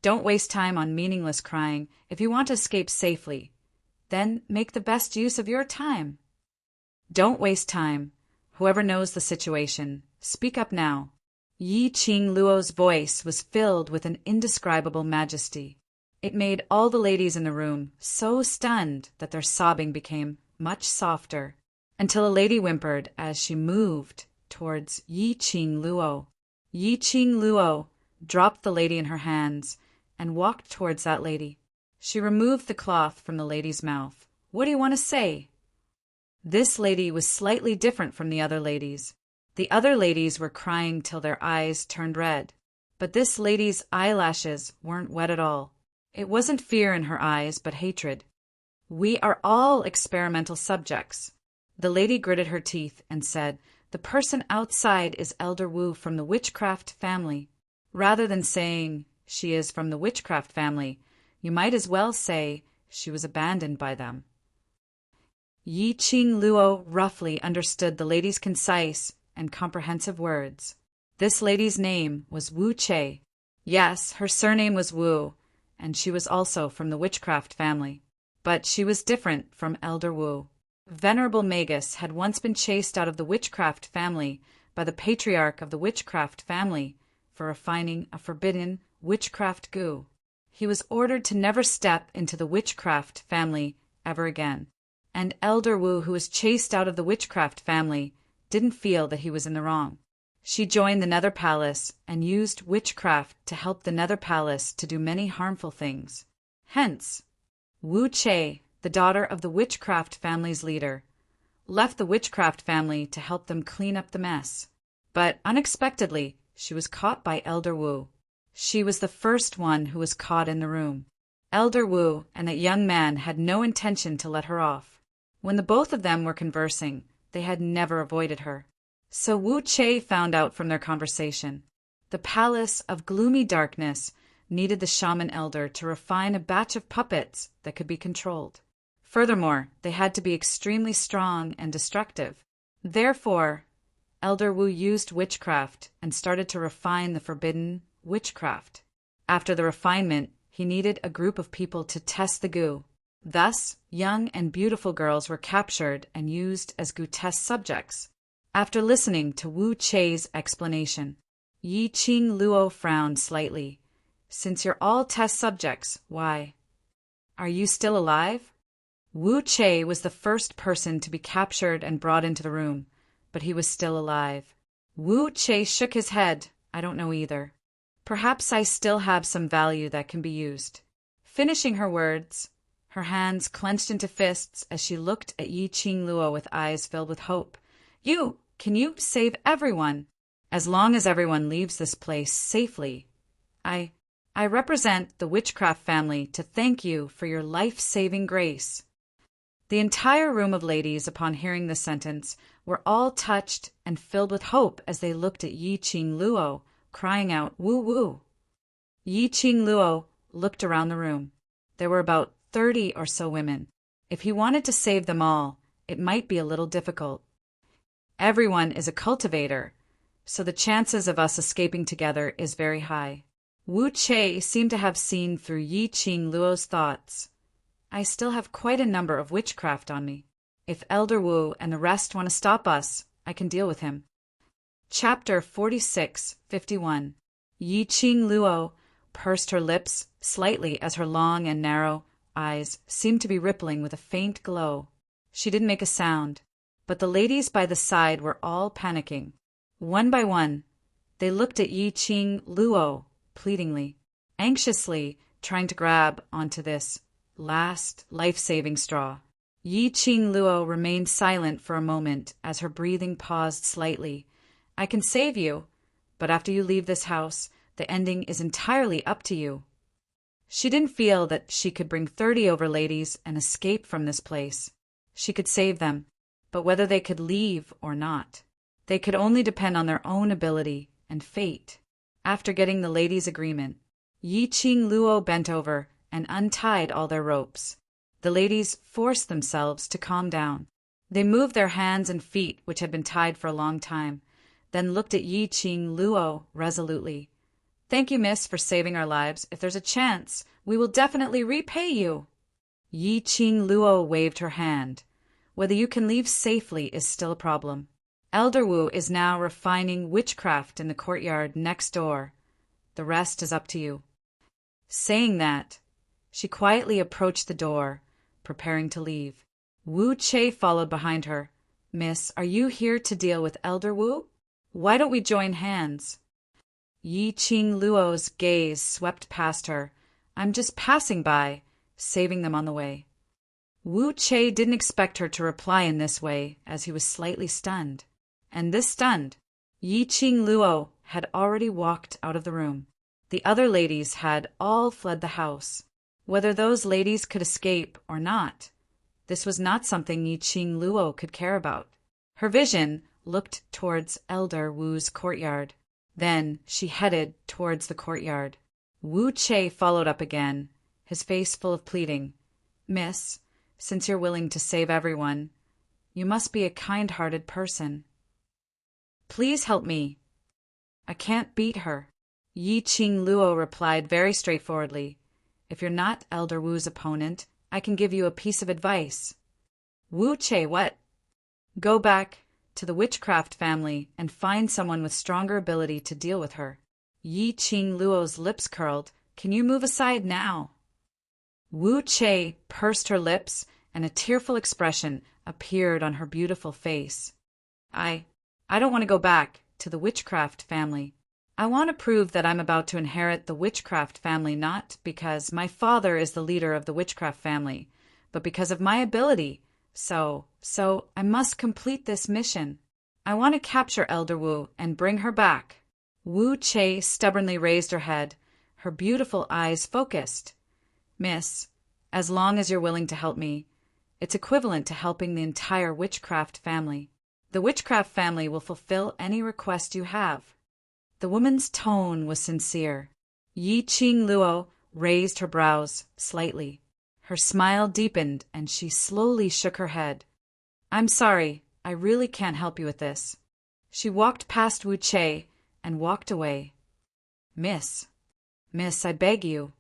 "Don't waste time on meaningless crying. If you want to escape safely, then make the best use of your time." "Don't waste time. Whoever knows the situation, speak up now." Yi Qing Luo's voice was filled with an indescribable majesty. It made all the ladies in the room so stunned that their sobbing became much softer, until a lady whimpered as she moved towards Yi Qing Luo. Yi Qing Luo dropped the lady in her hands and walked towards that lady. She removed the cloth from the lady's mouth. "What do you want to say?" This lady was slightly different from the other ladies. The other ladies were crying till their eyes turned red, but this lady's eyelashes weren't wet at all. It wasn't fear in her eyes, but hatred. "We are all experimental subjects." The lady gritted her teeth and said, "The person outside is Elder Wu from the witchcraft family." Rather than saying she is from the witchcraft family, you might as well say she was abandoned by them. Yi Qing Luo roughly understood the lady's concise and comprehensive words. This lady's name was Wu Che. Yes, her surname was Wu, and she was also from the witchcraft family. But she was different from Elder Wu. Venerable Magus had once been chased out of the witchcraft family by the patriarch of the witchcraft family for refining a forbidden witchcraft goo. He was ordered to never step into the witchcraft family ever again. And Elder Wu, who was chased out of the witchcraft family, didn't feel that he was in the wrong. She joined the Nether Palace and used witchcraft to help the Nether Palace to do many harmful things. Hence, Wu Che, the daughter of the witchcraft family's leader, left the witchcraft family to help them clean up the mess. But unexpectedly, she was caught by Elder Wu. She was the first one who was caught in the room. Elder Wu and that young man had no intention to let her off. When the both of them were conversing, they had never avoided her. So Wu Che found out from their conversation. The palace of gloomy darkness needed the shaman elder to refine a batch of puppets that could be controlled. Furthermore, they had to be extremely strong and destructive. Therefore, Elder Wu used witchcraft and started to refine the forbidden witchcraft. After the refinement, he needed a group of people to test the goo. Thus, young and beautiful girls were captured and used as goo test subjects. After listening to Wu Che's explanation, Yi Qing Luo frowned slightly. "Since you're all test subjects, why? Are you still alive?" Wu Che was the first person to be captured and brought into the room, but he was still alive. Wu Che shook his head. "I don't know either. Perhaps I still have some value that can be used." Finishing her words, her hands clenched into fists as she looked at Yi Qing Luo with eyes filled with hope. Can you save everyone? As long as everyone leaves this place safely. I represent the witchcraft family to thank you for your life-saving grace." The entire room of ladies, upon hearing this sentence, were all touched and filled with hope as they looked at Yi Qing Luo, crying out, "Woo woo." Yi Qing Luo looked around the room. There were about 30 or so women. If he wanted to save them all, it might be a little difficult. Everyone is a cultivator, so the chances of us escaping together is very high. Wu Che seemed to have seen through Yi Qing Luo's thoughts. I still have quite a number of witchcraft on me. If Elder Wu and the rest want to stop us, I can deal with him. Chapter 46:51. Yi Qing Luo pursed her lips slightly as her long and narrow eyes seemed to be rippling with a faint glow. She didn't make a sound, but the ladies by the side were all panicking. One by one, they looked at Yi Qing Luo pleadingly, anxiously trying to grab onto this last life-saving straw. Yi Qing Luo remained silent for a moment as her breathing paused slightly. I can save you, but after you leave this house, the ending is entirely up to you. She didn't feel that she could bring 30 overladies and escape from this place. She could save them, but whether they could leave or not, they could only depend on their own ability and fate. After getting the ladies' agreement, Yi Qing Luo bent over and untied all their ropes. The ladies forced themselves to calm down. They moved their hands and feet, which had been tied for a long time, then looked at Yi Qing Luo resolutely. Thank you, miss, for saving our lives. If there's a chance, we will definitely repay you. Yi Qing Luo waved her hand. Whether you can leave safely is still a problem. Elder Wu is now refining witchcraft in the courtyard next door. The rest is up to you. Saying that, she quietly approached the door, preparing to leave. Wu Che followed behind her. Miss, are you here to deal with Elder Wu? Why don't we join hands? Yi Qing Luo's gaze swept past her. I'm just passing by, saving them on the way. Wu Che didn't expect her to reply in this way, as he was slightly stunned. And this stunned, Yi Qing Luo had already walked out of the room. The other ladies had all fled the house. Whether those ladies could escape or not, this was not something Yi Qing Luo could care about. Her vision looked towards Elder Wu's courtyard. Then she headed towards the courtyard. Wu Che followed up again, his face full of pleading. Miss, since you're willing to save everyone, you must be a kind-hearted person. Please help me. I can't beat her. Yi Qing Luo replied very straightforwardly. If you're not Elder Wu's opponent, I can give you a piece of advice. Wu Che, what? Go back to the witchcraft family and find someone with stronger ability to deal with her. Yi Qing Luo's lips curled. Can you move aside now? Wu Che pursed her lips and a tearful expression appeared on her beautiful face. I don't want to go back to the witchcraft family. I want to prove that I'm about to inherit the witchcraft family not because my father is the leader of the witchcraft family, but because of my ability. So I must complete this mission. I want to capture Elder Wu and bring her back. Wu Che stubbornly raised her head, her beautiful eyes focused. Miss, as long as you're willing to help me, it's equivalent to helping the entire witchcraft family. The witchcraft family will fulfill any request you have. The woman's tone was sincere. Yi Qing Luo raised her brows slightly. Her smile deepened and she slowly shook her head. I'm sorry, I really can't help you with this. She walked past Wu Che and walked away. Miss, I beg you.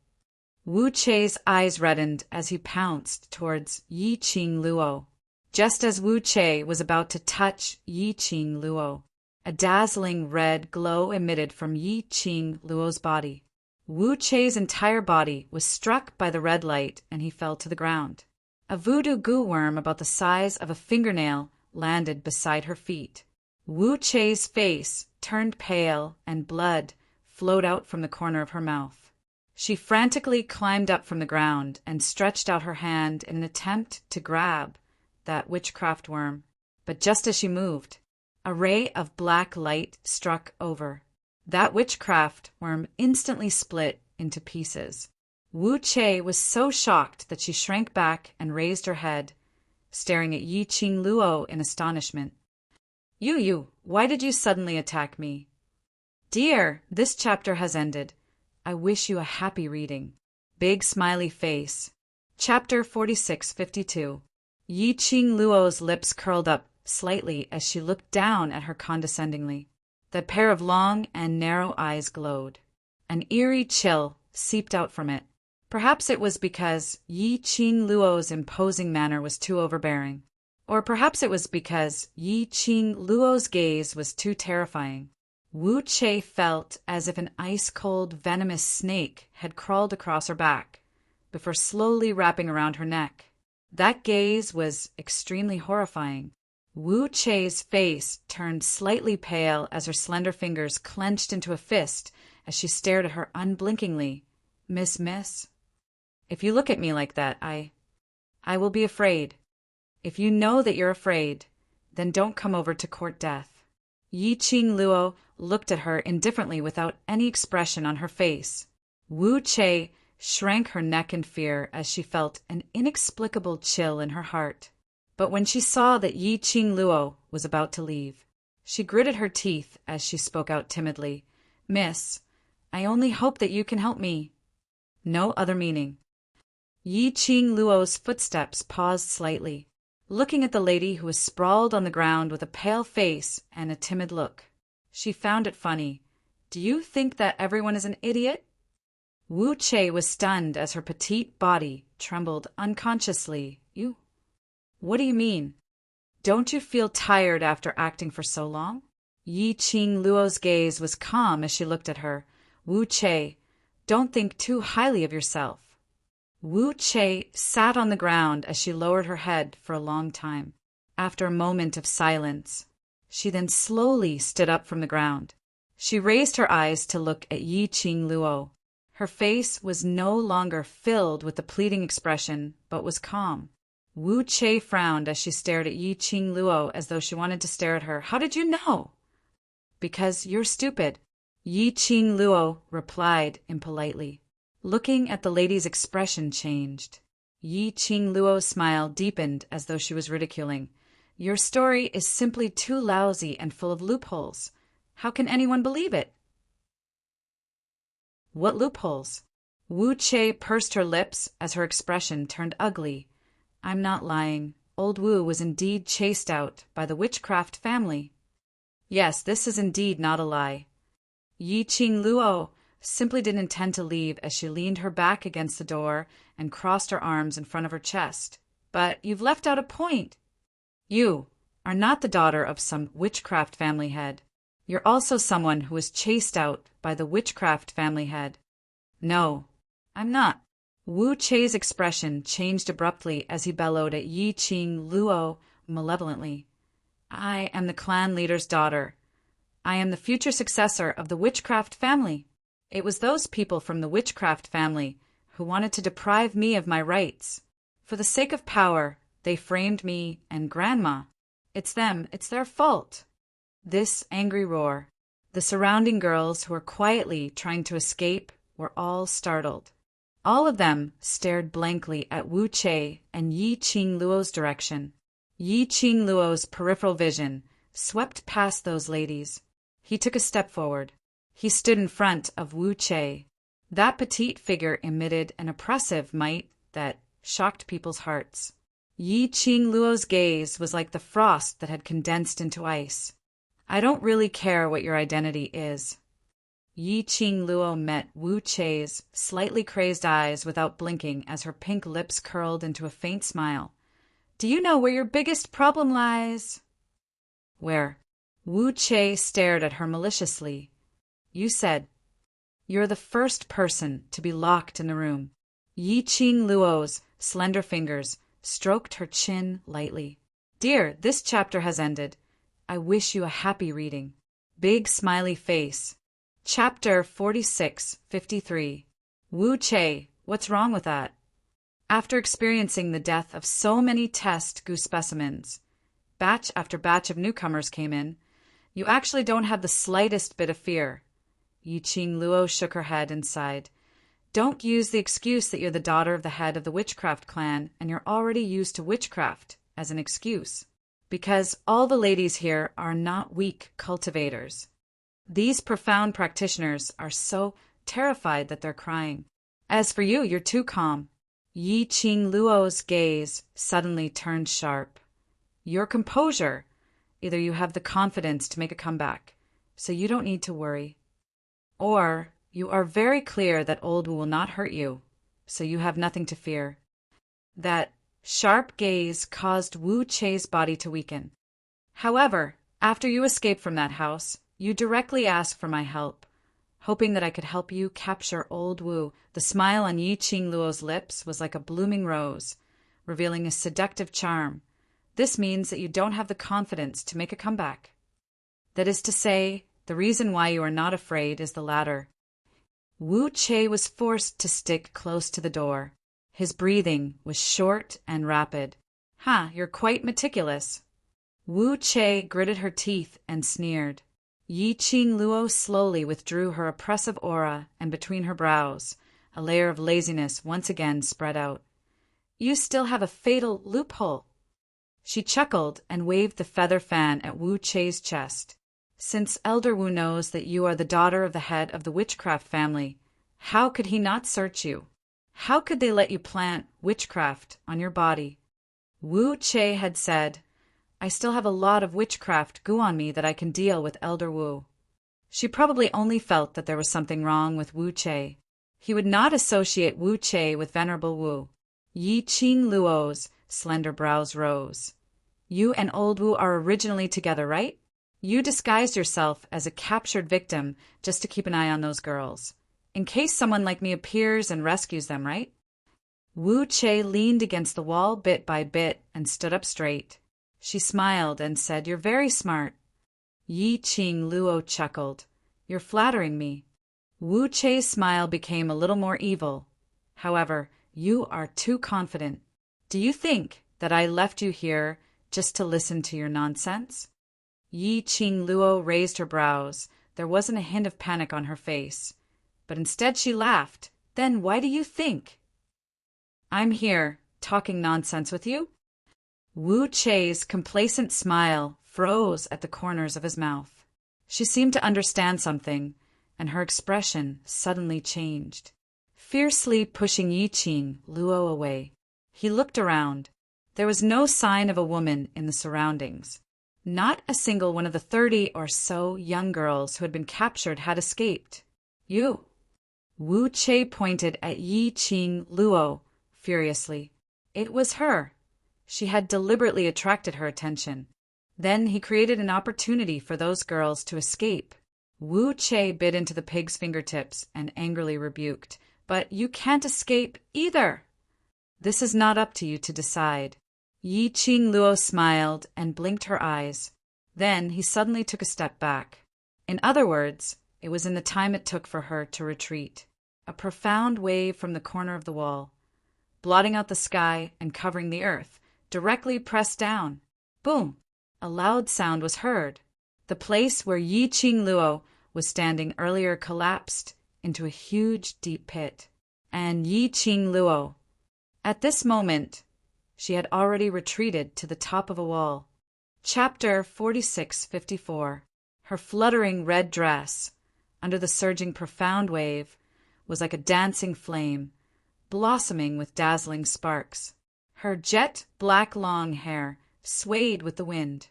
Wu Che's eyes reddened as he pounced towards Yi Qing Luo. Just as Wu Che was about to touch Yi Qing Luo, a dazzling red glow emitted from Yi Qing Luo's body. Wu Che's entire body was struck by the red light and he fell to the ground. A voodoo goo worm about the size of a fingernail landed beside her feet. Wu Che's face turned pale and blood flowed out from the corner of her mouth. She frantically climbed up from the ground and stretched out her hand in an attempt to grab that witchcraft worm. But just as she moved, a ray of black light struck over. That witchcraft worm instantly split into pieces. Wu Che was so shocked that she shrank back and raised her head, staring at Yi Qing Luo in astonishment. You, why did you suddenly attack me? Dear, this chapter has ended. I wish you a happy reading. Big smiley face. Chapter 4652. Yi Qing Luo's lips curled up slightly as she looked down at her condescendingly. The pair of long and narrow eyes glowed. An eerie chill seeped out from it. Perhaps it was because Yi Qing Luo's imposing manner was too overbearing. Or perhaps it was because Yi Qing Luo's gaze was too terrifying. Wu Che felt as if an ice-cold, venomous snake had crawled across her back, before slowly wrapping around her neck. That gaze was extremely horrifying. Wu Che's face turned slightly pale as her slender fingers clenched into a fist as she stared at her unblinkingly. Miss, if you look at me like that, I will be afraid. If you know that you're afraid, then don't come over to court death. Yi Qing Luo looked at her indifferently without any expression on her face. Wu Che shrank her neck in fear as she felt an inexplicable chill in her heart. But when she saw that Yi Qing Luo was about to leave, she gritted her teeth as she spoke out timidly. Miss, I only hope that you can help me. No other meaning. Yi Qing Luo's footsteps paused slightly, looking at the lady who was sprawled on the ground with a pale face and a timid look. She found it funny. Do you think that everyone is an idiot? Wu Che was stunned as her petite body trembled unconsciously. You? What do you mean? Don't you feel tired after acting for so long? Yi Qing Luo's gaze was calm as she looked at her. Wu Che, don't think too highly of yourself. Wu Che sat on the ground as she lowered her head for a long time. After a moment of silence, she then slowly stood up from the ground. She raised her eyes to look at Yi Qing Luo. Her face was no longer filled with the pleading expression, but was calm. Wu Che frowned as she stared at Yi Qing Luo as though she wanted to stare at her. How did you know? Because you're stupid, Yi Qing Luo replied impolitely. Looking at the lady's expression changed. Yi Qing Luo's smile deepened as though she was ridiculing. Your story is simply too lousy and full of loopholes. How can anyone believe it? What loopholes? Wu Che pursed her lips as her expression turned ugly. I'm not lying. Old Wu was indeed chased out by the witchcraft family. Yes, this is indeed not a lie. Yi Qing Luo simply didn't intend to leave as she leaned her back against the door and crossed her arms in front of her chest. But you've left out a point. You are not the daughter of some witchcraft family head. You're also someone who was chased out by the witchcraft family head. No, I'm not. Wu Che's expression changed abruptly as he bellowed at Yi Qing Luo malevolently. I am the clan leader's daughter. I am the future successor of the witchcraft family. It was those people from the witchcraft family who wanted to deprive me of my rights. For the sake of power, they framed me and Grandma. It's them, it's their fault. This angry roar. The surrounding girls who were quietly trying to escape were all startled. All of them stared blankly at Wu Che and Yi Qing Luo's direction. Yi Qing Luo's peripheral vision swept past those ladies. He took a step forward. He stood in front of Wu Che. That petite figure emitted an oppressive might that shocked people's hearts. Yi Qing Luo's gaze was like the frost that had condensed into ice. I don't really care what your identity is. Yi Qing Luo met Wu Che's slightly crazed eyes without blinking as her pink lips curled into a faint smile. Do you know where your biggest problem lies? Where? Wu Che stared at her maliciously. You said, you're the first person to be locked in the room. Yi Qing Luo's slender fingers stroked her chin lightly. Dear, this chapter has ended. I wish you a happy reading. Big smiley face. Chapter 4653. Wu Che, what's wrong with that? After experiencing the death of so many test goose specimens, batch after batch of newcomers came in, you actually don't have the slightest bit of fear. Yi Qing Luo shook her head and sighed. Don't use the excuse that you're the daughter of the head of the witchcraft clan and you're already used to witchcraft as an excuse. Because all the ladies here are not weak cultivators. These profound practitioners are so terrified that they're crying. As for you, you're too calm. Yi Qing Luo's gaze suddenly turned sharp. Your composure. Either you have the confidence to make a comeback, so you don't need to worry. Or you are very clear that Old Wu will not hurt you, so you have nothing to fear. That sharp gaze caused Wu Chei's body to weaken. However, after you escaped from that house, you directly asked for my help, hoping that I could help you capture Old Wu. The smile on Yi Qing Luo's lips was like a blooming rose, revealing a seductive charm. This means that you don't have the confidence to make a comeback. That is to say, the reason why you are not afraid is the latter. Wu Chei was forced to stick close to the door. His breathing was short and rapid. You're quite meticulous. Wu Chei gritted her teeth and sneered. Yi Qing Luo slowly withdrew her oppressive aura, and between her brows, a layer of laziness once again spread out. You still have a fatal loophole. She chuckled and waved the feather fan at Wu Chei's chest. Since Elder Wu knows that you are the daughter of the head of the witchcraft family, how could he not search you? How could they let you plant witchcraft on your body? Wu Chei had said, I still have a lot of witchcraft goo on me that I can deal with Elder Wu. She probably only felt that there was something wrong with Wu Chei. He would not associate Wu Chei with Venerable Wu. Yi Qing Luo's slender brows rose. You and Old Wu are originally together, right? You disguised yourself as a captured victim just to keep an eye on those girls, in case someone like me appears and rescues them, right? Wu Chei leaned against the wall bit by bit and stood up straight. She smiled and said, You're very smart. Yi Qing Luo chuckled. You're flattering me. Wu Chei's smile became a little more evil. However, you are too confident. Do you think that I left you here just to listen to your nonsense? Yi Qing Luo raised her brows. There wasn't a hint of panic on her face. But instead she laughed. Then why do you think I'm here talking nonsense with you? Wu Chei's complacent smile froze at the corners of his mouth. She seemed to understand something, and her expression suddenly changed. Fiercely pushing Yi Qing Luo away, he looked around. There was no sign of a woman in the surroundings. Not a single one of the 30 or so young girls who had been captured had escaped. You. Wu Chei pointed at Yi Qing Luo furiously. It was her. She had deliberately attracted her attention. Then he created an opportunity for those girls to escape. Wu Chei bit into the pig's fingertips and angrily rebuked, But you can't escape either. This is not up to you to decide. Yi Qing Luo smiled and blinked her eyes. Then he suddenly took a step back. In other words, it was in the time it took for her to retreat. A profound wave from the corner of the wall, blotting out the sky and covering the earth, directly pressed down. Boom! A loud sound was heard. The place where Yi Qing Luo was standing earlier collapsed into a huge, deep pit. And Yi Qing Luo, at this moment, she had already retreated to the top of a wall. Chapter 46:54. Her fluttering red dress, under the surging profound wave, was like a dancing flame, blossoming with dazzling sparks. Her jet black long hair swayed with the wind,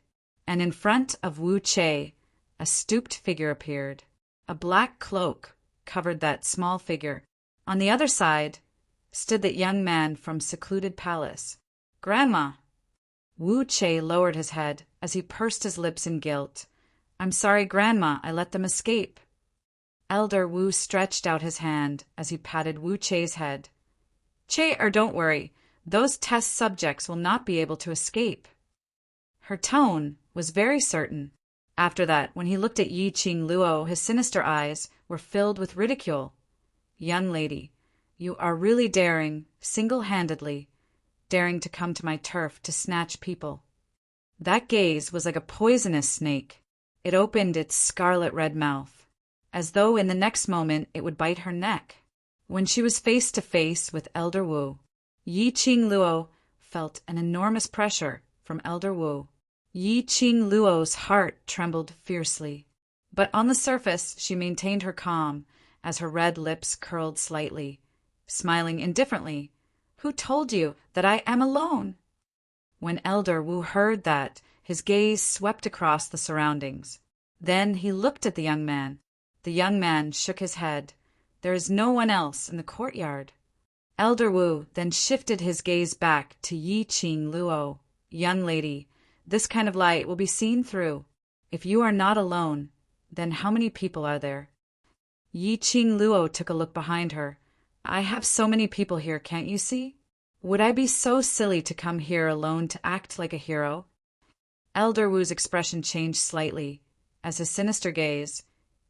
and in front of Wu Chei, a stooped figure appeared. A black cloak covered that small figure. On the other side stood that young man from secluded palace. Grandma! Wu Chei lowered his head as he pursed his lips in guilt. I'm sorry, Grandma, I let them escape. Elder Wu stretched out his hand as he patted Wu Chei's head. Don't worry, those test subjects will not be able to escape. Her tone was very certain. After that, when he looked at Yi Qing Luo, his sinister eyes were filled with ridicule. Young lady, you are really daring, single-handedly, daring to come to my turf to snatch people. That gaze was like a poisonous snake. It opened its scarlet-red mouth, as though in the next moment it would bite her neck. When she was face to face with Elder Wu, Yi Qing Luo felt an enormous pressure from Elder Wu. Yi Qing Luo's heart trembled fiercely, but on the surface she maintained her calm as her red lips curled slightly, smiling indifferently, Who told you that I am alone?" When Elder Wu heard that, his gaze swept across the surroundings. Then he looked at the young man. The young man shook his head. "There is no one else in the courtyard." Elder Wu then shifted his gaze back to Yi-Ching Luo. "Young lady, this kind of light will be seen through. If you are not alone, then how many people are there?" Yi-Ching Luo took a look behind her. "I have so many people here, can't you see? Would I be so silly to come here alone to act like a hero?" Elder Wu's expression changed slightly, as his sinister gaze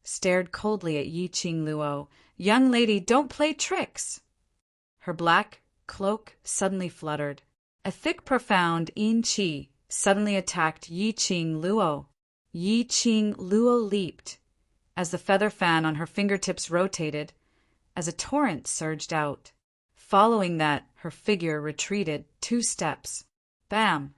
stared coldly at Yi-Ching Luo. "Young lady, don't play tricks!" Her black cloak suddenly fluttered. A thick, profound yin qi suddenly attacked Yi-Ching Luo. Yi-Ching Luo leaped, as the feather fan on her fingertips rotated, as a torrent surged out. Following that, her figure retreated 2 steps. Bam!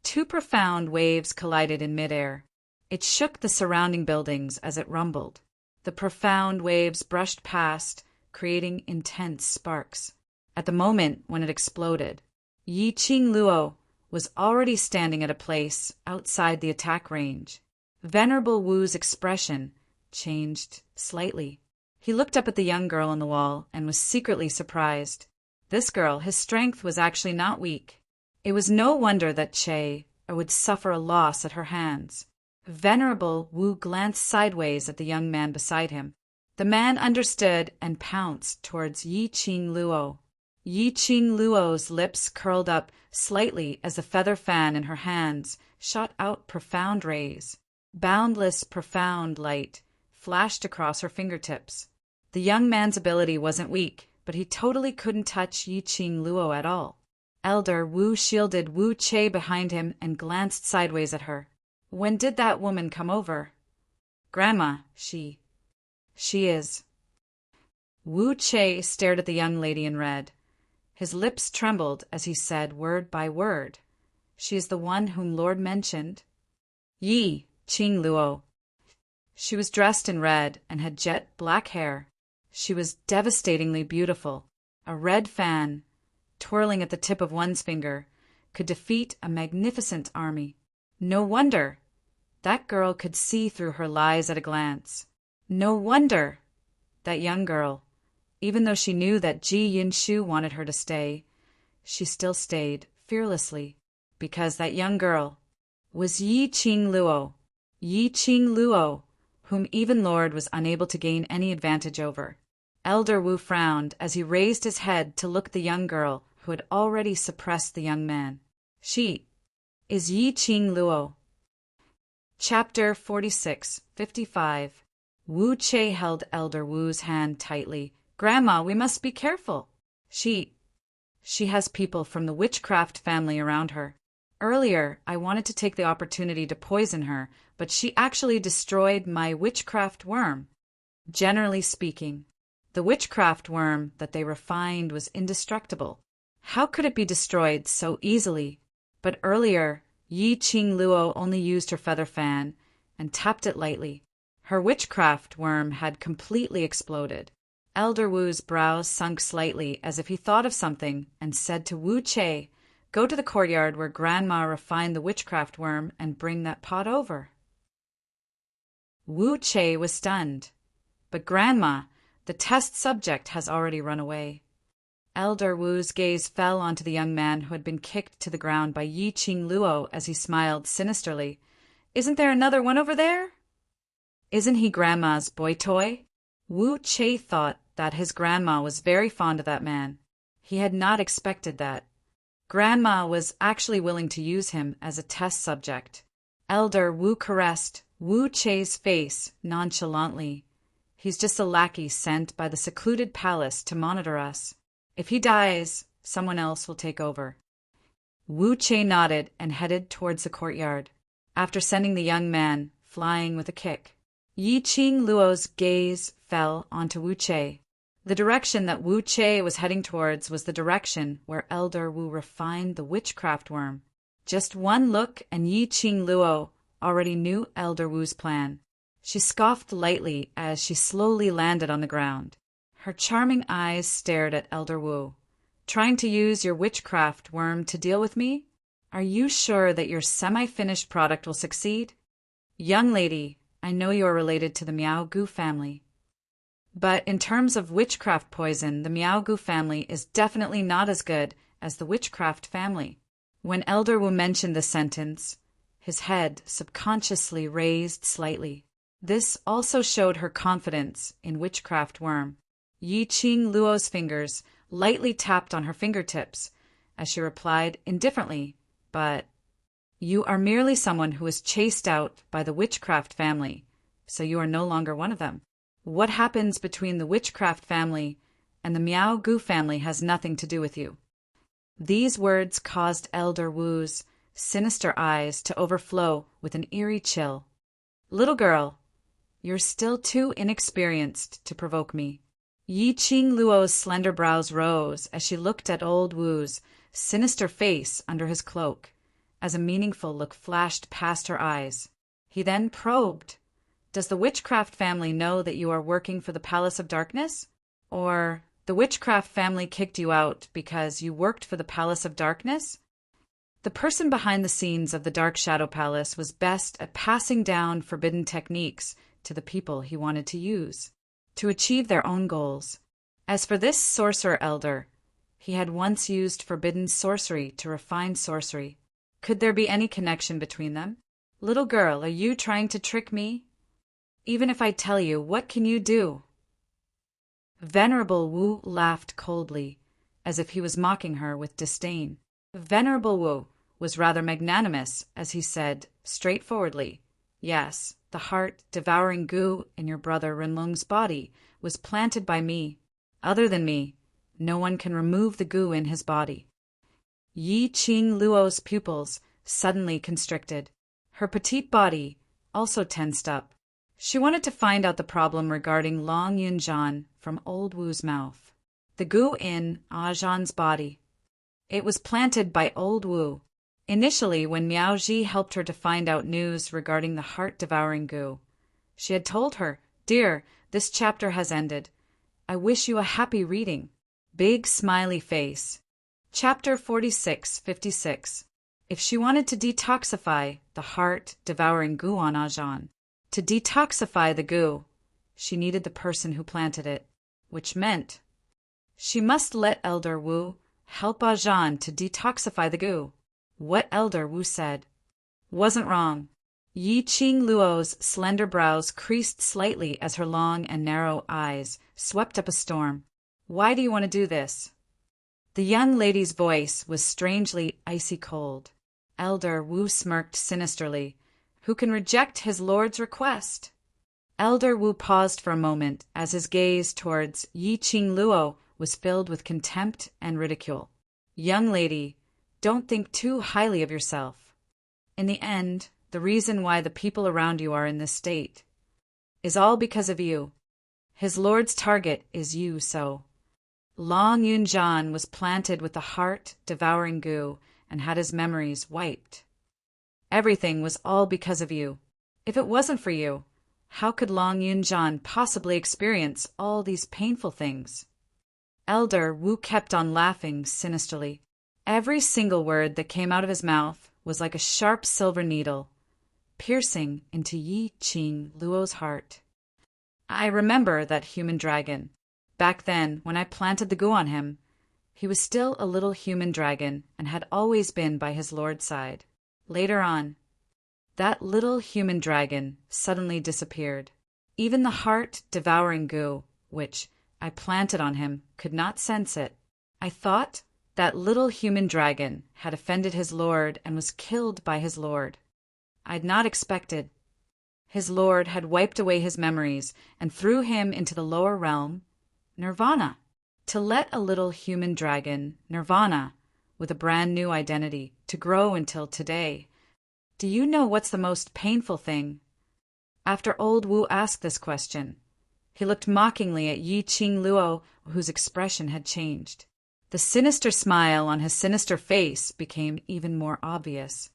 2 profound waves collided in midair. It shook the surrounding buildings as it rumbled. The profound waves brushed past, creating intense sparks. At the moment when it exploded, Yi-Ching Luo was already standing at a place outside the attack range. Venerable Wu's expression changed slightly. He looked up at the young girl on the wall and was secretly surprised. This girl, his strength was actually not weak. It was no wonder that Che would suffer a loss at her hands. Venerable Wu glanced sideways at the young man beside him. The man understood and pounced towards Yi-Ching Luo. Yi-Ching Luo's lips curled up slightly as the feather fan in her hands shot out profound rays. Boundless, profound light flashed across her fingertips. The young man's ability wasn't weak, but he totally couldn't touch Yi-Ching Luo at all. Elder Wu shielded Wu Che behind him and glanced sideways at her. "When did that woman come over?" "Grandma, she is." Wu Che stared at the young lady and read. His lips trembled as he said word by word, "She is the one whom Lord mentioned." Yi-Ching Luo. She was dressed in red and had jet black hair. She was devastatingly beautiful. A red fan, twirling at the tip of one's finger, could defeat a magnificent army. No wonder that girl could see through her lies at a glance. No wonder that young girl, even though she knew that Ji Yin-shu wanted her to stay, she still stayed fearlessly, because that young girl was Yi-Ching Luo. Yi-Ching Luo, whom even Lord was unable to gain any advantage over. Elder Wu frowned as he raised his head to look at the young girl who had already suppressed the young man. "She is Yi-Ching Luo." Chapter 46-55. Wu Che held Elder Wu's hand tightly. "Grandma, we must be careful. She has people from the witchcraft family around her. Earlier, I wanted to take the opportunity to poison her, but she actually destroyed my witchcraft worm. Generally speaking, the witchcraft worm that they refined was indestructible. How could it be destroyed so easily? But earlier, Yi-Ching Luo only used her feather fan and tapped it lightly. Her witchcraft worm had completely exploded." Elder Wu's brows sunk slightly as if he thought of something and said to Wu Che, "Go to the courtyard where Grandma refined the witchcraft worm and bring that pot over." Wu Che was stunned. "But Grandma, the test subject has already run away." Elder Wu's gaze fell onto the young man who had been kicked to the ground by Yi-Ching Luo as he smiled sinisterly. "Isn't there another one over there? Isn't he Grandma's boy toy?" Wu Che thought that his grandma was very fond of that man. He had not expected that. Grandma was actually willing to use him as a test subject. Elder Wu caressed Wu Che's face nonchalantly. "He's just a lackey sent by the secluded palace to monitor us. If he dies, someone else will take over." Wu Che nodded and headed towards the courtyard, after sending the young man flying with a kick. Yi-Ching Luo's gaze fell onto Wu Che. The direction that Wu Che was heading towards was the direction where Elder Wu refined the witchcraft worm. Just one look and Yi-Ching Luo already knew Elder Wu's plan. She scoffed lightly as she slowly landed on the ground. Her charming eyes stared at Elder Wu. Trying to use your witchcraft worm to deal with me? Are you sure that your semi-finished product will succeed? Young lady, I know you are related to the Miao Gu family. But in terms of witchcraft poison, the Miao Gu family is definitely not as good as the witchcraft family. When Elder Wu mentioned the sentence, his head subconsciously raised slightly. This also showed her confidence in witchcraft worm. Yi Qing Luo's fingers lightly tapped on her fingertips as she replied indifferently, but you are merely someone who was chased out by the witchcraft family, so you are no longer one of them. What happens between the witchcraft family and the Miao Gu family has nothing to do with you. These words caused Elder Wu's sinister eyes to overflow with an eerie chill. Little girl, you're still too inexperienced to provoke me. Yi Qing Luo's slender brows rose as she looked at old Wu's sinister face under his cloak, as a meaningful look flashed past her eyes. He then probed, does the witchcraft family know that you are working for the Palace of Darkness? Or the witchcraft family kicked you out because you worked for the Palace of Darkness? The person behind the scenes of the Dark Shadow Palace was best at passing down forbidden techniques to the people he wanted to use, to achieve their own goals. As for this sorcerer elder, he had once used forbidden sorcery to refine sorcery. Could there be any connection between them? Little girl, are you trying to trick me? Even if I tell you, what can you do? Venerable Wu laughed coldly, as if he was mocking her with disdain. Venerable Wu was rather magnanimous as he said, straightforwardly, yes, the heart-devouring goo in your brother Renlung's body was planted by me. Other than me, no one can remove the goo in his body. Yi Qing Luo's pupils suddenly constricted. Her petite body also tensed up. She wanted to find out the problem regarding Long Yunjian from old Wu's mouth. The goo in Zhan's body. It was planted by old Wu. Initially, when Miao Ji helped her to find out news regarding the heart-devouring goo, she had told her, "Dear, this chapter has ended. I wish you a happy reading." Big smiley face. Chapter 46-56. If she wanted to detoxify the heart-devouring goo on Zhan, to detoxify the goo, she needed the person who planted it, which meant she must let Elder Wu help Zhan to detoxify the goo. What Elder Wu said wasn't wrong. Yi Qing Luo's slender brows creased slightly as her long and narrow eyes swept up a storm. Why do you want to do this? The young lady's voice was strangely icy cold. Elder Wu smirked sinisterly. Who can reject his lord's request? Elder Wu paused for a moment as his gaze towards Yi Qing Luo was filled with contempt and ridicule. Young lady, don't think too highly of yourself. In the end, the reason why the people around you are in this state is all because of you. His lord's target is you, so. Long Yunjian was planted with the heart-devouring goo and had his memories wiped. Everything was all because of you. If it wasn't for you, how could Long Yunjian possibly experience all these painful things? Elder Wu kept on laughing sinisterly. Every single word that came out of his mouth was like a sharp silver needle, piercing into Yi Qing Luo's heart. I remember that human dragon. Back then, when I planted the goo on him, he was still a little human dragon and had always been by his lord's side. Later on, that little human dragon suddenly disappeared. Even the heart-devouring goo, which I planted on him, could not sense it. I thought that little human dragon had offended his lord and was killed by his lord. I'd not expected. His lord had wiped away his memories and threw him into the lower realm, Nirvana. To let a little human dragon, Nirvana, with a brand new identity, to grow until today. Do you know what's the most painful thing? After old Wu asked this question, he looked mockingly at Yi Qing Luo, whose expression had changed. The sinister smile on his sinister face became even more obvious.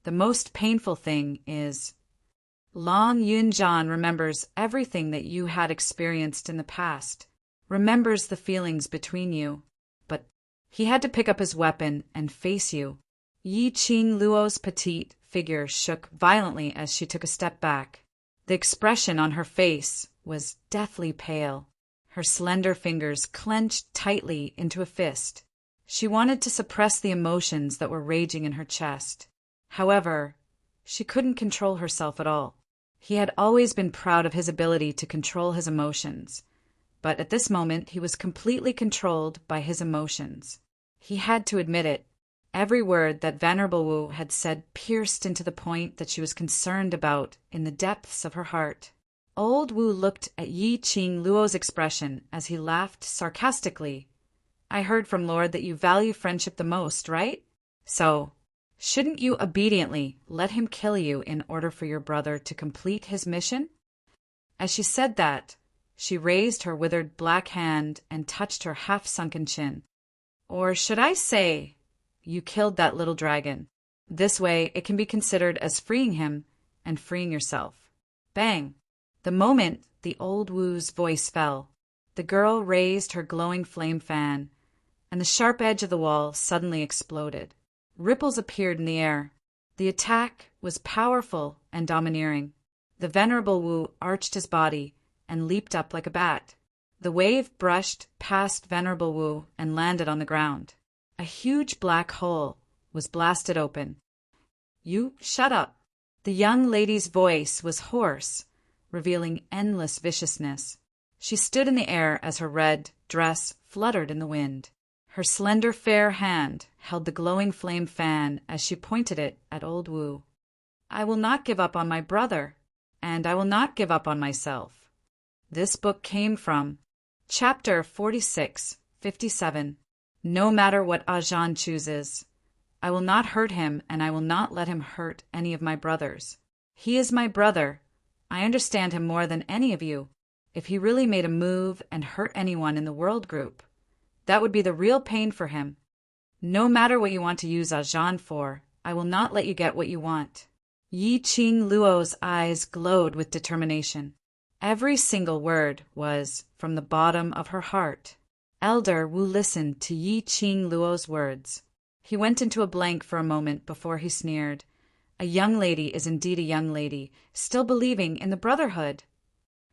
The most painful thing is, Long Yunjian remembers everything that you had experienced in the past, remembers the feelings between you, but He had to pick up his weapon and face you. Yi Qing Luo's petite figure shook violently as she took a step back. The expression on her face was deathly pale. Her slender fingers clenched tightly into a fist. She wanted to suppress the emotions that were raging in her chest. However, she couldn't control herself at all. He had always been proud of his ability to control his emotions, but at this moment he was completely controlled by his emotions. He had to admit it. Every word that Venerable Wu had said pierced into the point that she was concerned about in the depths of her heart. Old Wu looked at Yi Qing Luo's expression as he laughed sarcastically. I heard from Lord that you value friendship the most, right? So, shouldn't you obediently let him kill you in order for your brother to complete his mission? As she said that, she raised her withered black hand and touched her half-sunken chin. Or should I say, you killed that little dragon. This way it can be considered as freeing him and freeing yourself. Bang! The moment the old Wu's voice fell, the girl raised her glowing flame fan, and the sharp edge of the wall suddenly exploded. Ripples appeared in the air. The attack was powerful and domineering. The Venerable Wu arched his body and leaped up like a bat. The wave brushed past Venerable Wu and landed on the ground. A huge black hole was blasted open. You shut up. The young lady's voice was hoarse, revealing endless viciousness. She stood in the air as her red dress fluttered in the wind. Her slender fair hand held the glowing flame fan as she pointed it at old Wu. I will not give up on my brother, and I will not give up on myself. This book came from Chapter 46:57. No matter what Ajahn chooses, I will not hurt him and I will not let him hurt any of my brothers. He is my brother. I understand him more than any of you. If he really made a move and hurt anyone in the world group, that would be the real pain for him. No matter what you want to use Ajahn for, I will not let you get what you want. Yi Qing Luo's eyes glowed with determination. Every single word was from the bottom of her heart. Elder Wu listened to Yi Qing Luo's words. He went into a blank for a moment before he sneered. A young lady is indeed a young lady, still believing in the brotherhood.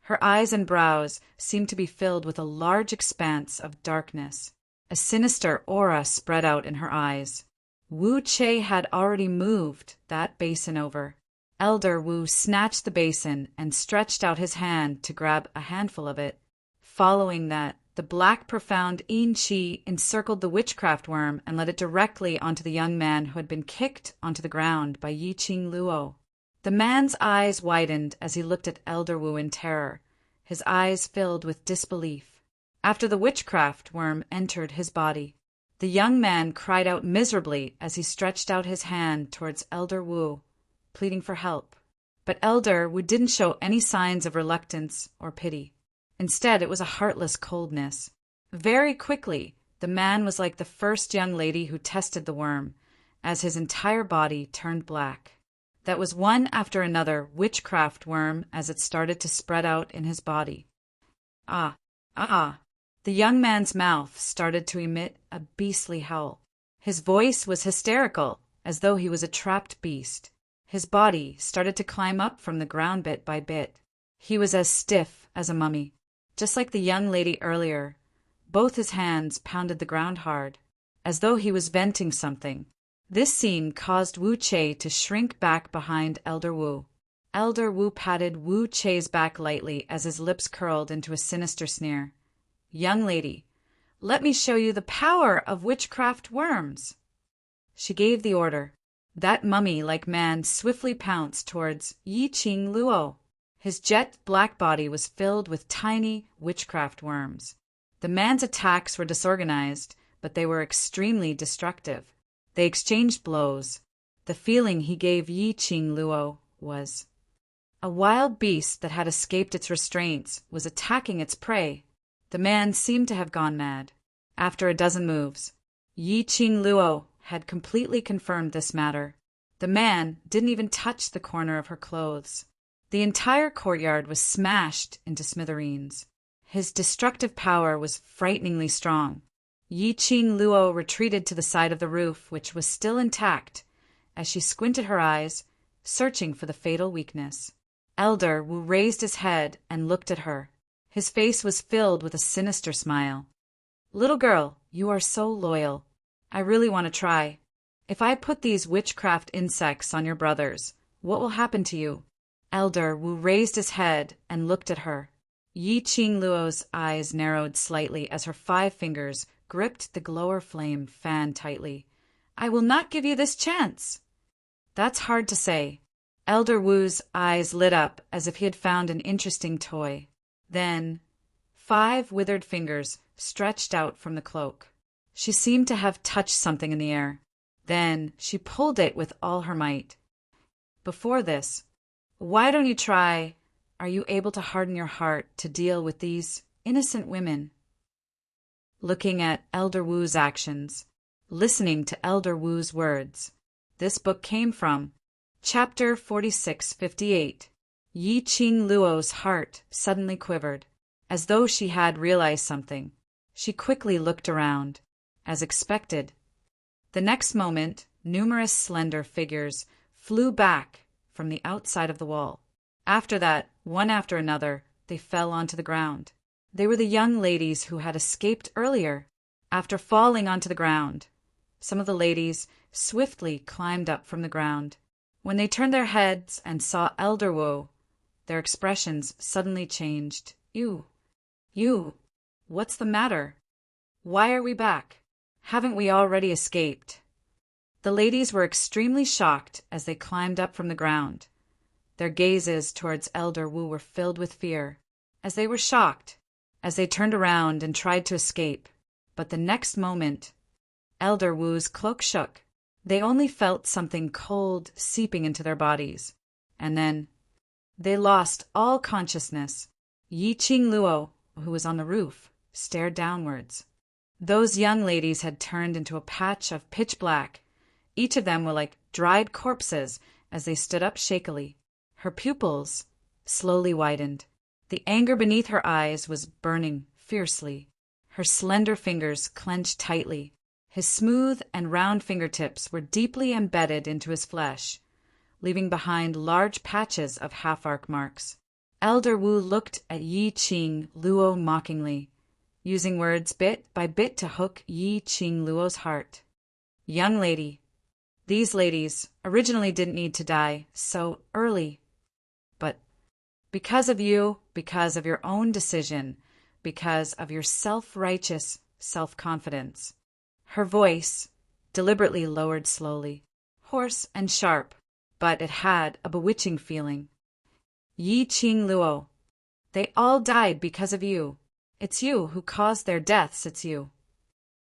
Her eyes and brows seemed to be filled with a large expanse of darkness. A sinister aura spread out in her eyes. Wu Che had already moved that basin over. Elder Wu snatched the basin and stretched out his hand to grab a handful of it. Following that, the black profound Yin Qi encircled the witchcraft worm and led it directly onto the young man who had been kicked onto the ground by Yi Qing Luo. The man's eyes widened as he looked at Elder Wu in terror, his eyes filled with disbelief. After the witchcraft worm entered his body, the young man cried out miserably as he stretched out his hand towards Elder Wu, pleading for help. But Elder Wu didn't show any signs of reluctance or pity. Instead, it was a heartless coldness. Very quickly, the man was like the first young lady who tested the worm, as his entire body turned black. That was one after another witchcraft worm as it started to spread out in his body. Ah, ah! The young man's mouth started to emit a beastly howl. His voice was hysterical, as though he was a trapped beast. His body started to climb up from the ground bit by bit. He was as stiff as a mummy. Just like the young lady earlier, both his hands pounded the ground hard, as though he was venting something. This scene caused Wu Che to shrink back behind Elder Wu. Elder Wu patted Wu Che's back lightly as his lips curled into a sinister sneer. Young lady, let me show you the power of witchcraft worms. She gave the order. That mummy-like man swiftly pounced towards Yi Qing Luo. His jet black body was filled with tiny witchcraft worms. The man's attacks were disorganized, but they were extremely destructive. They exchanged blows. The feeling he gave Yi Qing Luo was a wild beast that had escaped its restraints was attacking its prey. The man seemed to have gone mad. After a dozen moves, Yi Qing Luo had completely confirmed this matter. The man didn't even touch the corner of her clothes. The entire courtyard was smashed into smithereens. His destructive power was frighteningly strong. Yi Qing Luo retreated to the side of the roof, which was still intact, as she squinted her eyes, searching for the fatal weakness. Elder Wu raised his head and looked at her. His face was filled with a sinister smile. "Little girl, you are so loyal. I really want to try. If I put these witchcraft insects on your brothers, what will happen to you?" Elder Wu raised his head and looked at her. Yi Qing Luo's eyes narrowed slightly as her 5 fingers gripped the glower flame fan tightly. "I will not give you this chance." "That's hard to say." Elder Wu's eyes lit up as if he had found an interesting toy. Then 5 withered fingers stretched out from the cloak. She seemed to have touched something in the air. Then she pulled it with all her might. "Before this, why don't you try? Are you able to harden your heart to deal with these innocent women?" Looking at Elder Wu's actions, listening to Elder Wu's words, this book came from Chapter 4658. Yi Qing Luo's heart suddenly quivered, as though she had realized something. She quickly looked around, as expected. The next moment, numerous slender figures flew back from the outside of the wall. After that, one after another, they fell onto the ground. They were the young ladies who had escaped earlier. After falling onto the ground, some of the ladies swiftly climbed up from the ground. When they turned their heads and saw Elder Wu, their expressions suddenly changed. You, what's the matter? Why are we back? Haven't we already escaped?" The ladies were extremely shocked as they climbed up from the ground. Their gazes towards Elder Wu were filled with fear, as they were shocked, as they turned around and tried to escape. But the next moment, Elder Wu's cloak shook. They only felt something cold seeping into their bodies. And then they lost all consciousness. Yi Qing Luo, who was on the roof, stared downwards. Those young ladies had turned into a patch of pitch black. Each of them were like dried corpses as they stood up shakily. Her pupils slowly widened. The anger beneath her eyes was burning fiercely. Her slender fingers clenched tightly. His smooth and round fingertips were deeply embedded into his flesh, leaving behind large patches of half-arc marks. Elder Wu looked at Yi Qing Luo mockingly, using words bit by bit to hook Yi Qing Luo's heart. "Young lady, these ladies originally didn't need to die so early. But because of you, because of your own decision, because of your self-righteous self-confidence." Her voice, deliberately lowered slowly, hoarse and sharp, but it had a bewitching feeling. "Yi Qing Luo, they all died because of you. It's you who caused their deaths, it's you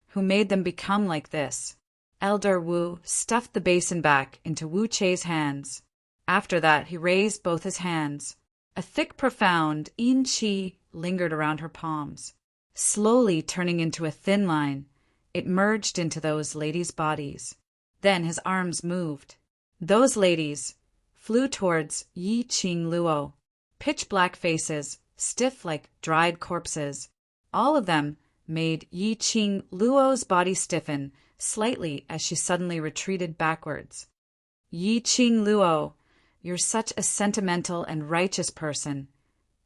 who made them become like this." Elder Wu stuffed the basin back into Wu Chei's hands. After that, he raised both his hands. A thick, profound yin qi lingered around her palms. Slowly turning into a thin line, it merged into those ladies' bodies. Then his arms moved. Those ladies flew towards Yi Qing Luo, pitch-black faces, stiff like dried corpses. All of them made Yi Qing Luo's body stiffen slightly as she suddenly retreated backwards. "Yi Qing Luo, you're such a sentimental and righteous person,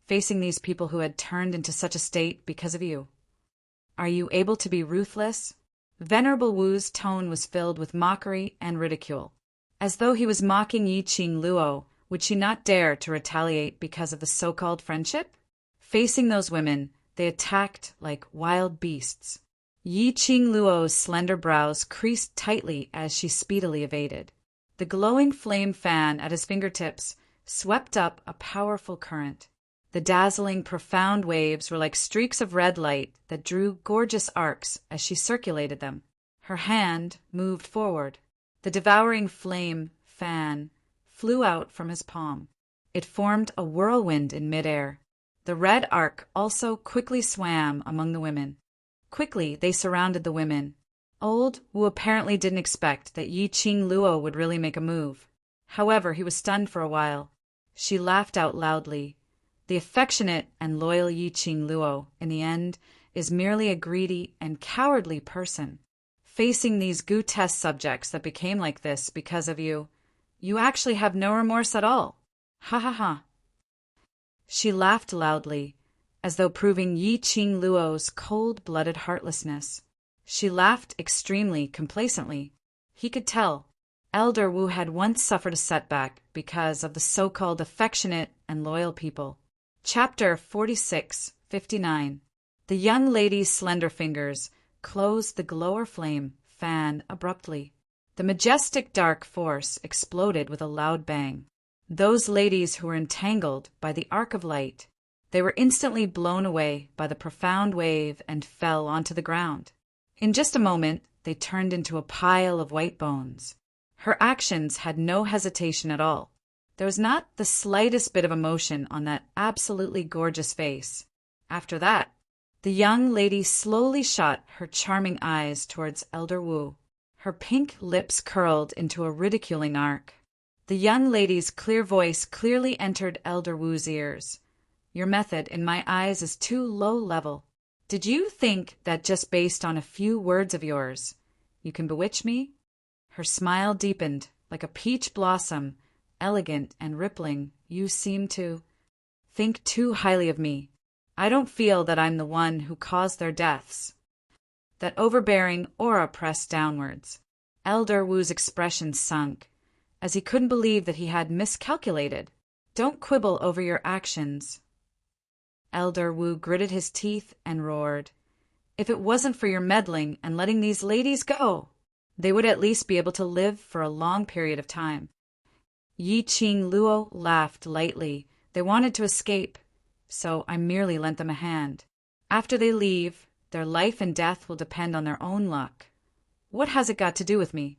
facing these people who had turned into such a state because of you. Are you able to be ruthless?" Venerable Wu's tone was filled with mockery and ridicule. As though he was mocking Yi Qing Luo, would she not dare to retaliate because of the so-called friendship? Facing those women, they attacked like wild beasts. Yi Qing Luo's slender brows creased tightly as she speedily evaded. The glowing flame fan at his fingertips swept up a powerful current. The dazzling, profound waves were like streaks of red light that drew gorgeous arcs as she circulated them. Her hand moved forward. The devouring flame fan flew out from his palm. It formed a whirlwind in midair. The red arc also quickly swam among the women. Quickly, they surrounded the women. Old Wu apparently didn't expect that Yi Qing Luo would really make a move. However, he was stunned for a while. She laughed out loudly. The affectionate and loyal Yi Qing Luo, in the end, is merely a greedy and cowardly person. Facing these goo test subjects that became like this because of you, you actually have no remorse at all. Ha ha ha. She laughed loudly, as though proving Yi Qing Luo's cold-blooded heartlessness. She laughed extremely complacently. He could tell. Elder Wu had once suffered a setback because of the so-called affectionate and loyal people. Chapter 46:59. The young lady's slender fingers closed the glower flame fan abruptly. The majestic dark force exploded with a loud bang. Those ladies who were entangled by the arc of light, they were instantly blown away by the profound wave and fell onto the ground. In just a moment, they turned into a pile of white bones. Her actions had no hesitation at all. There was not the slightest bit of emotion on that absolutely gorgeous face. After that, the young lady slowly shot her charming eyes towards Elder Wu. Her pink lips curled into a ridiculing arc. The young lady's clear voice clearly entered Elder Wu's ears. Your method, in my eyes, is too low level. Did you think that just based on a few words of yours, you can bewitch me? Her smile deepened like a peach blossom, elegant and rippling. You seem to think too highly of me. I don't feel that I'm the one who caused their deaths. That overbearing aura pressed downwards. Elder Wu's expression sunk, as he couldn't believe that he had miscalculated. Don't quibble over your actions. Elder Wu gritted his teeth and roared. If it wasn't for your meddling and letting these ladies go, they would at least be able to live for a long period of time. Yi Qing Luo laughed lightly. They wanted to escape, so I merely lent them a hand. After they leave, their life and death will depend on their own luck. What has it got to do with me?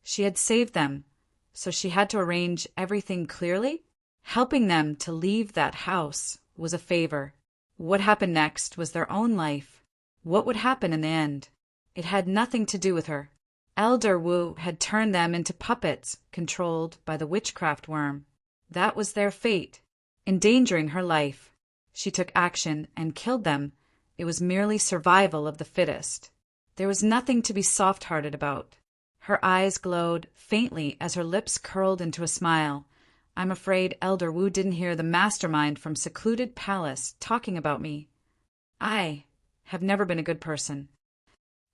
She had saved them, so she had to arrange everything clearly? Helping them to leave that house was a favor. What happened next was their own life. What would happen in the end? It had nothing to do with her. Elder Wu had turned them into puppets controlled by the witchcraft worm. That was their fate, endangering her life. She took action and killed them. It was merely survival of the fittest. There was nothing to be soft-hearted about. Her eyes glowed faintly as her lips curled into a smile. I'm afraid Elder Wu didn't hear the mastermind from secluded palace talking about me. I have never been a good person.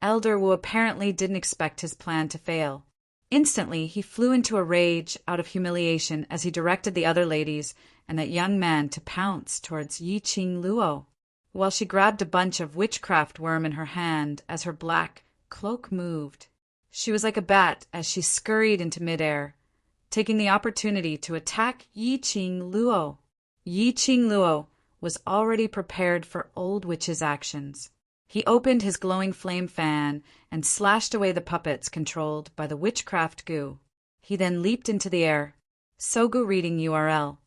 Elder Wu apparently didn't expect his plan to fail. Instantly, he flew into a rage out of humiliation as he directed the other ladies and that young man to pounce towards Yi Qing Luo, while she grabbed a bunch of witchcraft worm in her hand as her black cloak moved. She was like a bat as she scurried into midair, taking the opportunity to attack Yi Qing Luo. Yi Qing Luo was already prepared for old witch's actions. He opened his glowing flame fan and slashed away the puppets controlled by the witchcraft goo. He then leaped into the air. Sogu reading URL.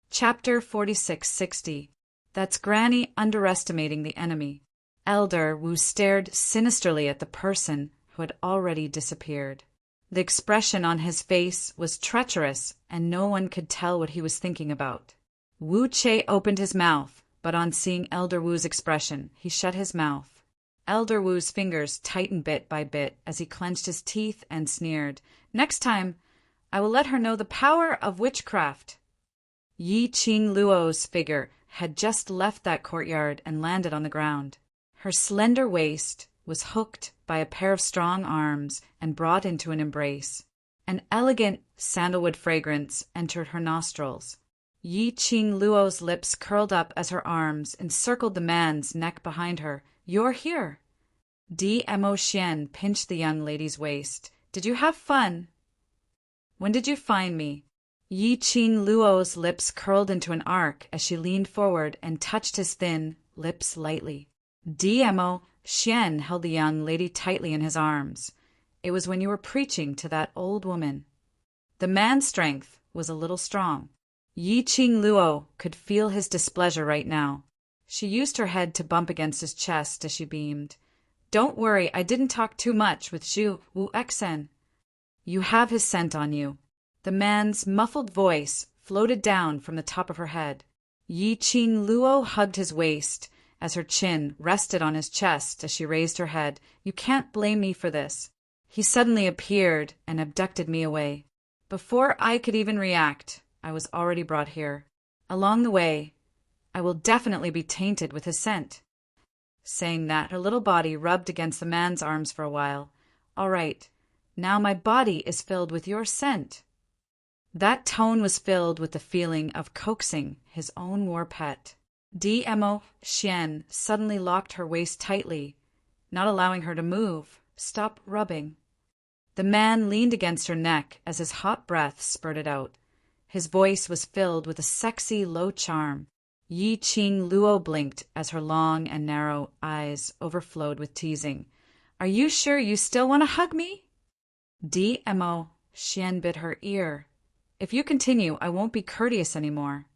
Chapter 4660. That's Granny underestimating the enemy. Elder Wu stared sinisterly at the person who had already disappeared. The expression on his face was treacherous, and no one could tell what he was thinking about. Wu Che opened his mouth, but on seeing Elder Wu's expression, he shut his mouth. Elder Wu's fingers tightened bit by bit as he clenched his teeth and sneered. Next time, I will let her know the power of witchcraft. Yi Qing Luo's figure had just left that courtyard and landed on the ground. Her slender waist was hooked by a pair of strong arms and brought into an embrace. An elegant sandalwood fragrance entered her nostrils. Yi Qing Luo's lips curled up as her arms encircled the man's neck behind her. You're here. Mo Xian pinched the young lady's waist. Did you have fun? When did you find me? Yi Qing Luo's lips curled into an arc as she leaned forward and touched his thin lips lightly. Mo Xian held the young lady tightly in his arms. It was when you were preaching to that old woman. The man's strength was a little strong. Yi Qing Luo could feel his displeasure right now. She used her head to bump against his chest as she beamed. Don't worry, I didn't talk too much with Zhu Wu Exen. You have his scent on you. The man's muffled voice floated down from the top of her head. Yi Qing Luo hugged his waist as her chin rested on his chest as she raised her head. "You can't blame me for this. He suddenly appeared and abducted me away. Before I could even react, I was already brought here. Along the way, I will definitely be tainted with his scent." Saying that, her little body rubbed against the man's arms for a while. "All right, now my body is filled with your scent." That tone was filled with the feeling of coaxing his own war pet. Dmo Xian suddenly locked her waist tightly, not allowing her to move. "Stop rubbing." The man leaned against her neck as his hot breath spurted out. His voice was filled with a sexy, low charm. Yi Qing Luo blinked as her long and narrow eyes overflowed with teasing. "Are you sure you still want to hug me?" Dmo Xian bit her ear. "If you continue, I won't be courteous anymore."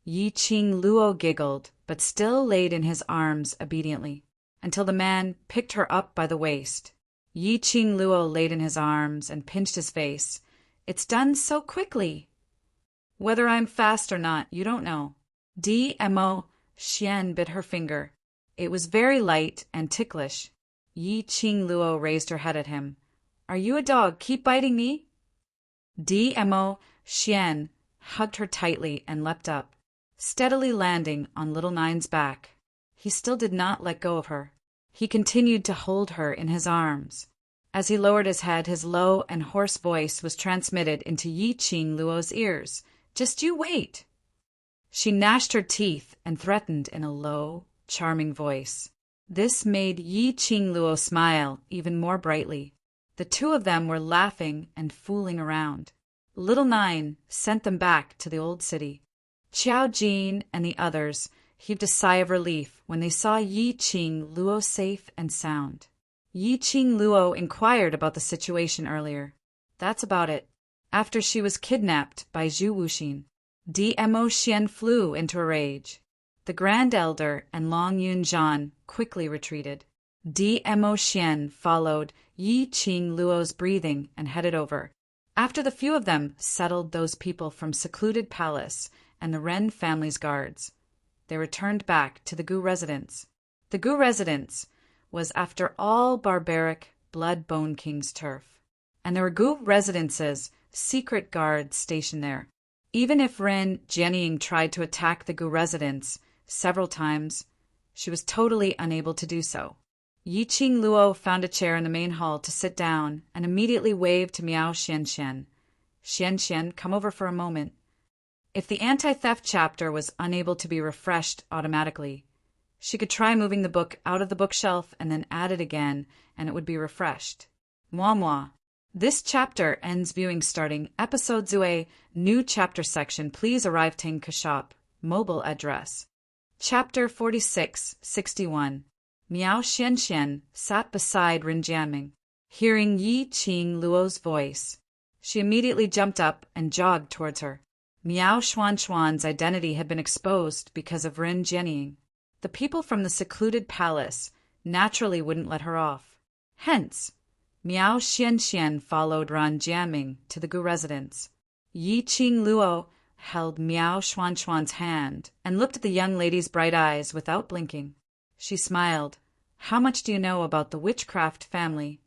Yi Qing Luo giggled, but still laid in his arms obediently, until the man picked her up by the waist. Yi Qing Luo laid in his arms and pinched his face. "It's done so quickly." "Whether I'm fast or not, you don't know." Dmo Xian bit her finger. It was very light and ticklish. Yi Qing Luo raised her head at him. "Are you a dog? Keep biting me." Dmo Xian hugged her tightly and leapt up, steadily landing on little Nine's back. He still did not let go of her. He continued to hold her in his arms. As he lowered his head, his low and hoarse voice was transmitted into Yi Qing Luo's ears. "Just you wait." She gnashed her teeth and threatened in a low, charming voice. This made Yi Qing Luo smile even more brightly. The two of them were laughing and fooling around. Little Nine sent them back to the old city. Qiao Jin and the others heaved a sigh of relief when they saw Yi Qing Luo safe and sound. Yi Qing Luo inquired about the situation earlier. That's about it. After she was kidnapped by Zhu Wuxin, Dmo Xian flew into a rage. The Grand Elder and Long Yun Zhan quickly retreated. Dmo Xian followed Yi Qing Luo's breathing and headed over. After the few of them settled those people from Secluded Palace and the Ren family's guards, they returned back to the Gu residence. The Gu residence was, after all, barbaric Blood Bone King's turf, and there were Gu residence's secret guards stationed there. Even if Ren Jianying tried to attack the Gu residence several times, she was totally unable to do so. Yi Qing Luo found a chair in the main hall to sit down and immediately waved to Miao Xianxian. "Xianxian, come over for a moment." If the anti-theft chapter was unable to be refreshed automatically, she could try moving the book out of the bookshelf and then add it again, and it would be refreshed. Moi. This chapter ends viewing starting episode Zue, new chapter section. Please arrive Tinka shop. Mobile address. Chapter 4661. Miao Xianxian sat beside Rin Jianming. Hearing Yi Qing Luo's voice, she immediately jumped up and jogged towards her. Miao Xuanxuan's identity had been exposed because of Rin Jianying. The people from the Secluded Palace naturally wouldn't let her off. Hence, Miao Xianxian followed Ran Jianming to the Gu residence. Yi Qing Luo held Miao Xuanxuan's hand and looked at the young lady's bright eyes without blinking. She smiled. "How much do you know about the witchcraft family?"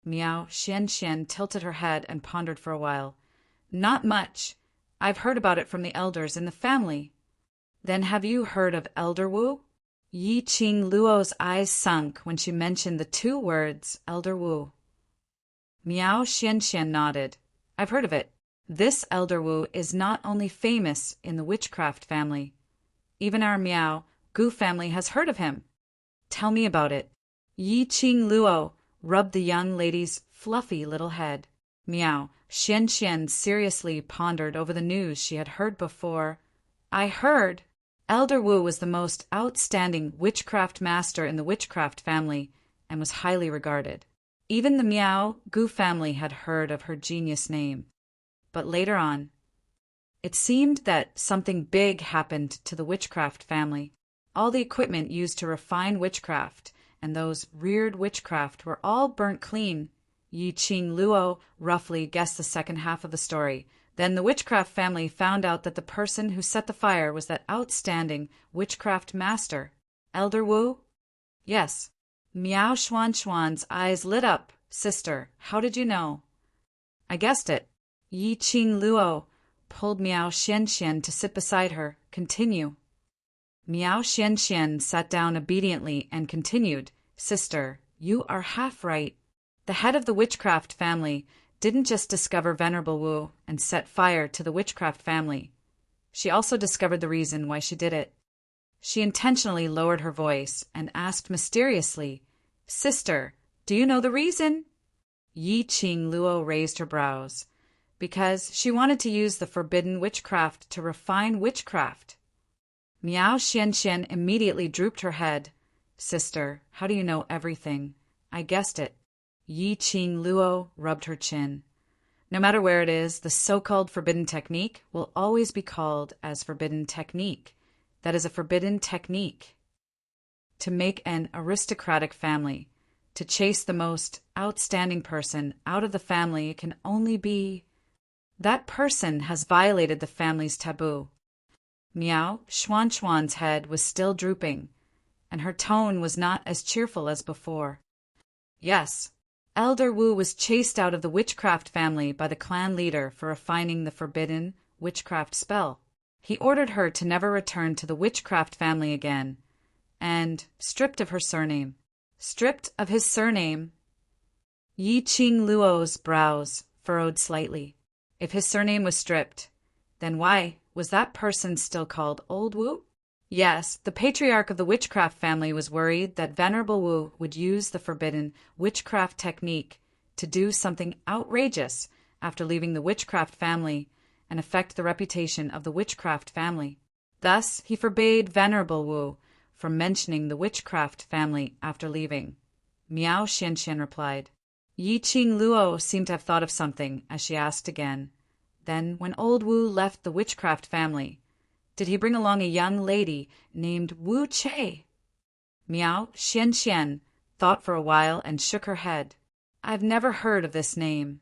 Miao Xianxian tilted her head and pondered for a while. "Not much. I've heard about it from the elders in the family." "Then have you heard of Elder Wu?" Yi Qing Luo's eyes sunk when she mentioned the two words Elder Wu. Miao Xianxian nodded. "I've heard of it. This Elder Wu is not only famous in the witchcraft family. Even our Miao Gu family has heard of him." "Tell me about it." Yi Qing Luo rubbed the young lady's fluffy little head. Miao Xianxian seriously pondered over the news she had heard before. "I heard Elder Wu was the most outstanding witchcraft master in the witchcraft family and was highly regarded. Even the Miao Gu family had heard of her genius name. But later on, it seemed that something big happened to the witchcraft family. All the equipment used to refine witchcraft and those reared witchcraft were all burnt clean." Yi Qing Luo roughly guessed the second half of the story. "Then the witchcraft family found out that the person who set the fire was that outstanding witchcraft master. Elder Wu? Yes. Miao Xuan's eyes lit up. Sister, how did you know? I guessed it. Yi Qing Luo pulled Miao Xianxian to sit beside her. Continue. Miao Xianxian sat down obediently and continued. Sister, you are half right. The head of the witchcraft family didn't just discover Venerable Wu and set fire to the witchcraft family. She also discovered the reason why she did it. She intentionally lowered her voice and asked mysteriously, Sister, do you know the reason? Yi Qing Luo raised her brows. Because she wanted to use the forbidden witchcraft to refine witchcraft. Miao Xianxian immediately drooped her head. Sister, how do you know everything? I guessed it. Yi Qing Luo rubbed her chin. No matter where it is, the so-called forbidden technique will always be called as forbidden technique. That is a forbidden technique. To make an aristocratic family, to chase the most outstanding person out of the family can only be... That person has violated the family's taboo. Miao Xuan's head was still drooping, and her tone was not as cheerful as before. Yes, Elder Wu was chased out of the witchcraft family by the clan leader for refining the forbidden witchcraft spell. He ordered her to never return to the witchcraft family again, and stripped of her surname. Stripped of his surname? Yi Qing Luo's brows furrowed slightly. If his surname was stripped, then why was that person still called Old Wu? Yes, the patriarch of the witchcraft family was worried that Venerable Wu would use the forbidden witchcraft technique to do something outrageous after leaving the witchcraft family and affect the reputation of the witchcraft family. Thus, he forbade Venerable Wu from mentioning the witchcraft family after leaving. Miao Xianxian replied. Yi Qing Luo seemed to have thought of something as she asked again. Then, when Old Wu left the witchcraft family, did he bring along a young lady named Wu Che? Miao Xianxian thought for a while and shook her head. I've never heard of this name.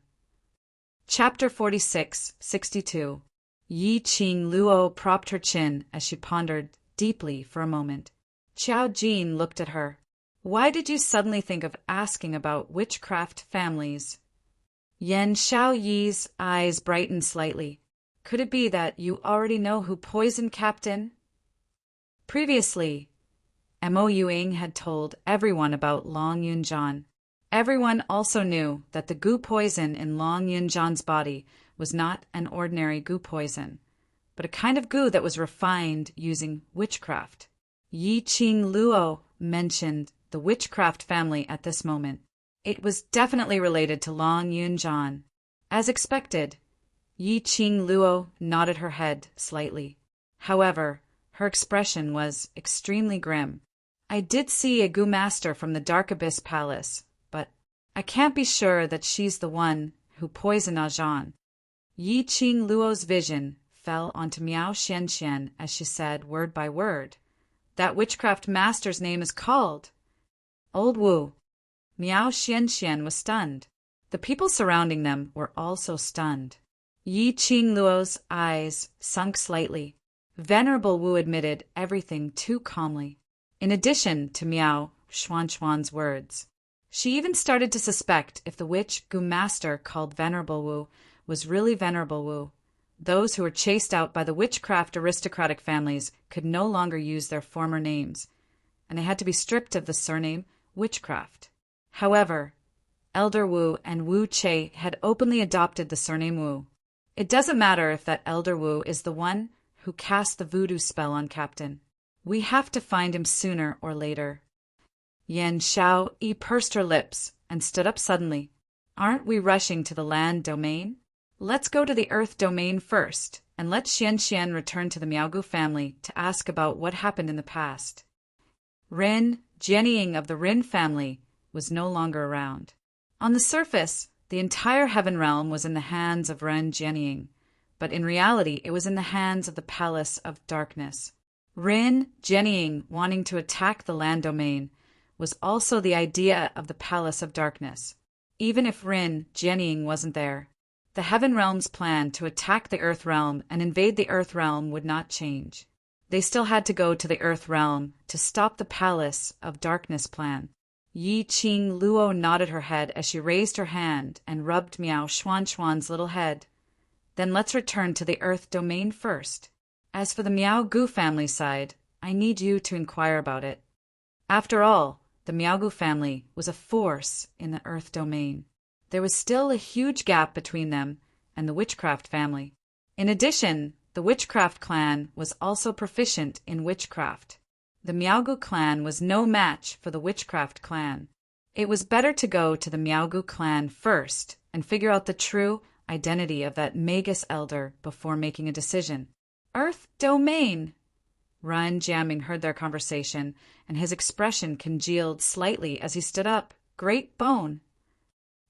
Chapter 46-62. Yi Qing Luo propped her chin as she pondered deeply for a moment. Qiao Jin looked at her. Why did you suddenly think of asking about witchcraft families? Yan Xiaoyi's eyes brightened slightly. Could it be that you already know who poisoned Captain? Previously, Mo Ying had told everyone about Long Yunjian. Everyone also knew that the goo poison in Long Yunjian's body was not an ordinary goo poison, but a kind of goo that was refined using witchcraft. Yi Qing Luo mentioned the witchcraft family at this moment. It was definitely related to Long Yunjian. As expected, Yi Qing Luo nodded her head slightly. However, her expression was extremely grim. I did see a goo master from the Dark Abyss Palace, but I can't be sure that she's the one who poisoned Ajan. Yi Qing Luo's vision fell onto Miao Xianxian as she said word by word. That witchcraft master's name is called Old Wu. Miao Xianxian was stunned. The people surrounding them were also stunned. Yi Qing Luo's eyes sunk slightly. Venerable Wu admitted everything too calmly. In addition to Miao Xuan's words, she even started to suspect if the witch goo master called Venerable Wu was really Venerable Wu. Those who were chased out by the witchcraft aristocratic families could no longer use their former names, and they had to be stripped of the surname witchcraft. However, Elder Wu and Wu Che had openly adopted the surname Wu. It doesn't matter if that Elder Wu is the one who cast the voodoo spell on Captain. We have to find him sooner or later. Yan Xiaoyi pursed her lips and stood up suddenly. Aren't we rushing to the land domain? Let's go to the earth domain first, and let Xianxian return to the Miaogu family to ask about what happened in the past. Rin Jianying of the Rin family was no longer around. On the surface, the entire heaven realm was in the hands of Ren Jianying, but in reality it was in the hands of the Palace of Darkness. Rin Jianying wanting to attack the land domain was also the idea of the Palace of Darkness. Even if Rin Jianying wasn't there, the Heaven Realm's plan to attack the Earth Realm and invade the Earth Realm would not change. They still had to go to the Earth Realm to stop the Palace of Darkness plan. Yi Qing Luo nodded her head as she raised her hand and rubbed Miao Xuan's little head. Then let's return to the Earth domain first. As for the Miao Gu family side, I need you to inquire about it. After all, the Miao Gu family was a force in the Earth domain. There was still a huge gap between them and the Witchcraft family. In addition, the Witchcraft clan was also proficient in witchcraft. The Miaogu clan was no match for the Witchcraft clan. It was better to go to the Miaogu clan first and figure out the true identity of that Magus elder before making a decision. Earth domain! Ran Jiaming heard their conversation, and his expression congealed slightly as he stood up. Great bone!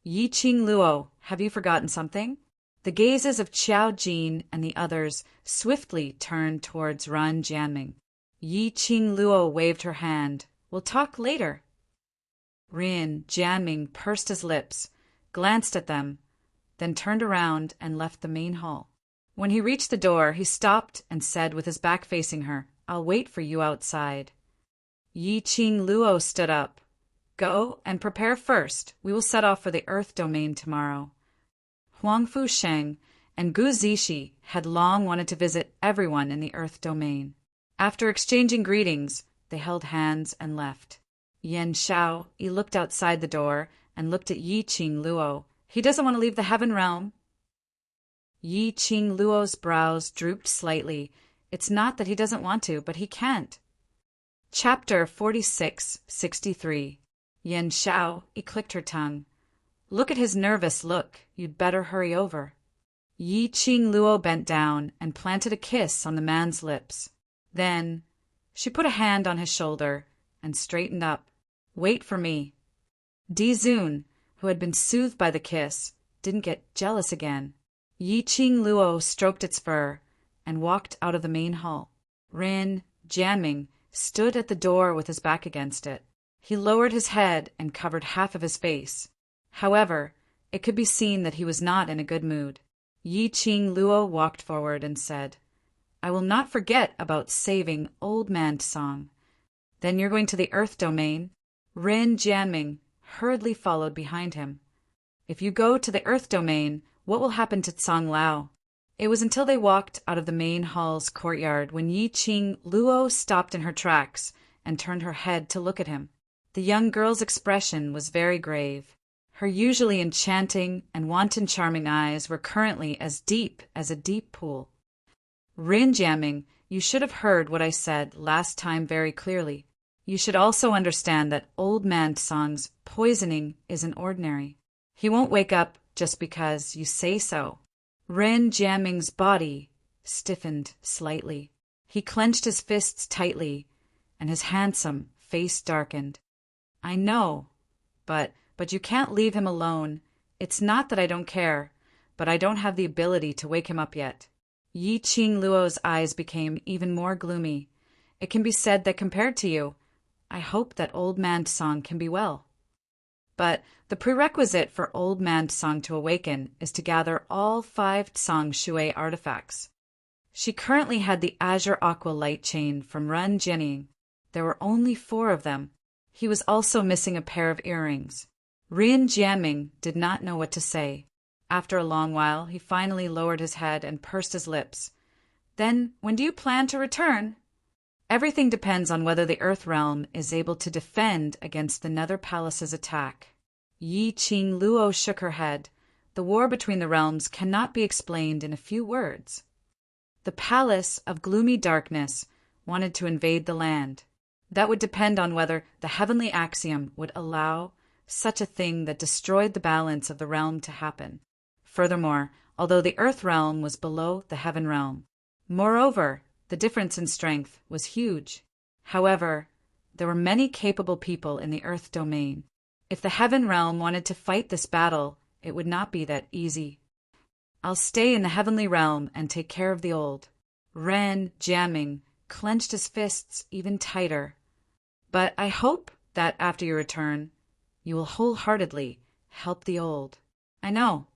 Yi Qing Luo, have you forgotten something? The gazes of Qiao Jin and the others swiftly turned towards Ran Jianming. Yi Qing Luo waved her hand. We'll talk later. Ran Jianming pursed his lips, glanced at them, then turned around and left the main hall. When he reached the door, he stopped and said with his back facing her, I'll wait for you outside. Yi Qing Luo stood up. Go and prepare first. We will set off for the Earth domain tomorrow. Huangfu Sheng and Gu Zishi had long wanted to visit everyone in the Earth domain. After exchanging greetings, they held hands and left. Yan Xiao, he looked outside the door and looked at Yi Qing Luo. He doesn't want to leave the Heaven Realm. Yi Qing Luo's brows drooped slightly. It's not that he doesn't want to, but he can't. Chapter 46-63. Yan Xiao, he clicked her tongue. Look at his nervous look. You'd better hurry over. Yi Qing Luo bent down and planted a kiss on the man's lips. Then she put a hand on his shoulder and straightened up. Wait for me. Di Zun, who had been soothed by the kiss, didn't get jealous again. Yi Qing Luo stroked its fur and walked out of the main hall. Ran Jianming stood at the door with his back against it. He lowered his head and covered half of his face. However, it could be seen that he was not in a good mood. Yi Qing Luo walked forward and said, I will not forget about saving Old Man Song. Then you're going to the Earth domain. Ran Jianming hurriedly followed behind him. If you go to the Earth domain, what will happen to Tsang Lao? It was until they walked out of the main hall's courtyard when Yi Qing Luo stopped in her tracks and turned her head to look at him. The young girl's expression was very grave. Her usually enchanting and wanton charming eyes were currently as deep as a deep pool. Ran Jianming, you should have heard what I said last time very clearly. You should also understand that Old Man Song's poisoning isn't ordinary. He won't wake up just because you say so. Ran Jianming's body stiffened slightly. He clenched his fists tightly, and his handsome face darkened. I know, but you can't leave him alone. It's not that I don't care, but I don't have the ability to wake him up yet. Yi Qing Luo's eyes became even more gloomy. It can be said that compared to you, I hope that Old Man Song can be well. But the prerequisite for Old Man Song to awaken is to gather all 5 Tsang Shui artifacts. She currently had the Azure Aqua Light Chain from Ran Jianming. There were only 4 of them. He was also missing a pair of earrings. Ran Jianming did not know what to say. After a long while, he finally lowered his head and pursed his lips. Then, when do you plan to return? Everything depends on whether the Earth Realm is able to defend against the Nether Palace's attack. Yi Qing Luo shook her head. The war between the realms cannot be explained in a few words. The Palace of Gloomy Darkness wanted to invade the land. That would depend on whether the heavenly axiom would allow such a thing that destroyed the balance of the realm to happen. Furthermore, although the Earth Realm was below the Heaven Realm, moreover, the difference in strength was huge. However, there were many capable people in the Earth domain. If the Heaven Realm wanted to fight this battle, it would not be that easy. I'll stay in the Heavenly Realm and take care of the old. Ran Jianming clenched his fists even tighter. But I hope that after your return, you will wholeheartedly help the old. I know.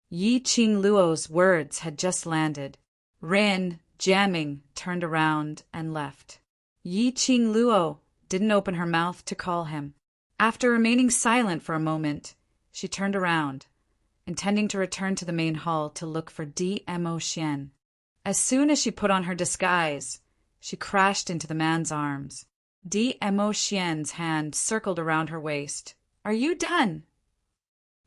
Yi Qing Luo's words had just landed. Ran jamming, turned around and left. Yi Qing Luo didn't open her mouth to call him. After remaining silent for a moment, she turned around, intending to return to the main hall to look for Dmo Xian. As soon as she put on her disguise, she crashed into the man's arms. Dmo Xian's hand circled around her waist. "Are you done?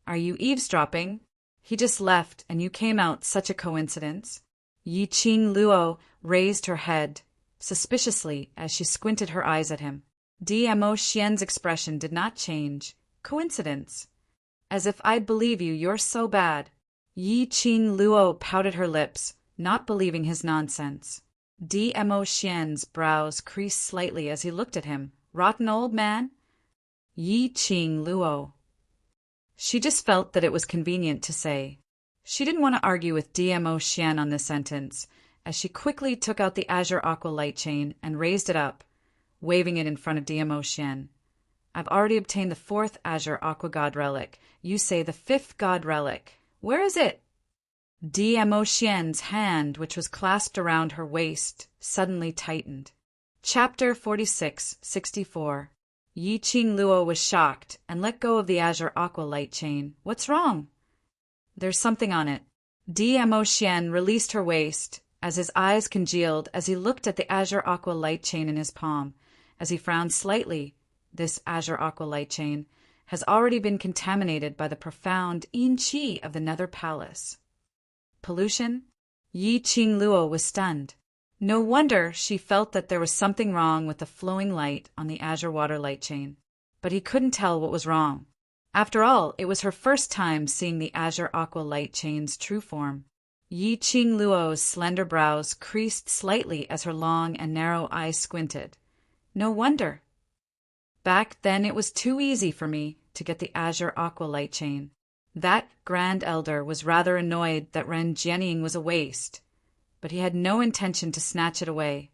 Are you eavesdropping? He just left and you came out, such a coincidence." Yi Qing Luo raised her head suspiciously as she squinted her eyes at him. Dmo Xian's expression did not change. "Coincidence? As if I'd believe you, you're so bad." Yi Qing Luo pouted her lips, not believing his nonsense. Dmo Xian's brows creased slightly as he looked at him. "Rotten old man?" Yi Qing Luo. She just felt that it was convenient to say. She didn't want to argue with Dmo Xian on this sentence, as she quickly took out the Azure Aqua light chain and raised it up, waving it in front of Dmo Xian. "I've already obtained the 4th Azure Aqua God relic. You say the 5th God relic. Where is it?" Dmo Xian's hand, which was clasped around her waist, suddenly tightened. Chapter 46-64. Yi Qing Luo was shocked and let go of the Azure Aqua light chain. "What's wrong?" "There's something on it." Dmo Xian released her waist as his eyes congealed as he looked at the Azure Aqua light chain in his palm. As he frowned slightly, this Azure Aqua light chain has already been contaminated by the profound yin qi of the Nether Palace. Pollution? Yi Qing Luo was stunned. No wonder she felt that there was something wrong with the flowing light on the Azure Water light chain. But he couldn't tell what was wrong. After all, it was her first time seeing the Azure Aqua light chain's true form. Yi Qing Luo's slender brows creased slightly as her long and narrow eyes squinted. No wonder. Back then it was too easy for me to get the Azure Aqua light chain. That Grand Elder was rather annoyed that Ren Jianying was a waste, but he had no intention to snatch it away.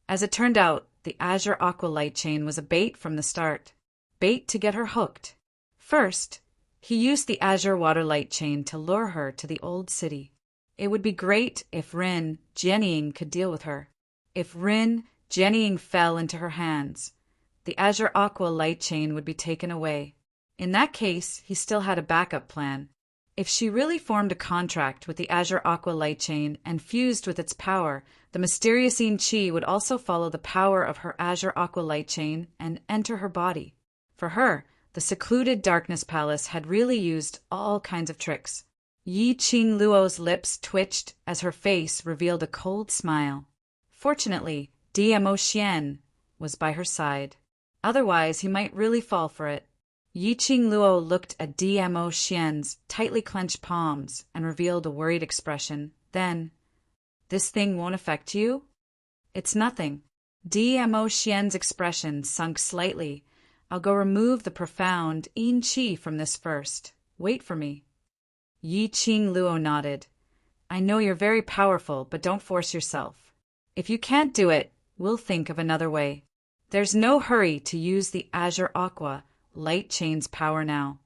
As it turned out, the Azure Aqua light chain was a bait from the start. Bait to get her hooked. First, he used the Azure Water light chain to lure her to the old city. It would be great if Ren Jianying could deal with her. If Ren Jianying fell into her hands, the Azure Aqua light chain would be taken away. In that case, he still had a backup plan. If she really formed a contract with the Azure Aqua light chain and fused with its power, the mysterious yin qi would also follow the power of her Azure Aqua light chain and enter her body. For her, the secluded Darkness Palace had really used all kinds of tricks. Yi Qing Luo's lips twitched as her face revealed a cold smile. Fortunately, Dmo Xian was by her side. Otherwise, he might really fall for it. Yi Qing Luo looked at Dmo Xian's tightly clenched palms and revealed a worried expression. Then, "This thing won't affect you?" "It's nothing." Dmo Xian's expression sunk slightly. "I'll go remove the profound yin qi from this first. Wait for me." Yi Qing Luo nodded. "I know you're very powerful, but don't force yourself. If you can't do it, we'll think of another way. There's no hurry to use the Azure Aqua light chain's power now."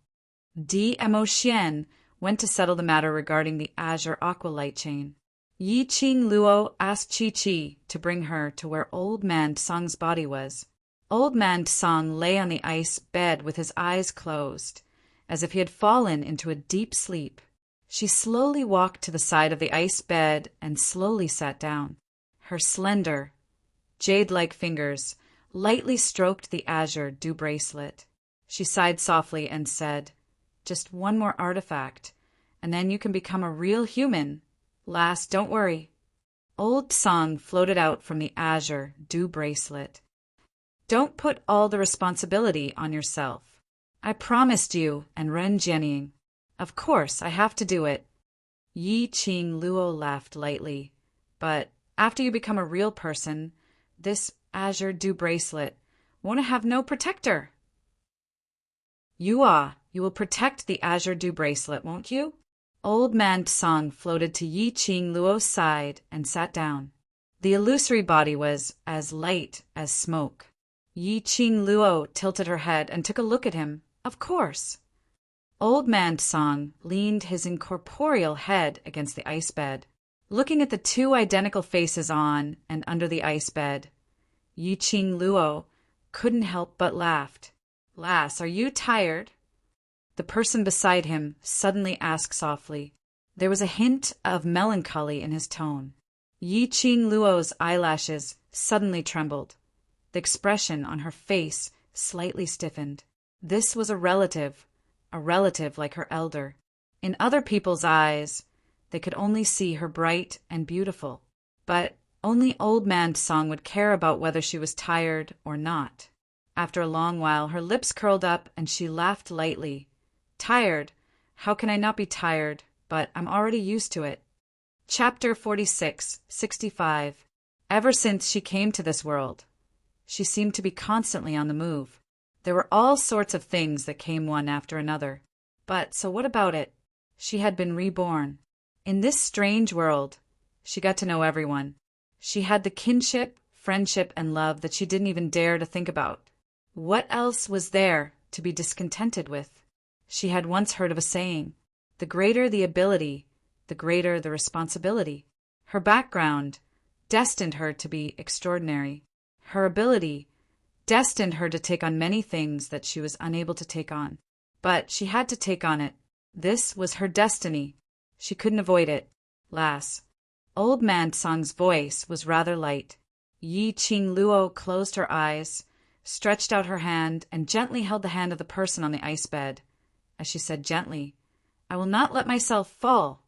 Dmo Xian went to settle the matter regarding the Azure Aqua light chain. Yi Qing Luo asked Chi Chi to bring her to where Old Man Tsang's body was. Old Man Tsang lay on the ice bed with his eyes closed, as if he had fallen into a deep sleep. She slowly walked to the side of the ice bed and slowly sat down. Her slender, jade-like fingers lightly stroked the azure dew bracelet. She sighed softly and said, "Just one more artifact, and then you can become a real human. Lass, don't worry." Old Tsang floated out from the azure dew bracelet. "Don't put all the responsibility on yourself. I promised you and Ren Jianying. Of course, I have to do it." Yi Qing Luo laughed lightly. "But after you become a real person, this azure dew bracelet won't have no protector." You will protect the Azure Dew Bracelet, won't you?" Old Man Tsang floated to Yi Qing Luo's side and sat down. The illusory body was as light as smoke. Yi Qing Luo tilted her head and took a look at him. "Of course." Old Man Tsang leaned his incorporeal head against the ice bed. Looking at the two identical faces on and under the ice bed, Yi-Ching Luo couldn't help but laugh. "Lass, are you tired?" The person beside him suddenly asked softly. There was a hint of melancholy in his tone. Yi-Ching Luo's eyelashes suddenly trembled. The expression on her face slightly stiffened. This was a relative like her elder. In other people's eyes, they could only see her bright and beautiful. But only Old Man Song would care about whether she was tired or not. After a long while, her lips curled up and she laughed lightly. "Tired? How can I not be tired? But I'm already used to it." Chapter 46:65. Ever since she came to this world, she seemed to be constantly on the move. There were all sorts of things that came one after another. But so what about it? She had been reborn. In this strange world, she got to know everyone. She had the kinship, friendship, and love that she didn't even dare to think about. What else was there to be discontented with? She had once heard of a saying, "The greater the ability, the greater the responsibility." Her background destined her to be extraordinary. Her ability destined her to take on many things that she was unable to take on. But she had to take on it. This was her destiny. She couldn't avoid it. "Lass." Old Man Song's voice was rather light. Yi-Ching Luo closed her eyes, stretched out her hand, and gently held the hand of the person on the ice bed. As she said gently, "I will not let myself fall."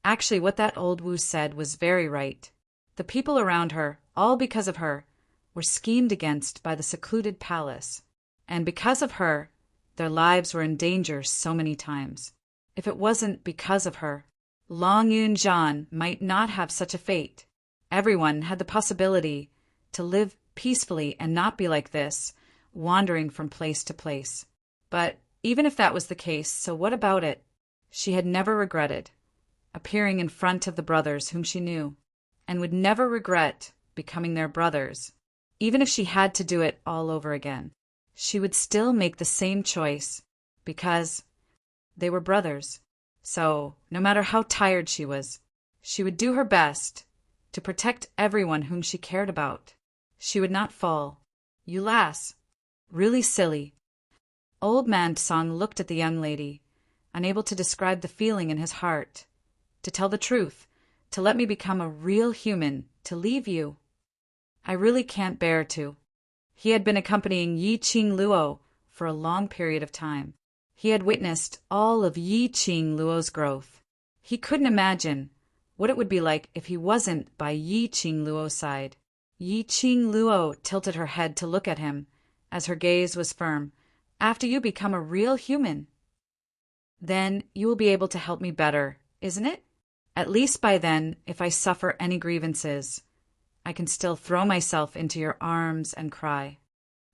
Actually, what that old Wu said was very right. The people around her, all because of her, were schemed against by the secluded palace. And because of her, their lives were in danger so many times. If it wasn't because of her, Long Yun Zhan might not have such a fate. Everyone had the possibility to live peacefully and not be like this, wandering from place to place. But even if that was the case, so what about it? She had never regretted appearing in front of the brothers whom she knew, and would never regret becoming their brothers. Even if she had to do it all over again, she would still make the same choice, because they were brothers. So, no matter how tired she was, she would do her best to protect everyone whom she cared about. She would not fall. "You lass. Really silly." Old Man Song looked at the young lady, unable to describe the feeling in his heart. "To tell the truth, to let me become a real human, to leave you, I really can't bear to." He had been accompanying Yi-Ching Luo for a long period of time. He had witnessed all of Yi-Ching Luo's growth. He couldn't imagine what it would be like if he wasn't by Yi-Ching Luo's side. Yi-Ching Luo tilted her head to look at him, as her gaze was firm. "After you become a real human, then you will be able to help me better, isn't it? At least by then, if I suffer any grievances, I can still throw myself into your arms and cry.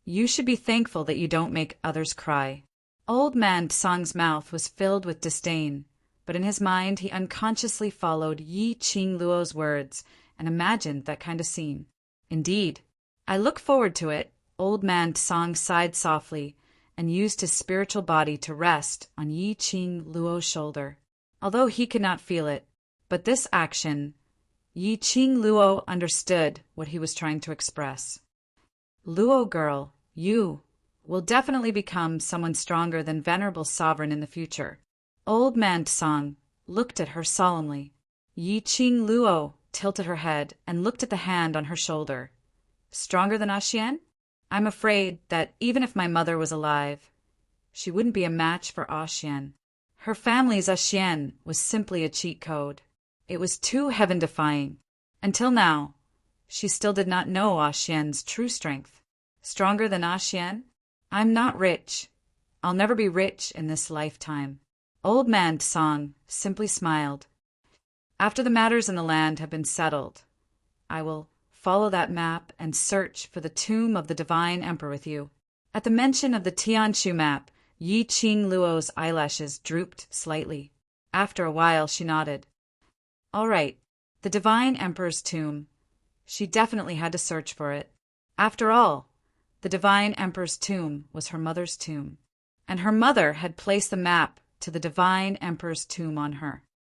You should be thankful that you don't make others cry." Old Man Song's mouth was filled with disdain, but in his mind he unconsciously followed Yi-Ching Luo's words and imagined that kind of scene. "Indeed, I look forward to it." Old Man Song sighed softly and used his spiritual body to rest on Yi-Ching Luo's shoulder. Although he could not feel it, but this action, Yi-Ching Luo understood what he was trying to express. "Luo girl, you will definitely become someone stronger than Venerable Sovereign in the future." Old Man Song looked at her solemnly. Yi-Ching Luo tilted her head and looked at the hand on her shoulder. "Stronger than Xian? I'm afraid that even if my mother was alive, she wouldn't be a match for Xian. Her family's Xian was simply a cheat code. It was too heaven-defying. Until now, she still did not know Xian's true strength. Stronger than Xian? I'm not rich. I'll never be rich in this lifetime." Old Man Song simply smiled. "After the matters in the land have been settled, I will follow that map and search for the tomb of the Divine Emperor with you." At the mention of the Tianshu map, Yi-Ching Luo's eyelashes drooped slightly. After a while, she nodded. "All right, the Divine Emperor's tomb. She definitely had to search for it. After all, the Divine Emperor's tomb was her mother's tomb, and her mother had placed the map to the Divine Emperor's tomb on her.